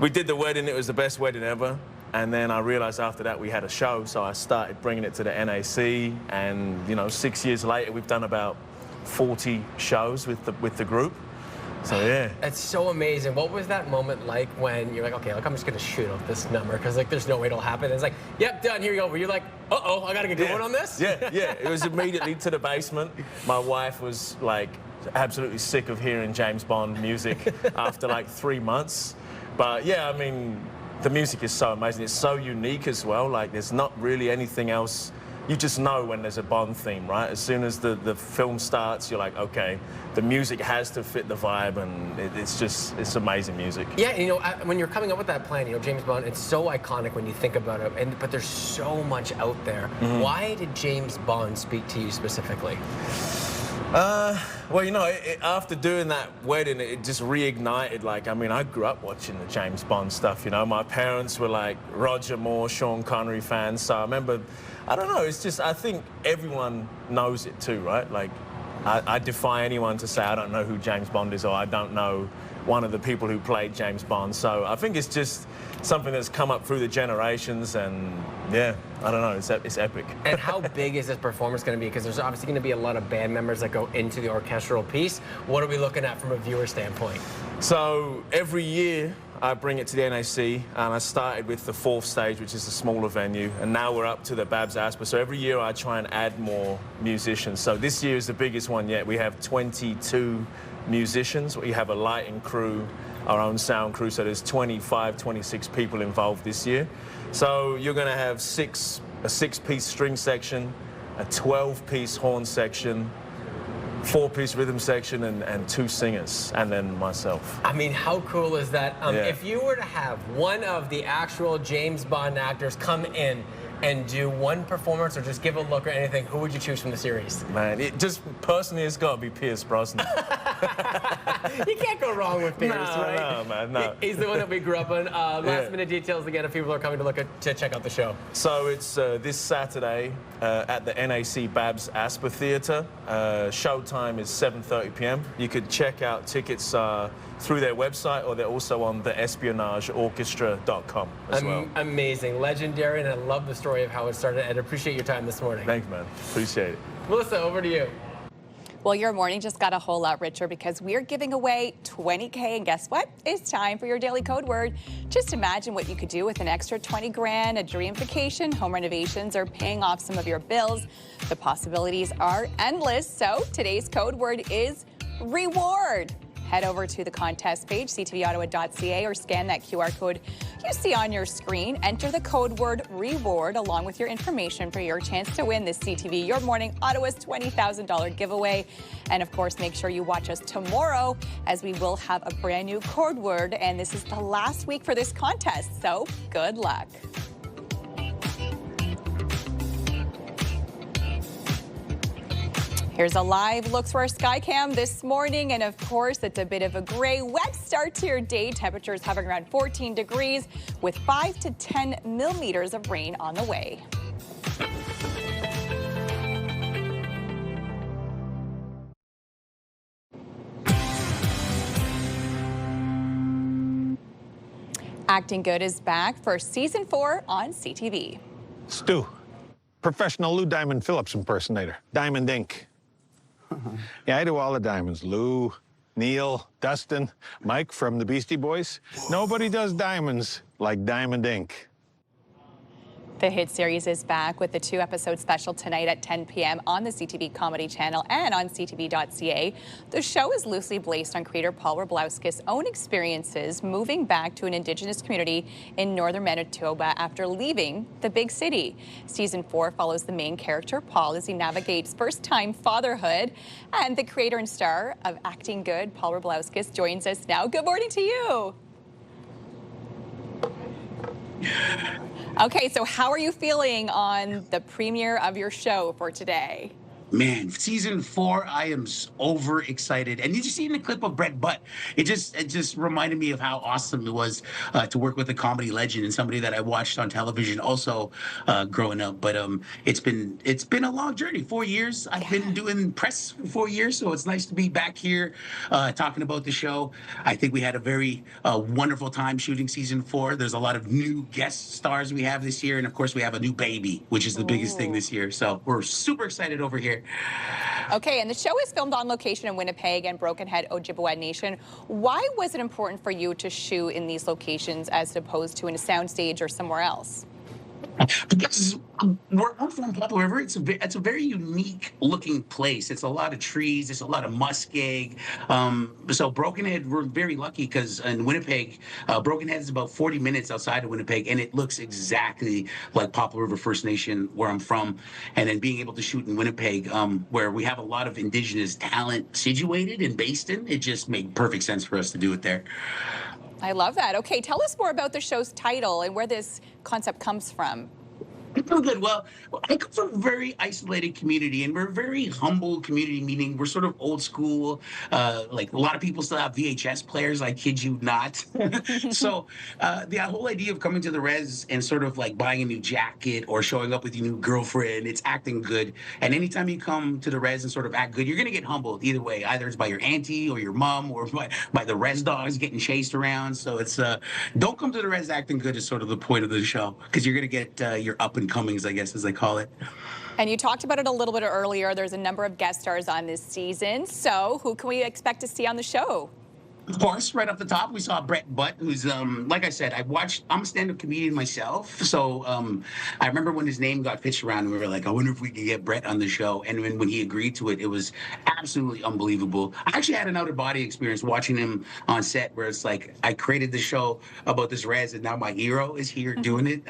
We did the wedding, it was the best wedding ever. And then I realized after that we had a show, so I started bringing it to the NAC. And you know, 6 years later, we've done about 40 shows with the group. So yeah. That's so amazing. What was that moment like when you're like, okay, like I'm just gonna shoot off this number because like there's no way it'll happen. And it's like, yep, done. Here you go. Were you like, uh-oh, I gotta get going on this? Yeah. It was immediately to the basement. My wife was like absolutely sick of hearing James Bond music after like 3 months. But yeah, I mean, the music is so amazing. It's so unique as well. Like there's not really anything else. You just know when there's a Bond theme, right? As soon as the film starts, you're like, okay, the music has to fit the vibe, and it's amazing music. Yeah, and, you know, when you're coming up with that plan, you know, James Bond, it's so iconic when you think about it, but there's so much out there. Mm-hmm. Why did James Bond speak to you specifically? Well, you know, after doing that wedding, it just reignited, like, I mean, I grew up watching the James Bond stuff, you know. My parents were, like, Roger Moore, Sean Connery fans, so I remember, I don't know, it's just, I think everyone knows it too, right? Like, I defy anyone to say I don't know who James Bond is or I don't know one of the people who played James Bond. So I think it's just something that's come up through the generations, and yeah, I don't know, it's epic. And how big is this performance going to be? Because there's obviously going to be a lot of band members that go into the orchestral piece. What are we looking at from a viewer standpoint? So every year I bring it to the NAC, and I started with the 4th stage, which is a smaller venue, and now we're up to the Babs Asper. So every year I try and add more musicians. So this year is the biggest one yet. We have 22 musicians. We have a lighting crew, our own sound crew, so there's 25, 26 people involved this year. So you're going to have a 6-piece string section, a 12-piece horn section, 4-piece rhythm section, and 2 singers, and then myself. I mean, how cool is that? Yeah. If you were to have one of the actual James Bond actors come in and do one performance or just give a look or anything, who would you choose from the series? Man, it just personally it's got to be Pierce Brosnan. You can't go wrong with Pierce, right? No, man, no. He's the one that we grew up on. Last minute details again if people are coming to check out the show. So it's this Saturday at the NAC Babs Asper Theatre. Showtime is 7:30 p.m. You could check out tickets through their website, or they're also on the espionageorchestra.com as well. Amazing, legendary, and I love the story of how it started. And I appreciate your time this morning. Thanks, man. Appreciate it. Melissa, over to you. Well, your morning just got a whole lot richer because we're giving away $20K, and guess what? It's time for your daily code word. Just imagine what you could do with an extra 20 grand, a dream vacation, home renovations, or paying off some of your bills. The possibilities are endless. So today's code word is reward. Head over to the contest page, ctvottawa.ca, or scan that QR code you see on your screen. Enter the code word REWARD along with your information for your chance to win this CTV Your Morning Ottawa's $20,000 giveaway. And of course, make sure you watch us tomorrow as we will have a brand new code word. And this is the last week for this contest, so good luck. Here's a live look through our Skycam this morning, and of course, it's a bit of a gray, wet start to your day. Temperatures hovering around 14 degrees with 5 to 10 millimeters of rain on the way. Acting Good is back for season 4 on CTV. Stu, professional Lou Diamond Phillips impersonator, Diamond Inc. Yeah, I do all the Diamonds. Lou, Neil, Dustin, Mike from the Beastie Boys. Nobody does diamonds like Diamond Inc. The hit series is back with the 2-episode special tonight at 10 p.m. on the CTV Comedy Channel and on CTV.ca. The show is loosely based on creator Paul Rabliauskas' own experiences moving back to an Indigenous community in northern Manitoba after leaving the big city. Season 4 follows the main character, Paul, as he navigates first-time fatherhood. And the creator and star of Acting Good, Paul Rabliauskas, joins us now. Good morning to you. Okay, so how are you feeling on the premiere of your show for today? Man, season 4, I am overexcited. And you just seen the clip of Brett Butt. It just reminded me of how awesome it was to work with a comedy legend and somebody that I watched on television also growing up. But it's been a long journey. 4 years. I've been doing press for 4 years, so it's nice to be back here talking about the show. I think we had a very wonderful time shooting season 4. There's a lot of new guest stars we have this year, and of course we have a new baby, which is the biggest thing this year. So we're super excited over here. Okay, and the show is filmed on location in Winnipeg and Broken Head, Ojibwa Nation. Why was it important for you to shoot in these locations as opposed to in a soundstage or somewhere else? Because I'm from Poplar River. It's a very unique looking place. It's a lot of trees. It's a lot of muskeg. So Broken Head, we're very lucky because in Winnipeg, Broken Head is about 40 minutes outside of Winnipeg, and it looks exactly like Poplar River First Nation, where I'm from. And then being able to shoot in Winnipeg, where we have a lot of Indigenous talent situated and based in, it just made perfect sense for us to do it there. I love that. Okay, tell us more about the show's title and where this concept comes from. Oh, good. Well, I come from a very isolated community, and we're a very humble community, meaning we're sort of old school. Like a lot of people still have VHS players, I kid you not. So the whole idea of coming to the res and sort of like buying a new jacket or showing up with your new girlfriend, it's acting good. And anytime you come to the res and sort of act good, you're going to get humbled either way. Either it's by your auntie or your mom or by the res dogs getting chased around. So it's don't come to the res acting good is sort of the point of the show, because you're going to get your up and comings, I guess, as they call it. And you talked about it a little bit earlier. There's a number of guest stars on this season. So who can we expect to see on the show? Of course, right off the top, we saw Brett Butt, who's, like I said, I'm a stand-up comedian myself. So I remember when his name got pitched around, and we were like, I wonder if we could get Brett on the show. And when he agreed to it, it was absolutely unbelievable. I actually had an out-of-body experience watching him on set, where it's like, I created the show about this res, and now my hero is here doing it.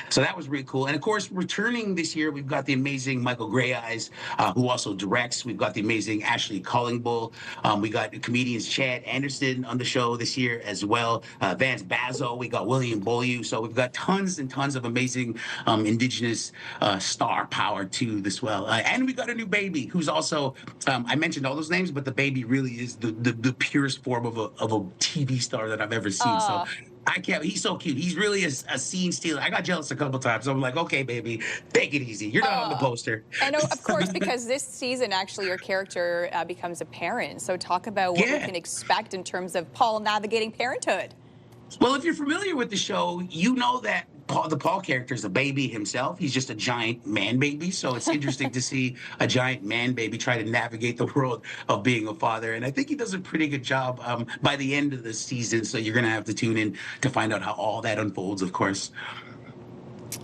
So that was really cool. And of course, returning this year, we've got the amazing Michael Greyeyes, who also directs. We've got the amazing Ashley Collingbull. We got comedians Chad Anderson on the show this year as well. Vance Bazo, we got William Beaulieu. So we've got tons and tons of amazing Indigenous star power too as well. And we got a new baby who's also, I mentioned all those names, but the baby really is the purest form of a TV star that I've ever seen. So I can't, he's so cute. He's really a scene stealer. I got jealous a couple times. I'm like, okay, baby, take it easy. You're not on the poster. And of course, because this season, actually, your character becomes a parent. So talk about what we can expect in terms of Paul navigating parenthood. Well, if you're familiar with the show, you know that the Paul character is a baby himself. He's just a giant man baby. So it's interesting to see a giant man baby try to navigate the world of being a father. And I think he does a pretty good job by the end of the season. So you're going to have to tune in to find out how all that unfolds, of course.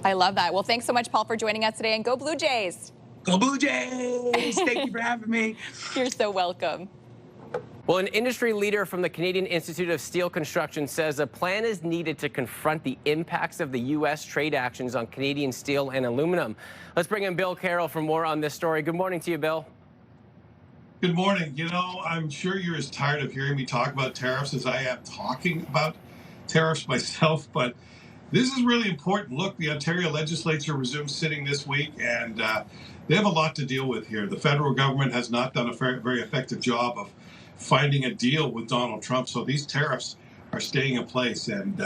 I love that. Well, thanks so much, Paul, for joining us today. And go Blue Jays. Go Blue Jays. Thank you for having me. You're so welcome. Well, an industry leader from the Canadian Institute of Steel Construction says a plan is needed to confront the impacts of the U.S. trade actions on Canadian steel and aluminum. Let's bring in Bill Carroll for more on this story. Good morning to you, Bill. Good morning. You know, I'm sure you're as tired of hearing me talk about tariffs as I am talking about tariffs myself, but this is really important. Look, the Ontario legislature resumes sitting this week, and they have a lot to deal with here. The federal government has not done a very effective job of finding a deal with Donald Trump, so these tariffs are staying in place. And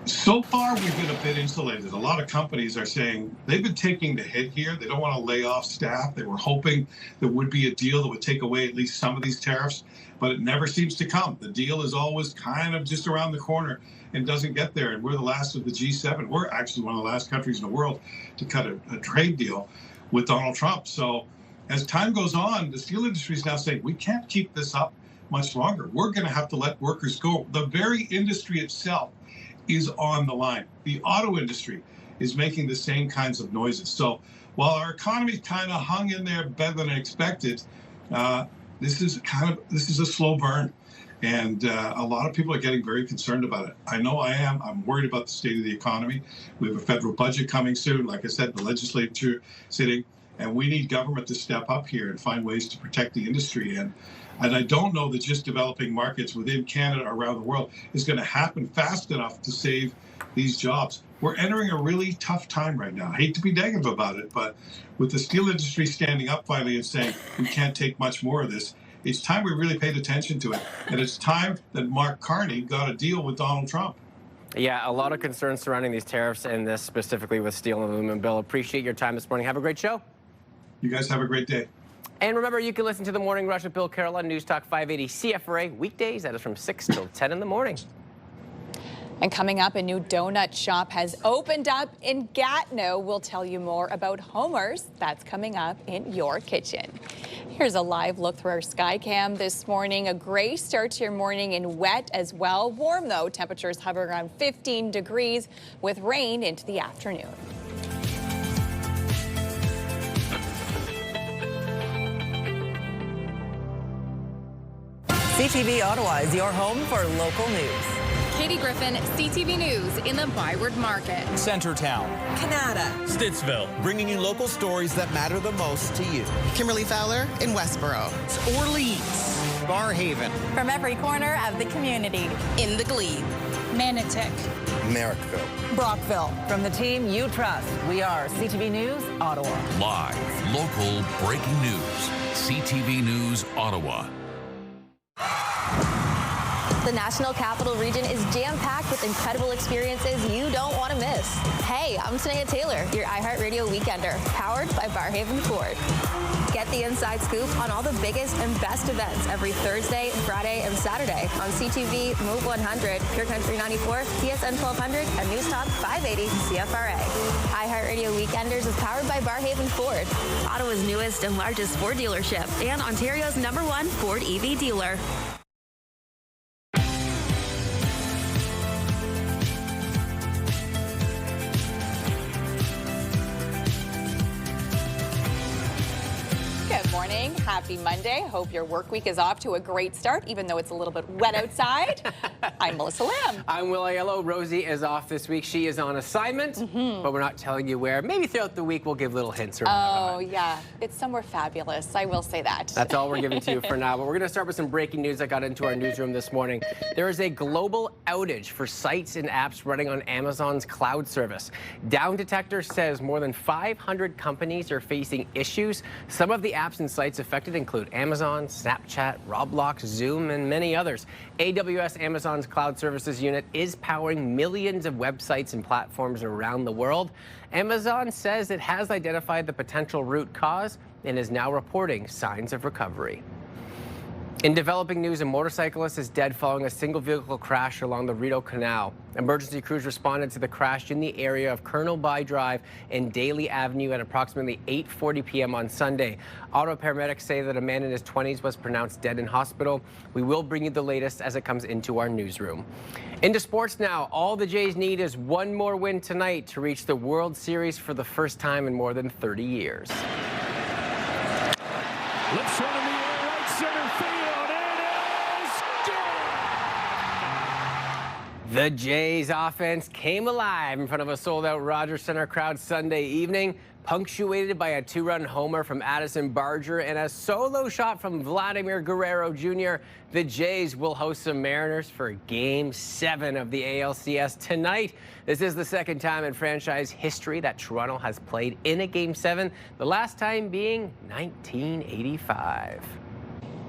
so far, we've been a bit insulated. A lot of companies are saying they've been taking the hit here. They don't want to lay off staff. They were hoping there would be a deal that would take away at least some of these tariffs, but it never seems to come. The deal is always kind of just around the corner and doesn't get there. And we're the last of the G7. We're actually one of the last countries in the world to cut a trade deal with Donald Trump. So as time goes on, the steel industry is now saying, we can't keep this up much longer. We're going to have to let workers go. The very industry itself is on the line. The auto industry is making the same kinds of noises. So while our economy kind of hung in there better than expected, this is a slow burn. And a lot of people are getting very concerned about it. I know I am. I'm worried about the state of the economy. We have a federal budget coming soon. Like I said, the legislature sitting, and we need government to step up here and find ways to protect the industry. And I don't know that just developing markets within Canada or around the world is going to happen fast enough to save these jobs. We're entering a really tough time right now. I hate to be negative about it, but with the steel industry standing up finally and saying we can't take much more of this, it's time we really paid attention to it. And it's time that Mark Carney got a deal with Donald Trump. Yeah, a lot of concerns surrounding these tariffs and this specifically with steel and aluminum. Bill, appreciate your time this morning. Have a great show. You guys have a great day. And remember, you can listen to The Morning Rush with Bill Carroll on News Talk 580 CFRA weekdays. That is from 6 till 10 in the morning. And coming up, a new donut shop has opened up in Gatineau. We'll tell you more about Homer's. That's coming up in your kitchen. Here's a live look through our sky cam this morning. A gray start to your morning and wet as well. Warm, though. Temperatures hover around 15 degrees with rain into the afternoon. CTV Ottawa is your home for local news. Katie Griffin, CTV News in the Byward Market. Centertown. Canada. Stittsville. Bringing you local stories that matter the most to you. Kimberly Fowler in Westboro. Orleans. Barhaven. From every corner of the community. In the Glebe. Manotick. Merrickville. Brockville. From the team you trust, we are CTV News Ottawa. Live, local, breaking news. CTV News Ottawa. The National Capital Region is jam-packed with incredible experiences you don't want to miss. Hey, I'm Tanea Taylor, your iHeartRadio Weekender, powered by Barhaven Ford. Get the inside scoop on all the biggest and best events every Thursday, Friday, and Saturday on CTV, Move 100, Pure Country 94, TSN 1200, and News Talk 580 CFRA. iHeartRadio Weekenders is powered by Barhaven Ford, Ottawa's newest and largest Ford dealership, and Ontario's #1 Ford EV dealer. Good morning. Happy Monday. Hope your work week is off to a great start, even though it's a little bit wet outside. I'm Melissa Lamb. I'm Will Aiello. Rosie is off this week. She is on assignment, but we're not telling you where. Maybe throughout the week we'll give little hints. Oh, yeah. It's somewhere fabulous. I will say that. That's all we're giving to you for now. But we're going to start with some breaking news that got into our newsroom this morning. There is a global outage for sites and apps running on Amazon's cloud service. Down Detector says more than 500 companies are facing issues. Some of the apps and sites affected include Amazon, Snapchat, Roblox, Zoom, and many others. AWS, Amazon's cloud services unit, is powering millions of websites and platforms around the world. Amazon says it has identified the potential root cause and is now reporting signs of recovery. In developing news, a motorcyclist is dead following a single vehicle crash along the Rideau Canal. Emergency crews responded to the crash in the area of Colonel By Drive and Daly Avenue at approximately 8:40 p.m. on Sunday. Ottawa paramedics say that a man in his 20s was pronounced dead in hospital. We will bring you the latest as it comes into our newsroom. Into sports now. All the Jays need is one more win tonight to reach the World Series for the first time in more than 30 years. Let's run in the air, right center field. The Jays offense came alive in front of a sold-out Rogers Centre crowd Sunday evening, punctuated by a two-run homer from Addison Barger and a solo shot from Vladimir Guerrero Jr. The Jays will host the Mariners for Game 7 of the ALCS tonight. This is the second time in franchise history that Toronto has played in a Game 7, the last time being 1985.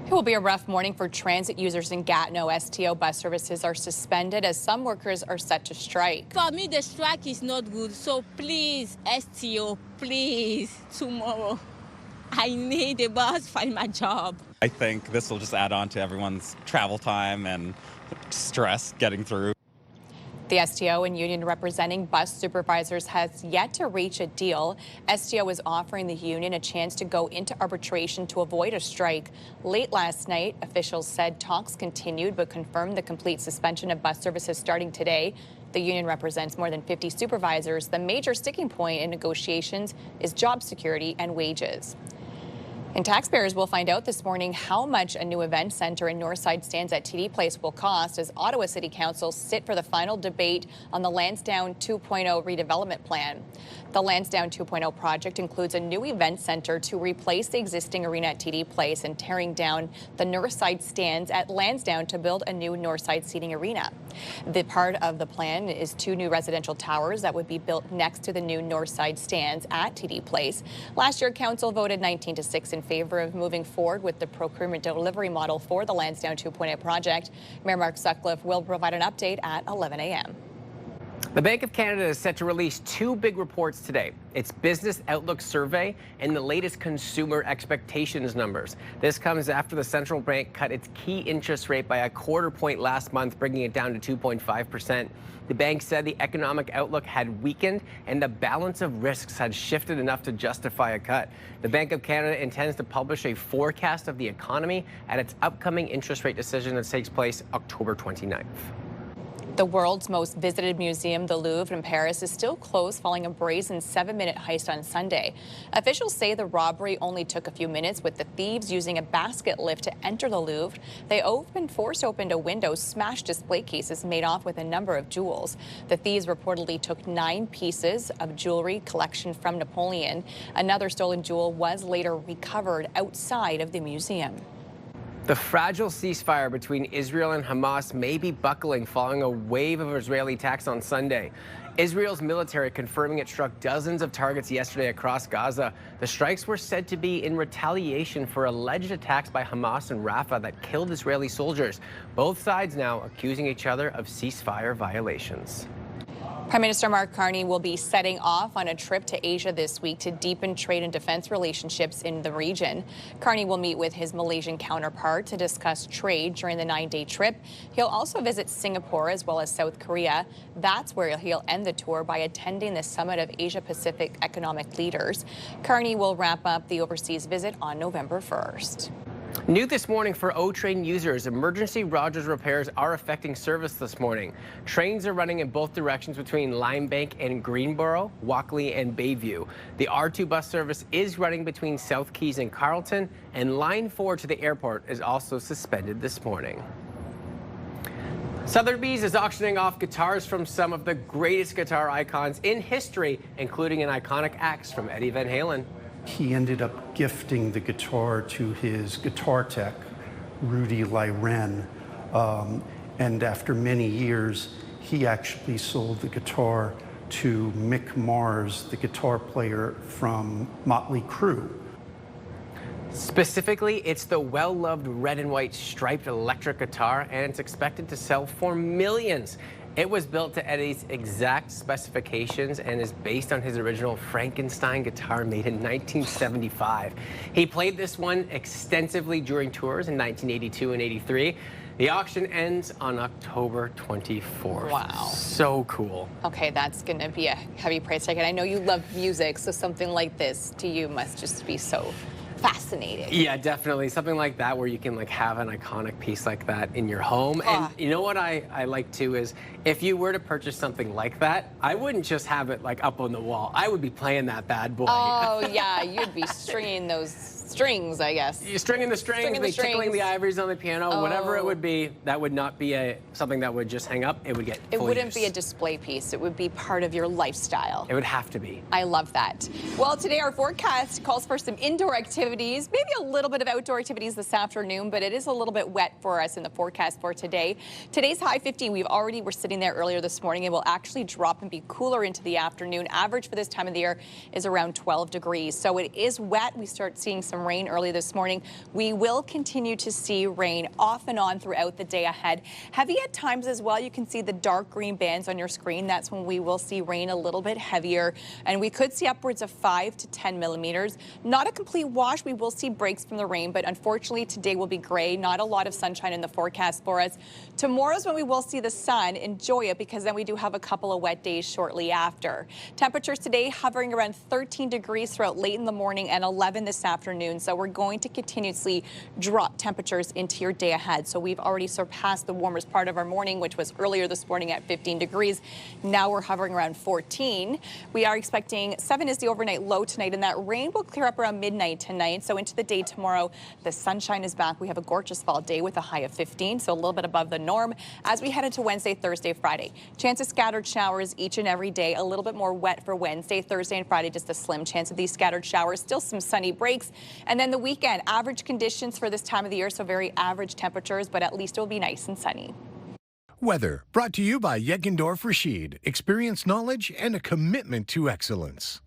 It will be a rough morning for transit users in Gatineau. STO bus services are suspended as some workers are set to strike. For me, the strike is not good. So please, STO, please, tomorrow, I need a bus to find my job. I think this will just add on to everyone's travel time and stress getting through. The STO and union representing bus supervisors has yet to reach a deal. STO is offering the union a chance to go into arbitration to avoid a strike. Late last night, officials said talks continued but confirmed the complete suspension of bus services starting today. The union represents more than 50 supervisors. The major sticking point in negotiations is job security and wages. And taxpayers will find out this morning how much a new event centre in Northside Stands at TD Place will cost as Ottawa City Council sit for the final debate on the Lansdowne 2.0 redevelopment plan. The Lansdowne 2.0 project includes a new event centre to replace the existing arena at TD Place and tearing down the Northside Stands at Lansdowne to build a new Northside seating arena. The part of the plan is 2 new residential towers that would be built next to the new Northside Stands at TD Place. Last year, Council voted 19-6 in favor of moving forward with the procurement delivery model for the Lansdowne 2.0 project. Mayor Mark Sutcliffe will provide an update at 11 a.m. The Bank of Canada is set to release 2 big reports today. Its Business Outlook Survey and the latest consumer expectations numbers. This comes after the central bank cut its key interest rate by a quarter point last month, bringing it down to 2.5%. The bank said the economic outlook had weakened and the balance of risks had shifted enough to justify a cut. The Bank of Canada intends to publish a forecast of the economy at its upcoming interest rate decision that takes place October 29th. The world's most visited museum, the Louvre in Paris, is still closed following a brazen 7-minute heist on Sunday. Officials say the robbery only took a few minutes, with the thieves using a basket lift to enter the Louvre. They forced open a window, smashed display cases, made off with a number of jewels. The thieves reportedly took 9 pieces of jewelry collection from Napoleon. Another stolen jewel was later recovered outside of the museum. The fragile ceasefire between Israel and Hamas may be buckling following a wave of Israeli attacks on Sunday. Israel's military confirming it struck dozens of targets yesterday across Gaza. The strikes were said to be in retaliation for alleged attacks by Hamas in Rafah that killed Israeli soldiers. Both sides now accusing each other of ceasefire violations. Prime Minister Mark Carney will be setting off on a trip to Asia this week to deepen trade and defense relationships in the region. Carney will meet with his Malaysian counterpart to discuss trade during the 9-day trip. He'll also visit Singapore as well as South Korea. That's where he'll end the tour by attending the Summit of Asia-Pacific Economic Leaders. Carney will wrap up the overseas visit on November 1st. New this morning for O-Train users, emergency Rogers repairs are affecting service this morning. Trains are running in both directions between Limebank and Greenboro, Walkley and Bayview. The R2 bus service is running between South Keys and Carleton, and Line 4 to the airport is also suspended this morning. Sotheby's is auctioning off guitars from some of the greatest guitar icons in history, including an iconic axe from Eddie Van Halen. He ended up gifting the guitar to his guitar tech, Rudy Lyren, and after many years, he actually sold the guitar to Mick Mars, the guitar player from Motley Crue. Specifically, it's the well-loved red and white striped electric guitar, and it's expected to sell for millions. It was built to Eddie's exact specifications and is based on his original Frankenstein guitar made in 1975. He played this one extensively during tours in 1982 and 83. The auction ends on October 24th. Wow. So cool. Okay, that's going to be a heavy price tag. And I know you love music, so something like this to you must just be so fascinating. Yeah, definitely. Something like that where you can like have an iconic piece like that in your home. And you know what I like too is if you were to purchase something like that, I wouldn't just have it like up on the wall. I would be playing that bad boy. Oh yeah, you'd be stringing those strings, I guess. You're stringing the strings, tickling the ivories on the piano, whatever it would be. That would not be something that would just hang up. It would get It full wouldn't use. be a display piece. It would be part of your lifestyle. It would have to be. I love that. Well, today our forecast calls for some indoor activities, maybe a little bit of outdoor activities this afternoon, but it is a little bit wet for us in the forecast for today. Today's high 50, we're sitting there earlier this morning. It will actually drop and be cooler into the afternoon. Average for this time of the year is around 12 degrees. So it is wet. We start seeing some rain early this morning. We will continue to see rain off and on throughout the day ahead. Heavy at times as well. You can see the dark green bands on your screen. That's when we will see rain a little bit heavier, and we could see upwards of 5 to 10 millimeters. Not a complete wash. We will see breaks from the rain, but unfortunately today will be gray. Not a lot of sunshine in the forecast for us. Tomorrow's when we will see the sun. Enjoy it, because then we do have a couple of wet days shortly after. Temperatures today hovering around 13 degrees throughout late in the morning and 11 this afternoon. afternoon. So we're going to continuously drop temperatures into your day ahead. So we've already surpassed the warmest part of our morning, which was earlier this morning at 15 degrees. Now we're hovering around 14. We are expecting 7 is the overnight low tonight, and that rain will clear up around midnight tonight. So into the day tomorrow, the sunshine is back. We have a gorgeous fall day with a high of 15, so a little bit above the norm. As we head into Wednesday, Thursday, Friday, chance of scattered showers each and every day. A little bit more wet for Wednesday, Thursday, and Friday. Just a slim chance of these scattered showers. Still some sunny breaks. And then the weekend, average conditions for this time of the year, so very average temperatures, but at least it will be nice and sunny. Weather brought to you by Yegendorf Rashid. Experience, knowledge, and a commitment to excellence.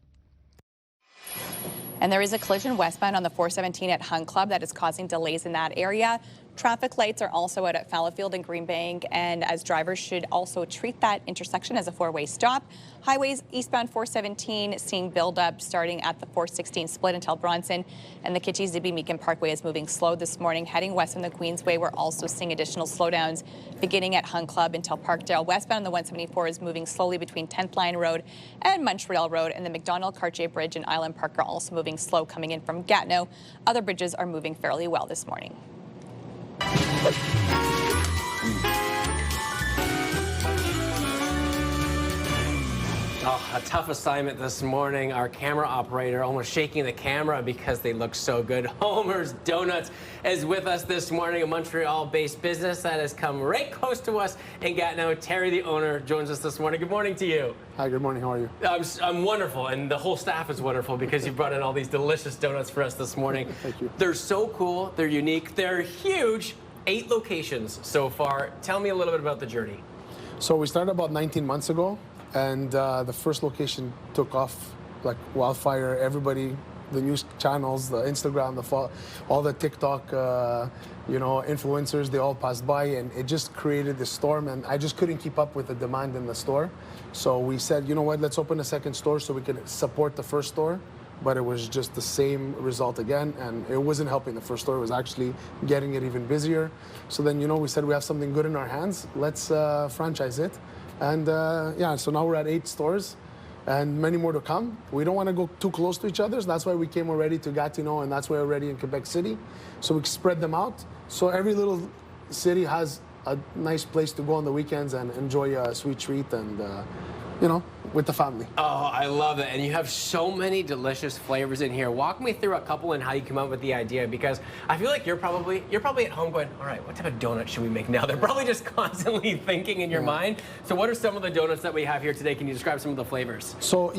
And there is a collision westbound on the 417 at Hun Club that is causing delays in that area. Traffic lights are also out at Fallowfield and Greenbank, and as drivers should also treat that intersection as a four-way stop. Highways eastbound 417 seeing buildup starting at the 416 split until Bronson, and the Kitchie-Zibi-Meakin Parkway is moving slow this morning. Heading west on the Queensway, we're also seeing additional slowdowns beginning at Hun Club until Parkdale. Westbound on the 174 is moving slowly between 10th Line Road and Montreal Road, and the McDonald-Cartier Bridge and Island Park are also moving slow coming in from Gatineau. Other bridges are moving fairly well this morning. Oh, a tough assignment this morning. Our camera operator almost shaking the camera because they look so good. Homer's Donuts is with us this morning, a Montreal-based business that has come right close to us in Gatineau. Terry, the owner, joins us this morning. Good morning to you. Hi, good morning. How are you? I'm wonderful, and the whole staff is wonderful because you've brought in all these delicious donuts for us this morning. Thank you. They're so cool. They're unique. They're huge. 8 locations so far. Tell me a little bit about the journey. So we started about 19 months ago, and the first location took off like wildfire. Everybody, the news channels, the Instagram, all the TikTok, influencers, they all passed by, and it just created this storm, and I just couldn't keep up with the demand in the store. So we said, you know what, let's open a second store so we can support the first store. But it was just the same result again, and it wasn't helping the first store. It was actually getting it even busier. So then, we said we have something good in our hands. Let's franchise it. And so now we're at 8 stores and many more to come. We don't want to go too close to each other. So that's why we came already to Gatineau, and that's why we're already in Quebec City. So we spread them out. So every little city has a nice place to go on the weekends and enjoy a sweet treat and, with the family. Oh, I love it. And you have so many delicious flavors in here. Walk me through a couple and how you come up with the idea, because I feel like you're probably at home going, all right, what type of donut should we make now? They're probably just constantly thinking in your mind. So what are some of the donuts that we have here today? Can you describe some of the flavors? So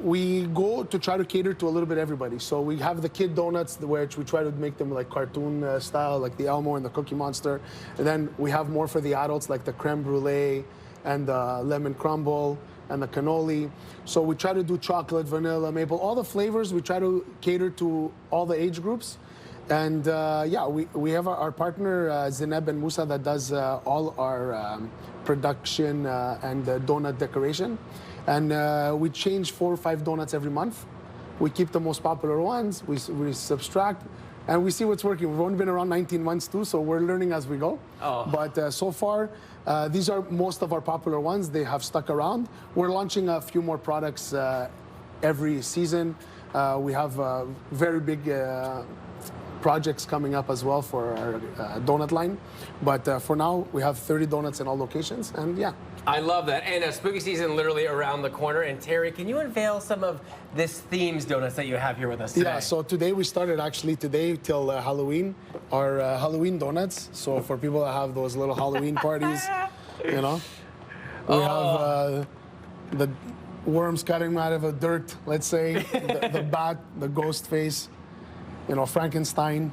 we go to try to cater to a little bit everybody. So we have the kid donuts, which we try to make them like cartoon style, like the Elmo and the Cookie Monster. And then we have more for the adults, like the creme brulee and the lemon crumble and the cannoli. So we try to do chocolate, vanilla, maple, all the flavors. We try to cater to all the age groups. And we have our partner, Zineb and Musa, that does all our production and donut decoration. And we change 4 or 5 donuts every month. We keep the most popular ones, we subtract, and we see what's working. We've only been around 19 months too, so we're learning as we go. Oh. But so far, these are most of our popular ones. They have stuck around. We're launching a few more products every season. We have very big projects coming up as well for our donut line. But for now, we have 30 donuts in all locations, and yeah. I love that. And spooky season literally around the corner. And Terry, can you unveil some of this themes donuts that you have here with us today? Yeah, so today we started actually till Halloween, our Halloween donuts. So for people that have those little Halloween parties, we have the worms cutting out of the dirt, let's say, the bat, the ghost face, Frankenstein,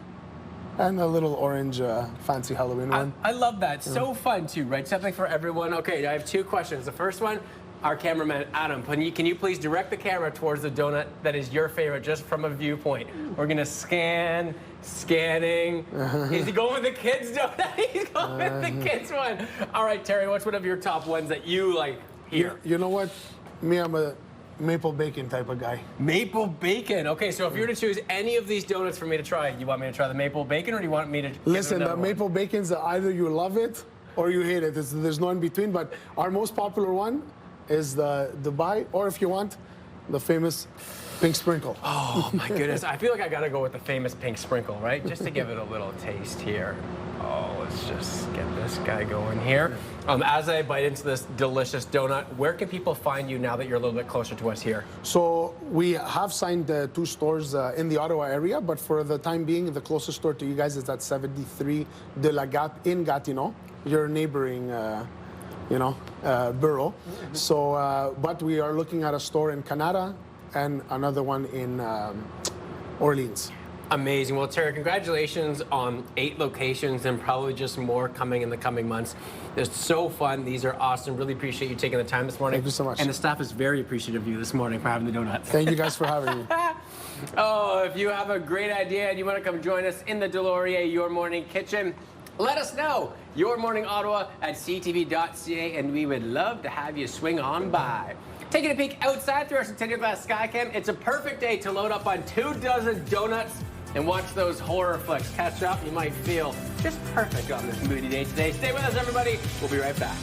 and a little orange fancy Halloween one. I love that. So fun too, right? Something for everyone. Okay, I have 2 questions. The first one, our cameraman, Adam, can you please direct the camera towards the donut that is your favorite, just from a viewpoint? We're going to scanning. Is he going with the kids' donut? He's going with the kids' one. All right, Terry, what's one of your top ones that you like here? You know what? Me, I'm a maple bacon type of guy. Maple bacon. Okay, so if you were to choose any of these donuts for me to try, you want me to try the maple bacon, or do you want me to Listen, the maple bacon's either you love it or you hate it. There's no in between, but our most popular one is the Dubai, or if you want, the famous pink sprinkle. Oh my goodness, I feel like I gotta go with the famous pink sprinkle, right? Just to give it a little taste here. Oh, let's just get this guy going here. As I bite into this delicious donut, where can people find you now that you're a little bit closer to us here? So we have signed 2 stores in the Ottawa area, but for the time being, the closest store to you guys is at 73 de la Gap in Gatineau, your neighboring borough. So, but we are looking at a store in Canada and another one in Orleans. Amazing. Well, Tara, congratulations on 8 locations and probably just more coming in the coming months. It's so fun. These are awesome. Really appreciate you taking the time this morning. Thank you so much. And the staff is very appreciative of you this morning for having the donuts. Thank you guys for having me. Oh, if you have a great idea and you want to come join us in the Delorier Your Morning Kitchen, let us know. Your Morning Ottawa at ctv.ca, and we would love to have you swing on by. Taking a peek outside through our Centennial Glass Skycam, it's a perfect day to load up on 24 donuts and watch those horror flicks catch up. You might feel just perfect on this moody day today. Stay with us, everybody. We'll be right back.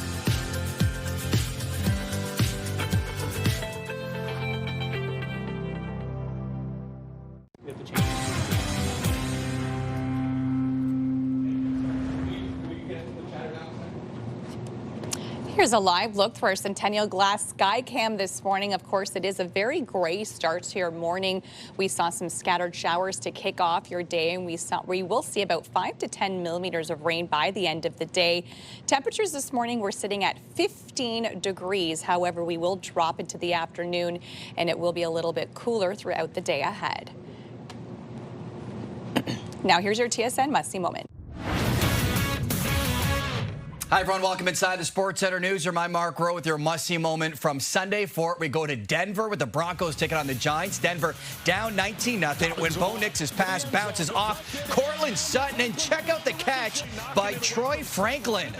Here's a live look through our Centennial Glass Skycam this morning. Of course, it is a very gray start to your morning. We saw some scattered showers to kick off your day, and we will see about 5 to 10 millimeters of rain by the end of the day. Temperatures this morning were sitting at 15 degrees. However, we will drop into the afternoon, and it will be a little bit cooler throughout the day ahead. Now, here's your TSN must-see moment. Hi, everyone. Welcome inside the Sports Center Newsroom. I'm Mark Rowe with your must-see moment from Sunday. We go to Denver with the Broncos taking on the Giants. Denver down 19-0 when Bo Nix's pass bounces off Cortland Sutton. And check out the catch by Troy Franklin.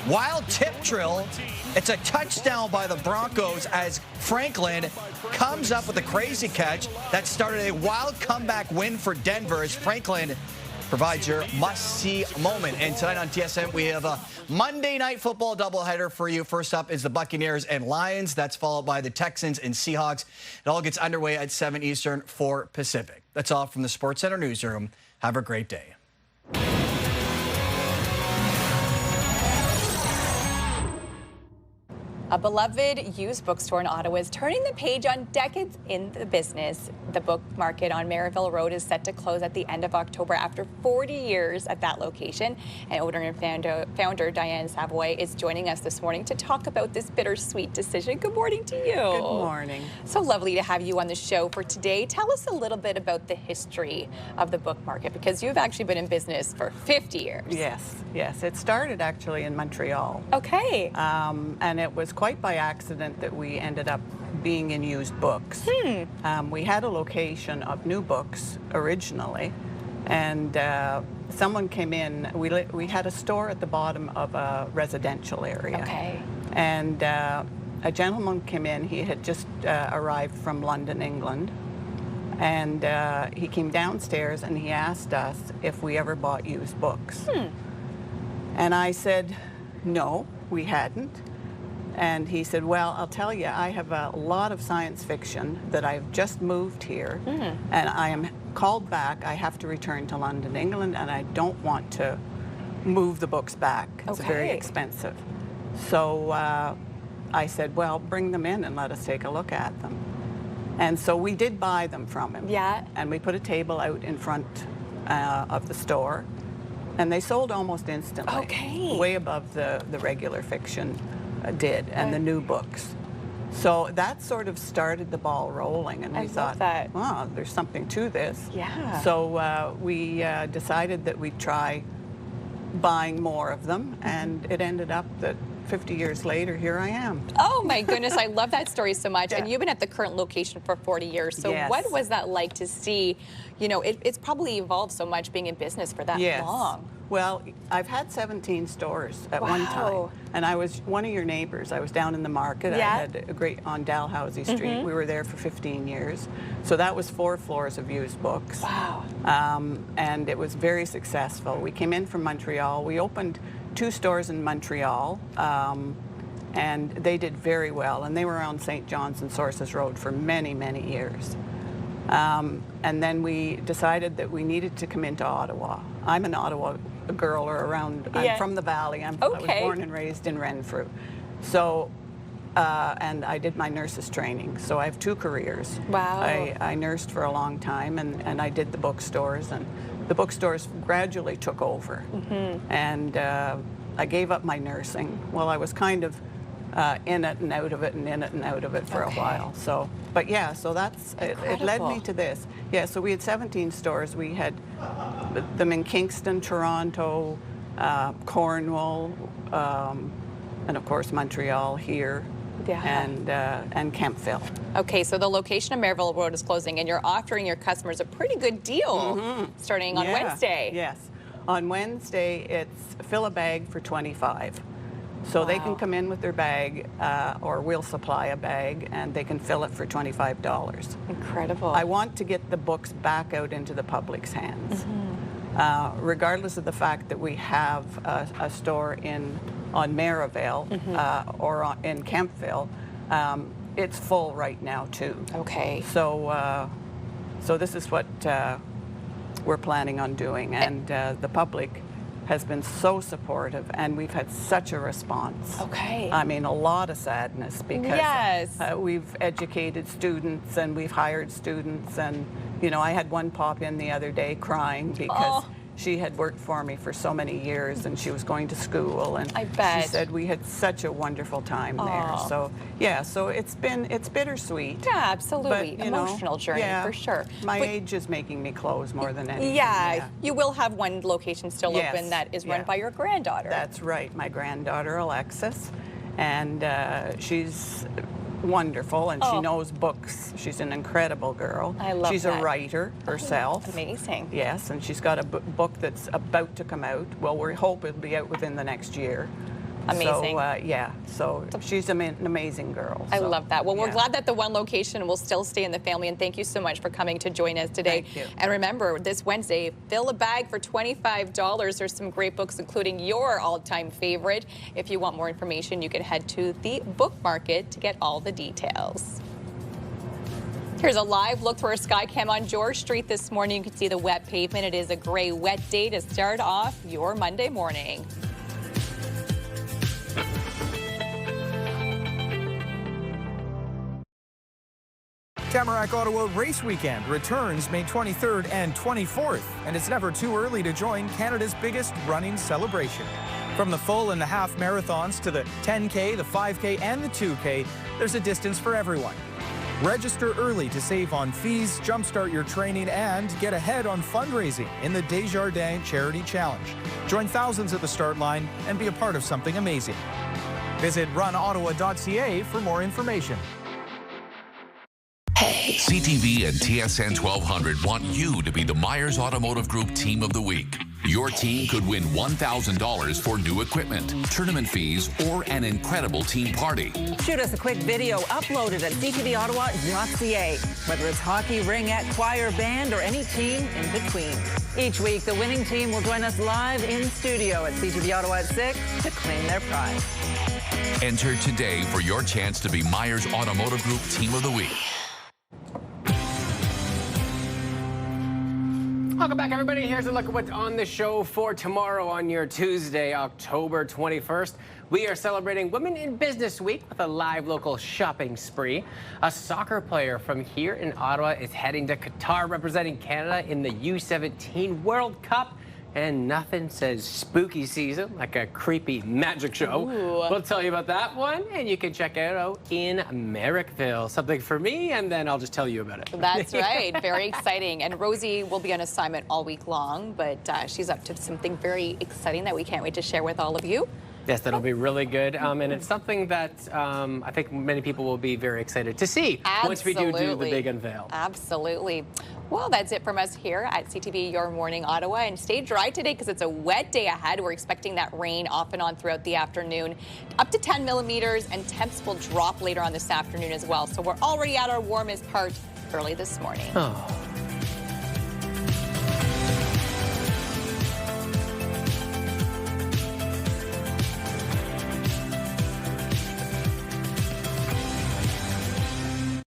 Wild tip drill. It's a touchdown by the Broncos as Franklin comes up with a crazy catch that started a wild comeback win for Denver as Franklin provides your must-see moment. And tonight on TSN, we have a Monday Night Football doubleheader for you. First up is the Buccaneers and Lions. That's followed by the Texans and Seahawks. It all gets underway at 7 Eastern, 4 Pacific. That's all from the Sports Center Newsroom. Have a great day. A beloved used bookstore in Ottawa is turning the page on decades in the business. The book market on Merivale Road is set to close at the end of October after 40 years at that location. And owner and founder Diane Savoy is joining us this morning to talk about this bittersweet decision. Good morning to you. Good morning. So lovely to have you on the show for today. Tell us a little bit about the history of the book market, because you've actually been in business for 50 years. Yes. It started actually in Montreal. Okay. And it was quite by accident that we ended up being in used books. We had a location of new books originally, and someone came in. We had a store at the bottom of a residential area. Okay. And a gentleman came in. He had just arrived from London, England, and he came downstairs and he asked us if we ever bought used books. And I said, no, we hadn't. And he said, well, I'll tell you, I have a lot of science fiction that I've just moved here, and I am called back. I have to return to London, England, and I don't want to move the books back. It's very expensive. So I said, well, bring them in and let us take a look at them. And so we did buy them from him. Yeah. And we put a table out in front of the store, and they sold almost instantly. Okay. Way above the regular fiction did, and the new books. So that sort of started the ball rolling, and we thought, wow, there's something to this. Yeah. So we decided that we'd try buying more of them, and it ended up that 50 years later, here I am. Oh my goodness, I love that story so much. And you've been at the current location for 40 years. So what was that like to see, you know, it's probably evolved so much being in business for that long. Well, I've had 17 stores at one time. And I was one of your neighbors. I was down in the market. I had a great, on Dalhousie Street. We were there for 15 years. So that was 4 floors of used books. Wow. And it was very successful. We came in from Montreal. We opened 2 stores in Montreal. and they did very well. And they were on St. John's and Sources Road for many, many years. And then we decided that we needed to come into Ottawa. I'm an Ottawa girl, or around, I'm from the Valley. I was born and raised in Renfrew. So, and I did my nurse's training. So I have 2 careers. Wow. I nursed for a long time, and I did the bookstores, and the bookstores gradually took over. And I gave up my nursing. Well, I was kind of in it and out of it and in it and out of it for a while. So, but yeah, so that's, it led me to this. Yeah, so we had 17 stores. We had them in Kingston, Toronto, Cornwall, and of course Montreal here. And Kemptville. Okay, so the location of Merivale Road is closing, and you're offering your customers a pretty good deal starting on Wednesday. Yes. On Wednesday, it's fill a bag for $25. So they can come in with their bag, or we'll supply a bag, and they can fill it for $25. Incredible. I want to get the books back out into the public's hands. Regardless of the fact that we have a store on Merivale or in Kemptville, it's full right now too. Okay. So, so this is what we're planning on doing, and the public has been so supportive, and we've had such a response. Okay. I mean, a lot of sadness because we've educated students and we've hired students, and you know, I had one pop in the other day crying because she had worked for me for so many years, and she was going to school, and I bet. she said we had such a wonderful time there. So yeah, so it's bittersweet. Yeah, absolutely. But, emotional journey for sure. My age is making me close more than anything. Yeah, you will have one location still open that is run by your granddaughter. That's right, my granddaughter Alexis, and she's wonderful, and she knows books. She's an incredible girl. I love She's that. a writer herself. Amazing. Yes, and she's got a book that's about to come out. Well, we hope it'll be out within the next year. Amazing. So, yeah, so she's an amazing girl. I So, love that. Well, we're yeah. glad that the one location will still stay in the family, and thank you so much for coming to join us today. Thank you. And remember, this Wednesday, fill a bag for $25. There's some great books, including your all-time favorite. If you want more information, you can head to the book market to get all the details. Here's a live look through our Skycam on George Street this morning. You can see the wet pavement. It is a gray, wet day to start off your Monday morning. Tamarack Ottawa Race Weekend returns May 23rd and 24th, and it's never too early to join Canada's biggest running celebration. From the full and the half marathons to the 10K, the 5K, and the 2K, there's a distance for everyone. Register early to save on fees, jumpstart your training, and get ahead on fundraising in the Desjardins Charity Challenge. Join thousands at the start line and be a part of something amazing. Visit runottawa.ca for more information. CTV and TSN 1200 want you to be the Myers Automotive Group Team of the Week. Your team could win $1,000 for new equipment, tournament fees, or an incredible team party. Shoot us a quick video uploaded at ctvottawa.ca. Whether it's hockey, ringette, choir, band, or any team in between. Each week, the winning team will join us live in studio at CTV Ottawa at 6 to claim their prize. Enter today for your chance to be Myers Automotive Group Team of the Week. Welcome back, everybody. Here's a look at what's on the show for tomorrow on your Tuesday, October 21st. We are celebrating Women in Business Week with a live local shopping spree. A soccer player from here in Ottawa is heading to Qatar representing Canada in the U17 World Cup. And nothing says spooky season like a creepy magic show. Ooh. We'll tell you about that one, and you can check it out in Merrickville. Something for me, and then I'll just tell you about it. That's right. Very exciting. And Rosie will be on assignment all week long, but she's up to something very exciting that we can't wait to share with all of you. Yes, that'll be really good. And it's something that I think many people will be very excited to see once we do the big unveil. Absolutely. Well, that's it from us here at CTV Your Morning Ottawa. And stay dry today because it's a wet day ahead. We're expecting that rain off and on throughout the afternoon. Up to 10 millimeters, and temps will drop later on this afternoon as well. So we're already at our warmest part early this morning. Oh.